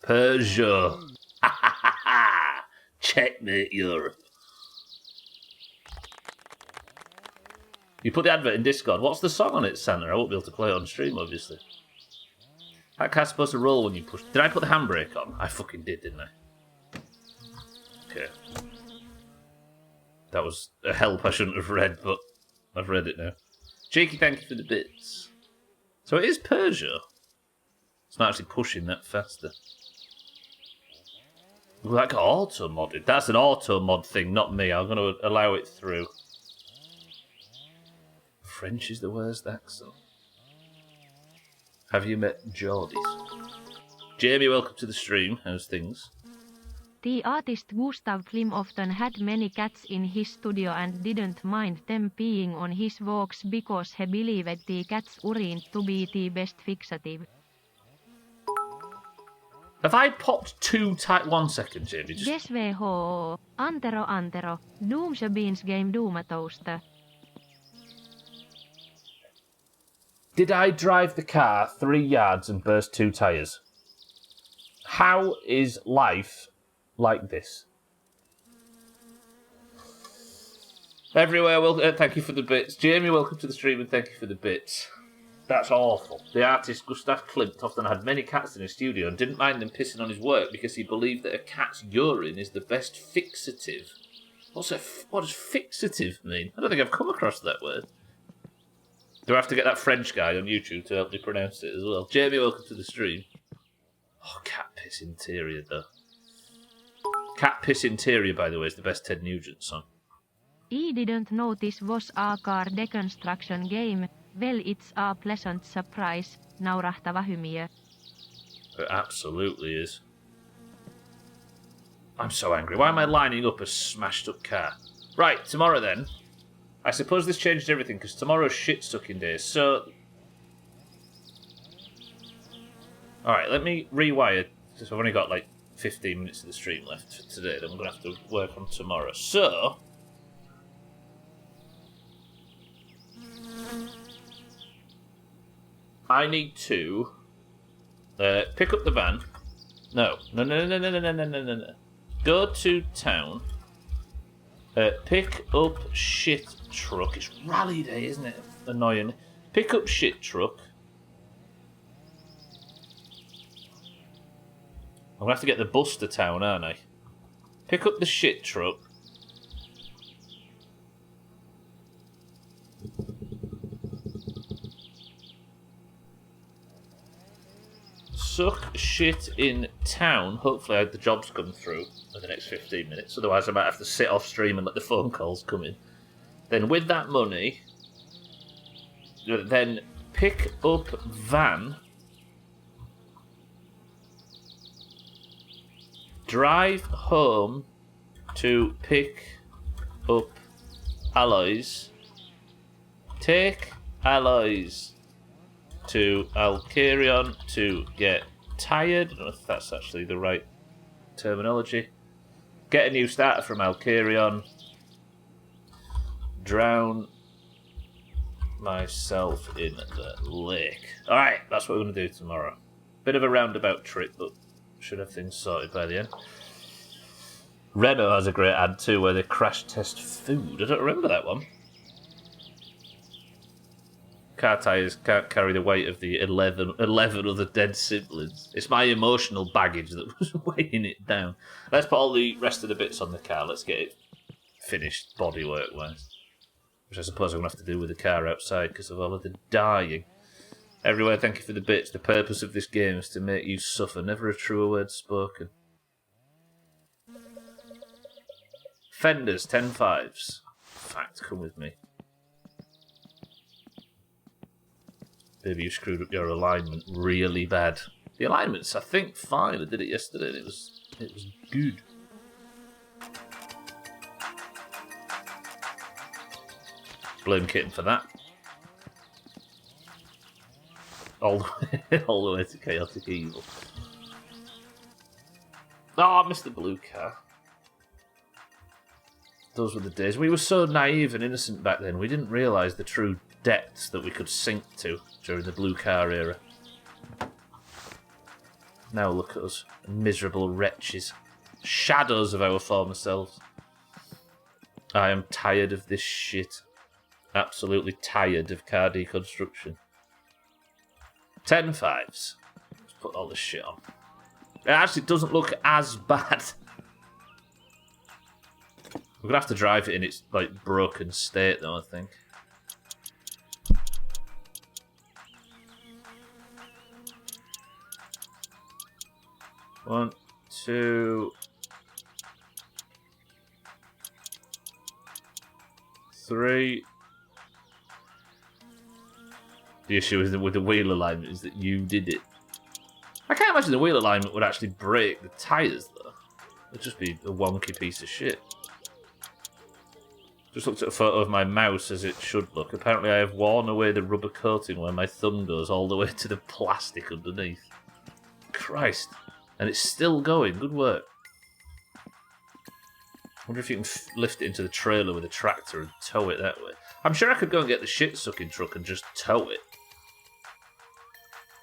Peugeot. Ha ha ha ha! Checkmate Europe. You put the advert in Discord. What's the song on it, Santa? I won't be able to play it on stream, obviously. That car's supposed to roll when you push... Did I put the handbrake on? I fucking did, didn't I? Okay. That was a help I shouldn't have read, but I've read it now. Cheeky, thank you for the bits. So it is Peugeot. It's not actually pushing that faster. Ooh, that got auto-modded. That's an auto-mod thing, not me. I'm going to allow it through. French is the worst accent. Have you met Geordies? Jamie, welcome to the stream. How's things? The artist Gustav Klim often had many cats in his studio and didn't mind them peeing on his walks because he believed the cat's urine to be the best fixative. Have I popped two tight... 1 second, Jamie. SVH. Antero. Doomshow Beans Game Doomatoaster. Did I drive the car 3 yards and burst 2 tyres? How is life like this? Everywhere, thank you for the bits. Jamie, welcome to the stream and thank you for the bits. That's awful. The artist Gustav Klimt often had many cats in his studio and didn't mind them pissing on his work because he believed that a cat's urine is the best fixative. What does fixative mean? I don't think I've come across that word. Do I have to get that French guy on YouTube to help me pronounce it as well? Jamie, welcome to the stream. Oh, cat piss interior, though. Cat piss interior, by the way, is the best Ted Nugent song. I didn't know this was a car deconstruction game. Well, it's a pleasant surprise. Naurahtava hymiö. It absolutely is. I'm so angry. Why am I lining up a smashed up car? Right, tomorrow then. I suppose this changed everything, because tomorrow's shit-sucking day, so... Alright, let me rewire, because I've only got like 15 minutes of the stream left for today, then I'm going to have to work on tomorrow. So... I need to pick up the van. No. Go to town. Pick up shit truck. It's rally day, isn't it? Annoying. Pick up shit truck. I'm going to have to get the bus to town, aren't I? Pick up the shit truck. suck shit in town. Hopefully the jobs come through in the next 15 minutes. Otherwise I might have to sit off stream and let the phone calls come in. Then with that money, then pick up van, drive home to pick up alloys, take alloys to Alkarion to get tired. I don't know if that's actually the right terminology. Get a new starter from Alkarion. Drown myself in the lake. Alright, that's what we're going to do tomorrow. Bit of a roundabout trip, but should have things sorted by the end. Renault has a great ad too, where they crash test food. I don't remember that one. Car tyres can't carry the weight of the 11 other dead siblings. It's my emotional baggage that was weighing it down. Let's put all the rest of the bits on the car. Let's get it finished bodywork-wise. Which I suppose I'm going to have to do with the car outside because of all of the dying. Everywhere, thank you for the bits. The purpose of this game is to make you suffer. Never a truer word spoken. Fenders, 10 5s. Fact, come with me. Maybe you screwed up your alignment really bad. The alignment's, I think, fine. I did it yesterday and it was good. Blame Kitten for that. All the way to Chaotic Evil. Oh, I missed the blue car. Those were the days. We were so naive and innocent back then. We didn't realise the true depths that we could sink to during the blue car era. Now look at us, miserable wretches. Shadows of our former selves. I am tired of this shit. Absolutely tired of car deconstruction. 10 5s. Let's put all this shit on. It actually doesn't look as bad. We're going to have to drive it in its like broken state though, I think. One, two, three. The issue with the wheel alignment is that you did it. I can't imagine the wheel alignment would actually break the tyres though. It'd just be a wonky piece of shit. Just looked at a photo of my mouse as it should look. Apparently I have worn away the rubber coating where my thumb goes all the way to the plastic underneath. Christ. And it's still going. Good work. I wonder if you can lift it into the trailer with a tractor and tow it that way. I'm sure I could go and get the shit-sucking truck and just tow it.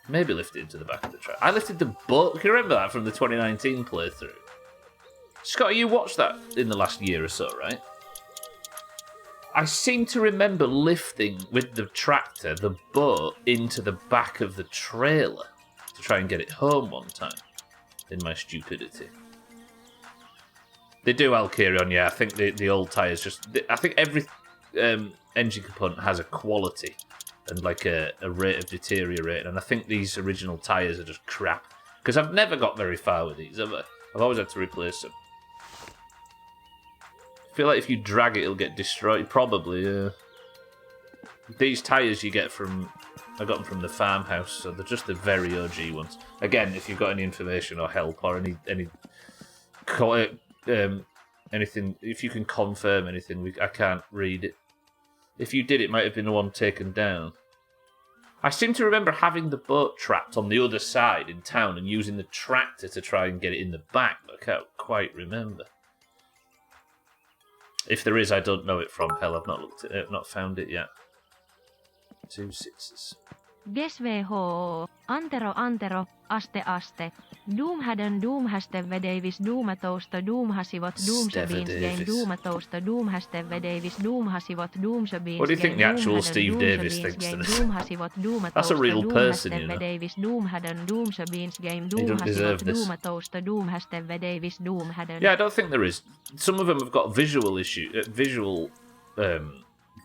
Maybe lift it into the back of the truck. I lifted the boat. Can you remember that from the 2019 playthrough? Scott, you watched that in the last year or so, right? I seem to remember lifting with the tractor the boat into the back of the trailer to try and get it home one time. In my stupidity. They do Alkarion, yeah. I think the old tyres just... I think every engine component has a quality and like a rate of deteriorating. And I think these original tyres are just crap. Because I've never got very far with these, have I? I've always had to replace them. I feel like if you drag it, it'll get destroyed. Probably, yeah. These tyres you get from... I got them from the farmhouse, so they're just the very OG ones. Again, if you've got any information or help or anything, if you can confirm anything, I can't read it. If you did, it might have been the one taken down. I seem to remember having the boat trapped on the other side in town and using the tractor to try and get it in the back, but I can't quite remember. If there is, I don't know it from hell. I've not looked at it, not found it yet. 2 6s. GSVH, Antero, aste. Doomhaste vedeivis Doomatousta Doomhasivot Doomsabins game Doomatousta Doomhaste vedeivis Doomhasivot Doomsabins. What do you think the actual Steve Davis thinks to this? That's a real person, you know. He doesn't deserve this. Yeah, I don't think there is. Some of them have got visual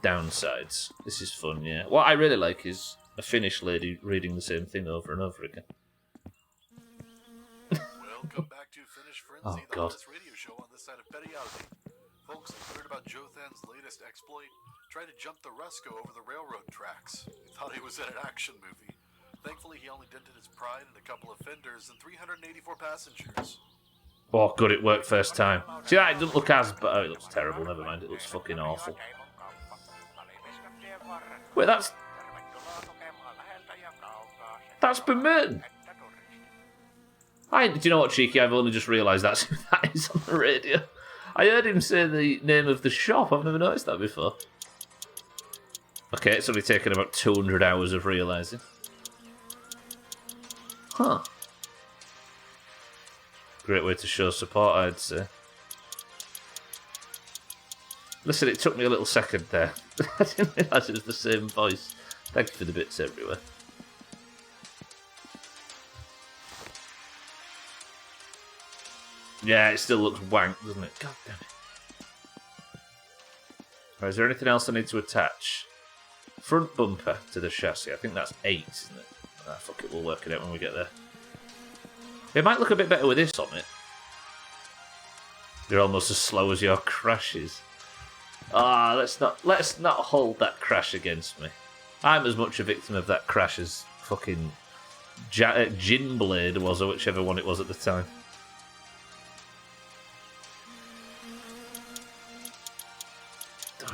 downsides. This is fun, yeah. What I really like is a Finnish lady reading the same thing over and over again. Welcome back to Finish Frenzy, Oh, the God. hottest radio show on this side of Petty-Outy. Folks, have you heard about Jothan's latest exploit? Tried to jump the Resco over the railroad tracks. He thought he was in an action movie. Thankfully, he only dented his pride and a couple of fenders and 384 passengers. Oh, good, it worked first time. See that? It doesn't look as bad. Oh, it looks terrible. Never mind. It looks fucking awful. Wait, that's Burmerton. Do you know what, Cheeky? I've only just realised that is on the radio. I heard him say the name of the shop. I've never noticed that before. Okay, it's only taken about 200 hours of realising. Huh. Great way to show support, I'd say. Listen, it took me a little second there. I didn't realise it was the same voice. Thank you for the bits everywhere. Yeah, it still looks wank, doesn't it? God damn it. Right, is there anything else I need to attach? Front bumper to the chassis. I think that's 8, isn't it? Ah, fuck it, we'll work it out when we get there. It might look a bit better with this on it. You're almost as slow as your crashes. Ah, let's not hold that crash against me. I'm as much a victim of that crash as fucking Ginblade was, or whichever one it was at the time.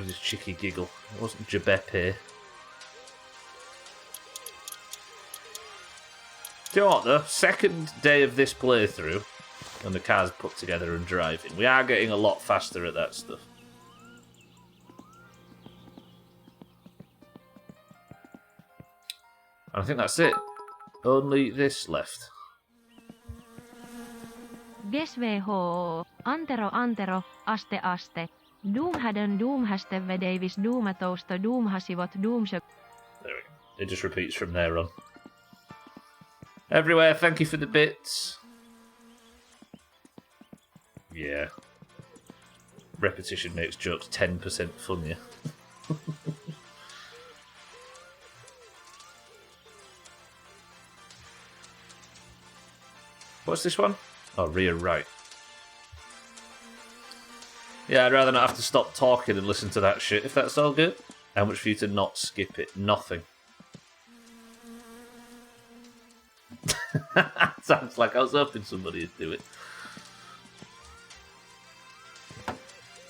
Oh, this cheeky giggle. It wasn't Jabepe. Do you know what, though? Second day of this playthrough, when the car's put together and driving, we are getting a lot faster at that stuff. And I think that's it. Only this left. GSVH, Antero, aste. Doomhadden, Doomhastevedeivis, Doomatousta, Doomhasivot, Doomsök. There we go. It just repeats from there on. Everywhere, thank you for the bits. Yeah. Repetition makes jokes 10% funnier. What's this one? Oh, rear right. Yeah, I'd rather not have to stop talking and listen to that shit, if that's all good. How much for you to not skip it? Nothing. Sounds like I was hoping somebody would do it.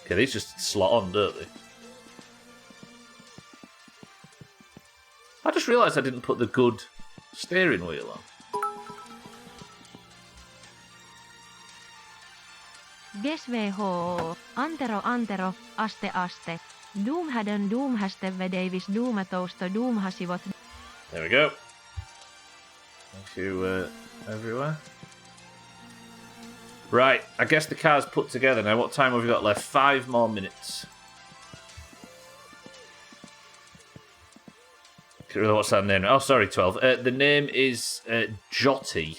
Okay, these just slot on, don't they? I just realised I didn't put the good steering wheel on. GSVH, Antero, aste. Doomhadden, Doomhastevedeivis, Doomatousta, Doomhasivot. There we go. Thank you, everywhere. Right, I guess the car's put together now. What time have we got left? 5 more minutes. What's that name? Oh, sorry, 12. The name is Jotty.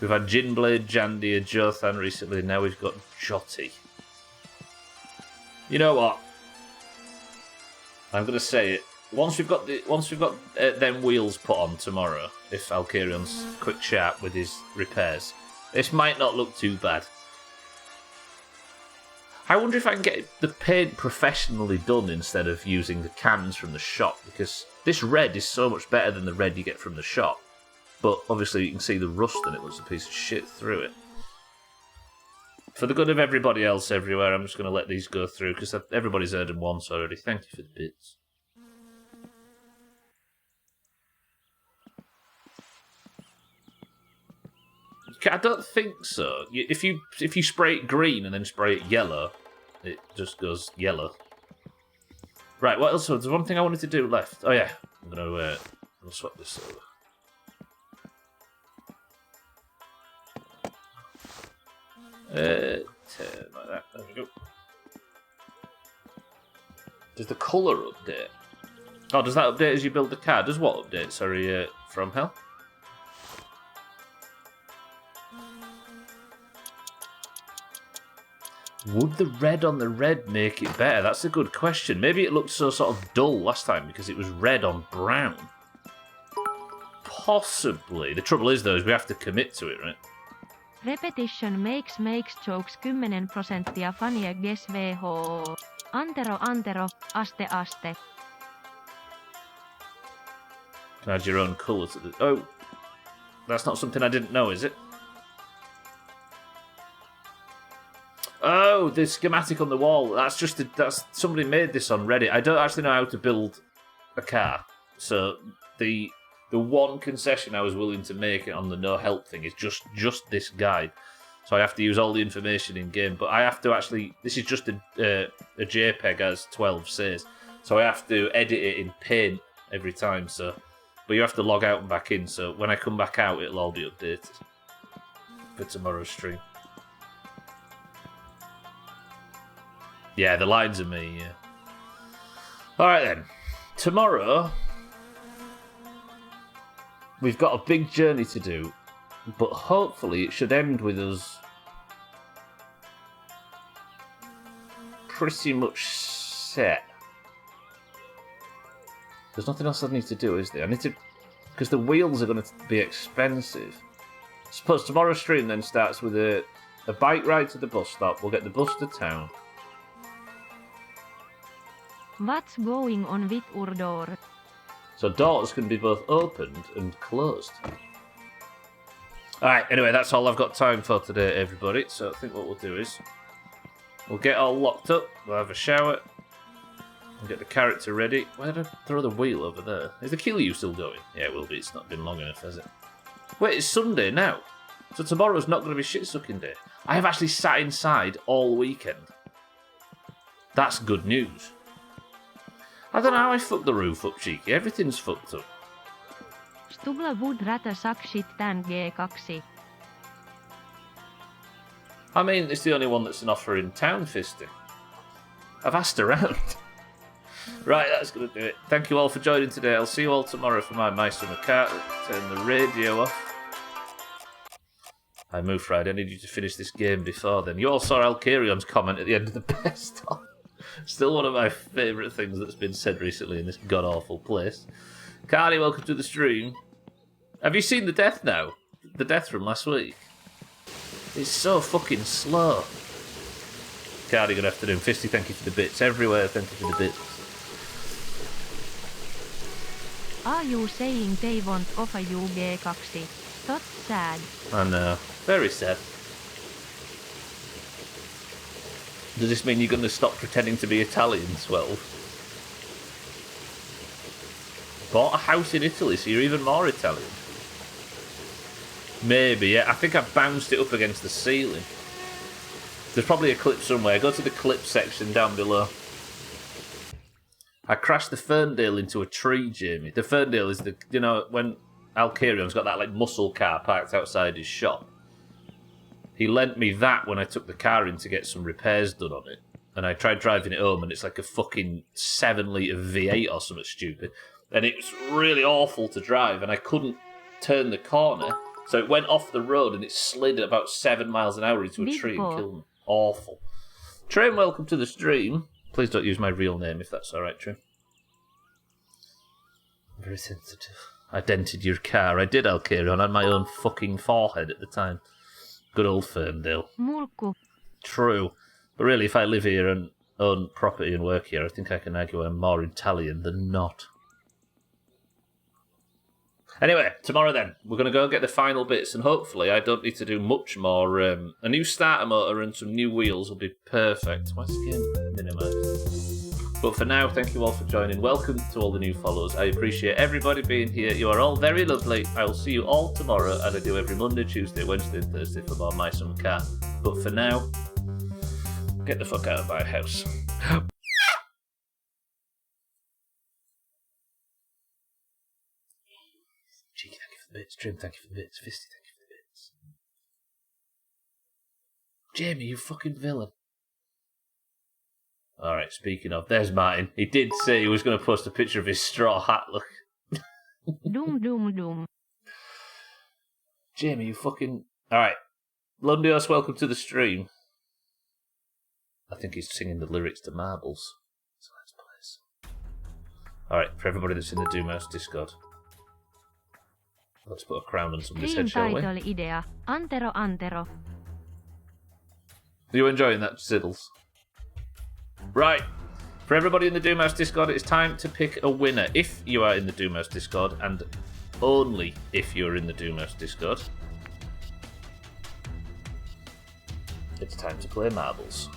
We've had Ginblade, Jandia, Jothan recently. Now we've got Jotty. You know what? I'm going to say it. Once we've got them wheels put on tomorrow, if Alcarion's quick sharp with his repairs, this might not look too bad. I wonder if I can get the paint professionally done instead of using the cans from the shop, because this red is so much better than the red you get from the shop. But obviously you can see the rust and it looks a piece of shit through it. For the good of everybody else everywhere, I'm just going to let these go through, because everybody's heard them once already. Thank you for the bits. I don't think so. If you spray it green and then spray it yellow, it just goes yellow. Right, what else? So there's one thing I wanted to do left. Oh yeah, I'm going to swap this over. Turn like that. There we go. Does the colour update? Oh, does that update as you build the car? Does what update? Sorry, from hell? Would the red on the red make it better? That's a good question. Maybe it looked so sort of dull last time because it was red on brown. Possibly. The trouble is, though, is we have to commit to it, right? Repetition makes jokes 10% funnier guess VH. Antero, aste. Can add your own colours. Oh, that's not something I didn't know, is it? Oh, the schematic on the wall. That's somebody made this on Reddit. I don't actually know how to build a car, so the one concession I was willing to make on the no help thing is just this guide. So I have to use all the information in game, but I have to actually. This is just a JPEG, as 12 says. So I have to edit it in Paint every time. So, but you have to log out and back in. So when I come back out, it'll all be updated for tomorrow's stream. Yeah, the lines are me. Yeah. All right then. Tomorrow, we've got a big journey to do, but hopefully it should end with us pretty much set. There's nothing else I need to do, is there? I need to, because the wheels are going to be expensive. I suppose tomorrow's stream then starts with a bike ride to the bus stop. We'll get the bus to town. What's going on with your door? So doors can be both opened and closed. Alright, anyway, that's all I've got time for today, everybody. So I think what we'll do is we'll get all locked up, we'll have a shower, and get the character ready. Where did I throw the wheel over there? Is the Killu still going? Yeah, it will be. It's not been long enough, has it? Wait, it's Sunday now. So tomorrow's not going to be shit-sucking day. I have actually sat inside all weekend. That's good news. I don't know how I fucked the roof up, Cheeky. Everything's fucked up. Stubla would rather suck shit than G2. I mean, it's the only one that's an offer in town, Fisting. I've asked around. Right, that's going to do it. Thank you all for joining today. I'll see you all tomorrow for my Summer Car. Turn the radio off. I moved Friday. I need you to finish this game before then. You all saw Alcarion's comment at the end of the best of. Still one of my favourite things that's been said recently in this god-awful place. Cardi, welcome to the stream. Have you seen the death now? The death from last week? It's so fucking slow. Cardi, good afternoon. Fisty, thank you for the bits. Everywhere, thank you for the bits. Are you saying they won't offer you G2? That's sad. I know. Very sad. Does this mean you're going to stop pretending to be Italian, 12? Bought a house in Italy, so you're even more Italian. Maybe, yeah. I think I bounced it up against the ceiling. There's probably a clip somewhere. Go to the clip section down below. I crashed the Ferndale into a tree, Jamie. The Ferndale is the, you know, when Alcarion's got that like muscle car parked outside his shop. He lent me that when I took the car in to get some repairs done on it. And I tried driving it home and it's like a fucking 7-litre V8 or something stupid. And it was really awful to drive and I couldn't turn the corner. So it went off the road and it slid at about 7 miles an hour into a tree and killed me. Awful. Train, welcome to the stream. Please don't use my real name if that's alright, Trim. Very sensitive. I dented your car. I did, Alcarion, on my own fucking forehead at the time. Good old Ferndale. Mulkku. True. But really, if I live here and own property and work here, I think I can argue I'm more Italian than not. Anyway, tomorrow then, we're going to go get the final bits, and hopefully I don't need to do much more. A new starter motor and some new wheels will be perfect. Why skin minimised? But for now, thank you all for joining. Welcome to all the new followers. I appreciate everybody being here. You are all very lovely. I will see you all tomorrow, as I do every Monday, Tuesday, Wednesday, and Thursday for more My Summer Car. But for now, get the fuck out of my house. Cheeky, thank you for the bits. Trim, thank you for the bits. Fisty, thank you for the bits. Jamie, you fucking villain. Alright, speaking of, there's Martin. He did say he was going to post a picture of his straw hat, look. Doom. Jamie, you fucking... Alright. Lundios, welcome to the stream. I think he's singing the lyrics to Marbles. So let's play this. Alright, for everybody that's in the Doomhaus Discord. Let's put a crown on somebody's Dream head, shall we? title idea. Antero Antero. Are you enjoying that, Siddles? Right. For everybody in the Doomhaus Discord, it's time to pick a winner. If you are in the Doomhaus Discord, and only if you're in the Doomhaus Discord, it's time to play marbles.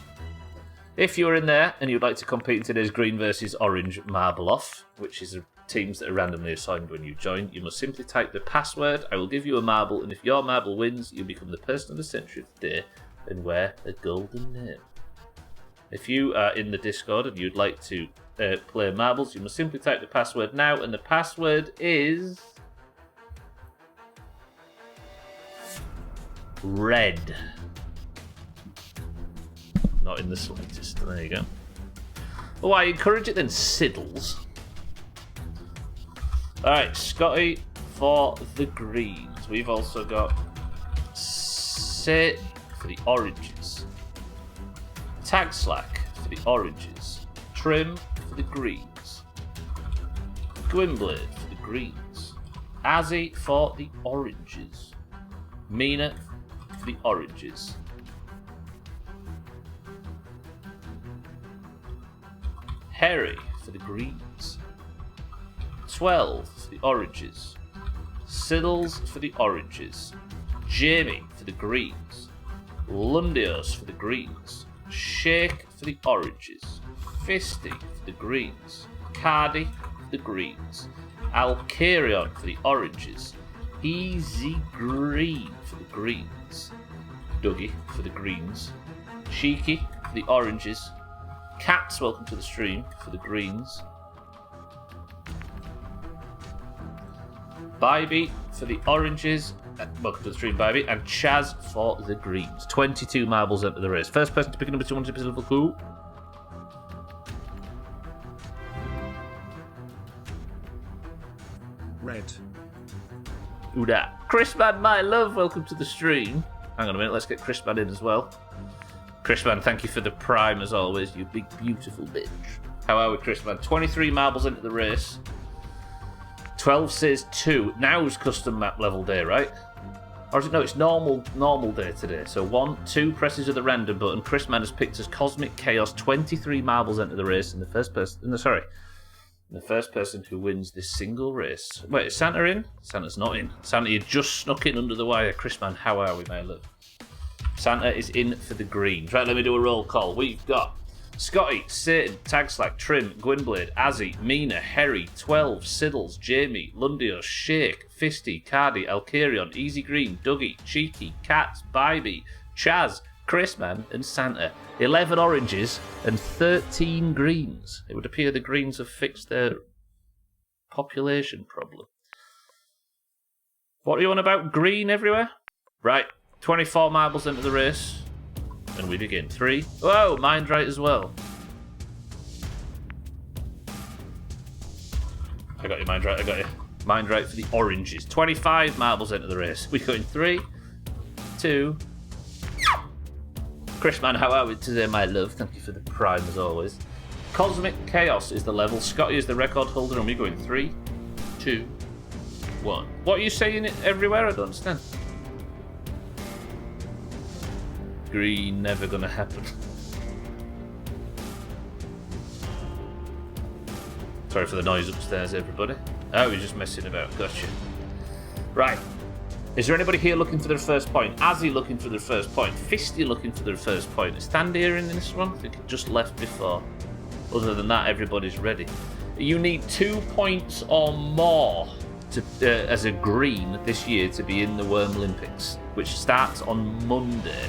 If you're in there and you'd like to compete in today's green versus orange marble off, which is teams that are randomly assigned when you join, you must simply type the password. I will give you a marble, and if your marble wins, you'll become the person of the century of the day and wear a golden name. If you are in the Discord and you'd like to play marbles, you must simply type the password now, and the password is red. Not in the slightest. There you go. Oh, I encourage it then, Siddles. Alright, Scotty for the greens. We've also got Sit for the oranges. Tag Slack for the oranges. Trim for the greens. Gwynblade for the greens. Azzy for the oranges. Mina for the oranges. Harry for the greens. 12 for the oranges. Siddles for the oranges. Jamie for the greens. Lundios for the greens. Shake for the oranges. Fisty for the greens. Cardi for the greens. Alcarion for the oranges. Easy Green for the greens. Dougie for the greens. Cheeky for the oranges. Cats, welcome to the stream, for the greens. Bybee for the oranges. Welcome to the stream, Bybee. And Chaz for the greens. 22 marbles into the race. First person to pick number 200 Pacific Cool. Red. Who dat? Chrisman, my love, welcome to the stream. Hang on a minute, let's get Chrisman in as well. Chrisman, thank you for the prime as always, you big beautiful bitch. How are we, Chrisman? 23 marbles into the race. 12 says 2. Now's custom map level day, right? Or is it? No, it's normal day today. So 1, 2 presses of the random button. Chrisman has picked as Cosmic Chaos. 23 marbles into the race, and the first person who wins this single race. Wait, is Santa in? Santa's not in. Santa, you just snuck in under the wire. Chrisman, how are we, my love? Santa is in for the greens. Right, let me do a roll call. We've got Scotty, Satan, Tagslack, Trim, Gwynblade, Azzy, Mina, Harry, 12, Siddles, Jamie, Lundio, Shake, Fisty, Cardi, Alcarion, Easy Green, Dougie, Cheeky, Cats, Bybee, Chaz, Chrisman, and Santa. 11 oranges and 13 greens. It would appear the greens have fixed their population problem. What are you on about? Green everywhere? Right, 24 marbles into the race. And we begin. 3. Whoa, mind right as well. I got you, mind right, I got you. Mind right for the oranges. 25 marbles into the race. We go in 3, 2. Chrisman, how are we today, my love? Thank you for the prime as always. Cosmic Chaos is the level. Scotty is the record holder, and we go in 3, 2, 1. What are you saying everywhere? I don't understand. Green, never gonna happen. Sorry for the noise upstairs, everybody. Oh, we're just messing about. Gotcha. Right. Is there anybody here looking for their first point? Azzy looking for their first point. Fisty looking for their first point. Is Thandir in this one? I think it just left before. Other than that, everybody's ready. You need 2 points or more to, as a green this year to be in the Worm Olympics, which starts on Monday.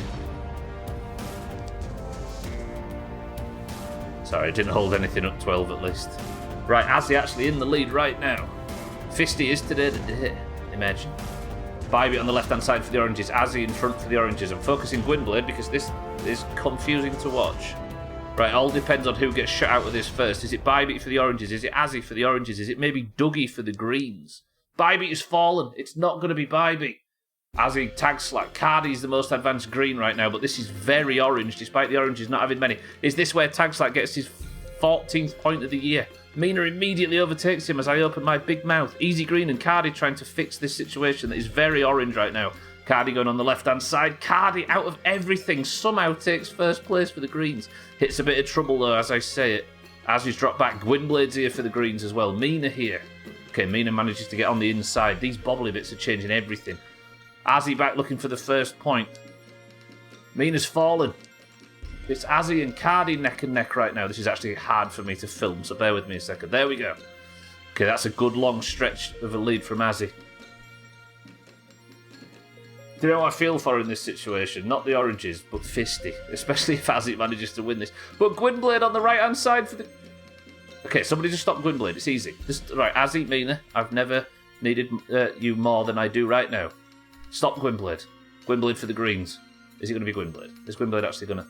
Sorry, I didn't hold anything up 12 at least. Right, Azzy actually in the lead right now. Fisty is today the day. Imagine. Bybee on the left-hand side for the oranges. Azzy in front for the oranges. I'm focusing Gwynblade because this is confusing to watch. Right, all depends on who gets shot out of this first. Is it Bybee for the oranges? Is it Azzy for the oranges? Is it maybe Dougie for the greens? Bybee has fallen. It's not going to be Bybee. Azzy, Tag Slack. Cardi's the most advanced green right now, but this is very orange, despite the oranges not having many. Is this where Tag Slack gets his 14th point of the year. Mina immediately overtakes him as I open my big mouth. Easy Green and Cardi trying to fix this situation that is very orange right now. Cardi going on the left-hand side. Cardi, out of everything, somehow takes first place for the Greens. Hits a bit of trouble, though, as I say it. As he's dropped back, Gwynblade's here for the Greens as well. Mina here. Okay, Mina manages to get on the inside. These bobbly bits are changing everything. Azzy back looking for the first point. Mina's fallen. It's Azzy and Cardi neck and neck right now. This is actually hard for me to film, so bear with me a second. There we go. Okay, that's a good long stretch of a lead from Azzy. Do you know what I feel for in this situation? Not the oranges, but Fisty. Especially if Azzy manages to win this. But Gwynblade on the right-hand side for the... Okay, somebody just stop Gwynblade. It's easy. Just, right, Azzy, Mina, I've never needed you more than I do right now. Stop Gwynblade. Gwynblade for the Greens. Is it going to be Gwynblade? Is Gwynblade actually going to...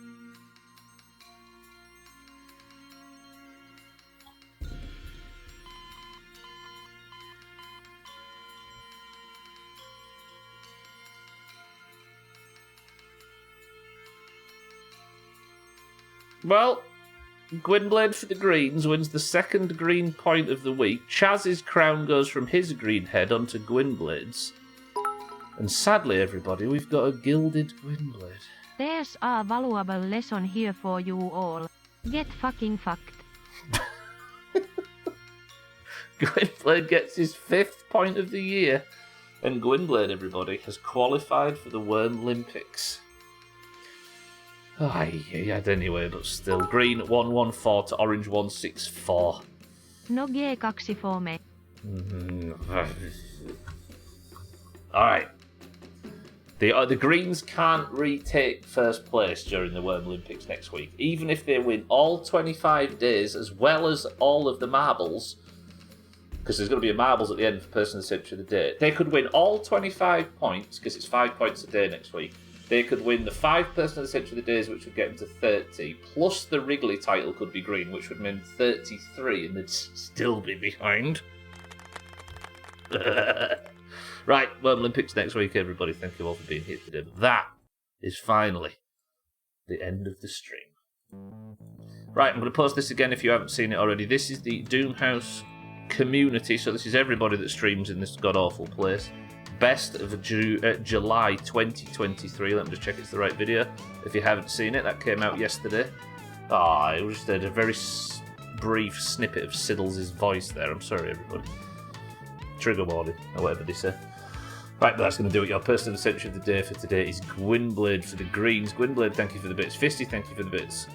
Well, Gwynblade for the Greens wins the second green point of the week. Chaz's crown goes from his green head onto Gwynblade's. And sadly, everybody, we've got a gilded Gwynblade. There's a valuable lesson here for you all. Get fucking fucked. Gwynblade gets his 5th point of the year. And Gwynblade, everybody, has qualified for the Worm Olympics. Oh, yeah, anyway, but still. Green 114 to orange 164. No G2 for me. Alright. The Greens can't retake first place during the Worm Olympics next week. Even if they win all 25 days, as well as all of the marbles, because there's going to be a marbles at the end for Person of the Century of the Day. They could win all 25 points, because it's 5 points a day next week. They could win the 5 Person of the Century of the Days, which would get them to 30, plus the Wrigley title could be green, which would mean 33, and they'd still be behind. Right, Worm Olympics next week, everybody. Thank you all for being here today. But that is finally the end of the stream. Right, I'm going to post this again if you haven't seen it already. This is the Doomhaus community, so this is everybody that streams in this god-awful place. Best of July 2023. Let me just check it's the right video. If you haven't seen it, that came out yesterday. It was just a very brief snippet of Siddles' voice there. I'm sorry, everybody. Trigger warning, or whatever they say. Right, but that's going to do it. Your Person of the Century of the Day for today is Gwynblade for the Greens. Gwynblade, thank you for the bits. Fisty, thank you for the bits.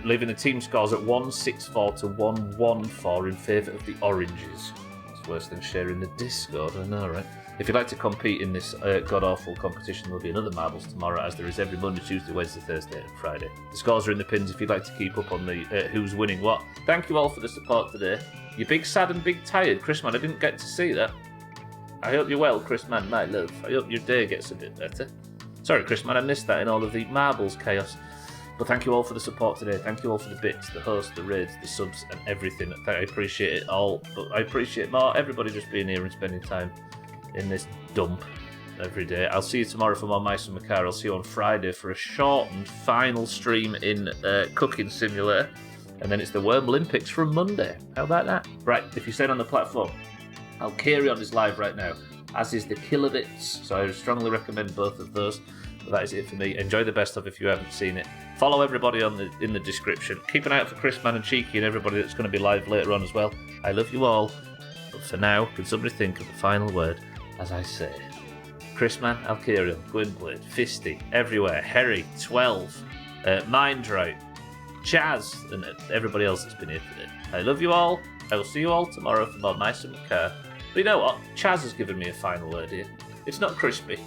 Leaving the team scores at 164 to 114 in favour of the Oranges. It's worse than sharing the Discord, I know, right? If you'd like to compete in this god-awful competition, there'll be another marbles tomorrow, as there is every Monday, Tuesday, Wednesday, Thursday and Friday. The scores are in the pins if you'd like to keep up on the who's winning what. Thank you all for the support today. You're big sad and big tired, Chris man, I didn't get to see that. I hope you're well, Chris man, my love. I hope your day gets a bit better. Sorry, Chris man, I missed that in all of the marbles chaos. But thank you all for the support today. Thank you all for the bits, the hosts, the raids, the subs, and everything. I appreciate it all. But I appreciate more everybody just being here and spending time in this dump every day. I'll see you tomorrow for more Mice and Macar. I'll see you on Friday for a shortened final stream in Cooking Simulator. And then it's the Worm Olympics from Monday. How about that? Right, if you're staying on the platform, Alkarion is live right now, as is the Killer Bits. So I strongly recommend both of those. But that is it for me. Enjoy the best of if you haven't seen it. Follow everybody in the description. Keep an eye out for Chris Man and Cheeky and everybody that's going to be live later on as well. I love you all. But for now, can somebody think of the final word as I say? Chris Man, Alkarion, Gwynblade, Fisty, everywhere, Harry, 12, Mindright, Chaz, and everybody else that's been here today. I love you all. I will see you all tomorrow for more Mice and Macar. But you know what? Chaz has given me a final word here. It's not crispy.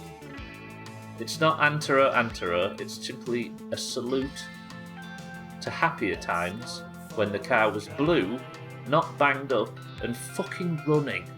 It's not antero. It's simply a salute to happier times when the car was blue, not banged up, and fucking running.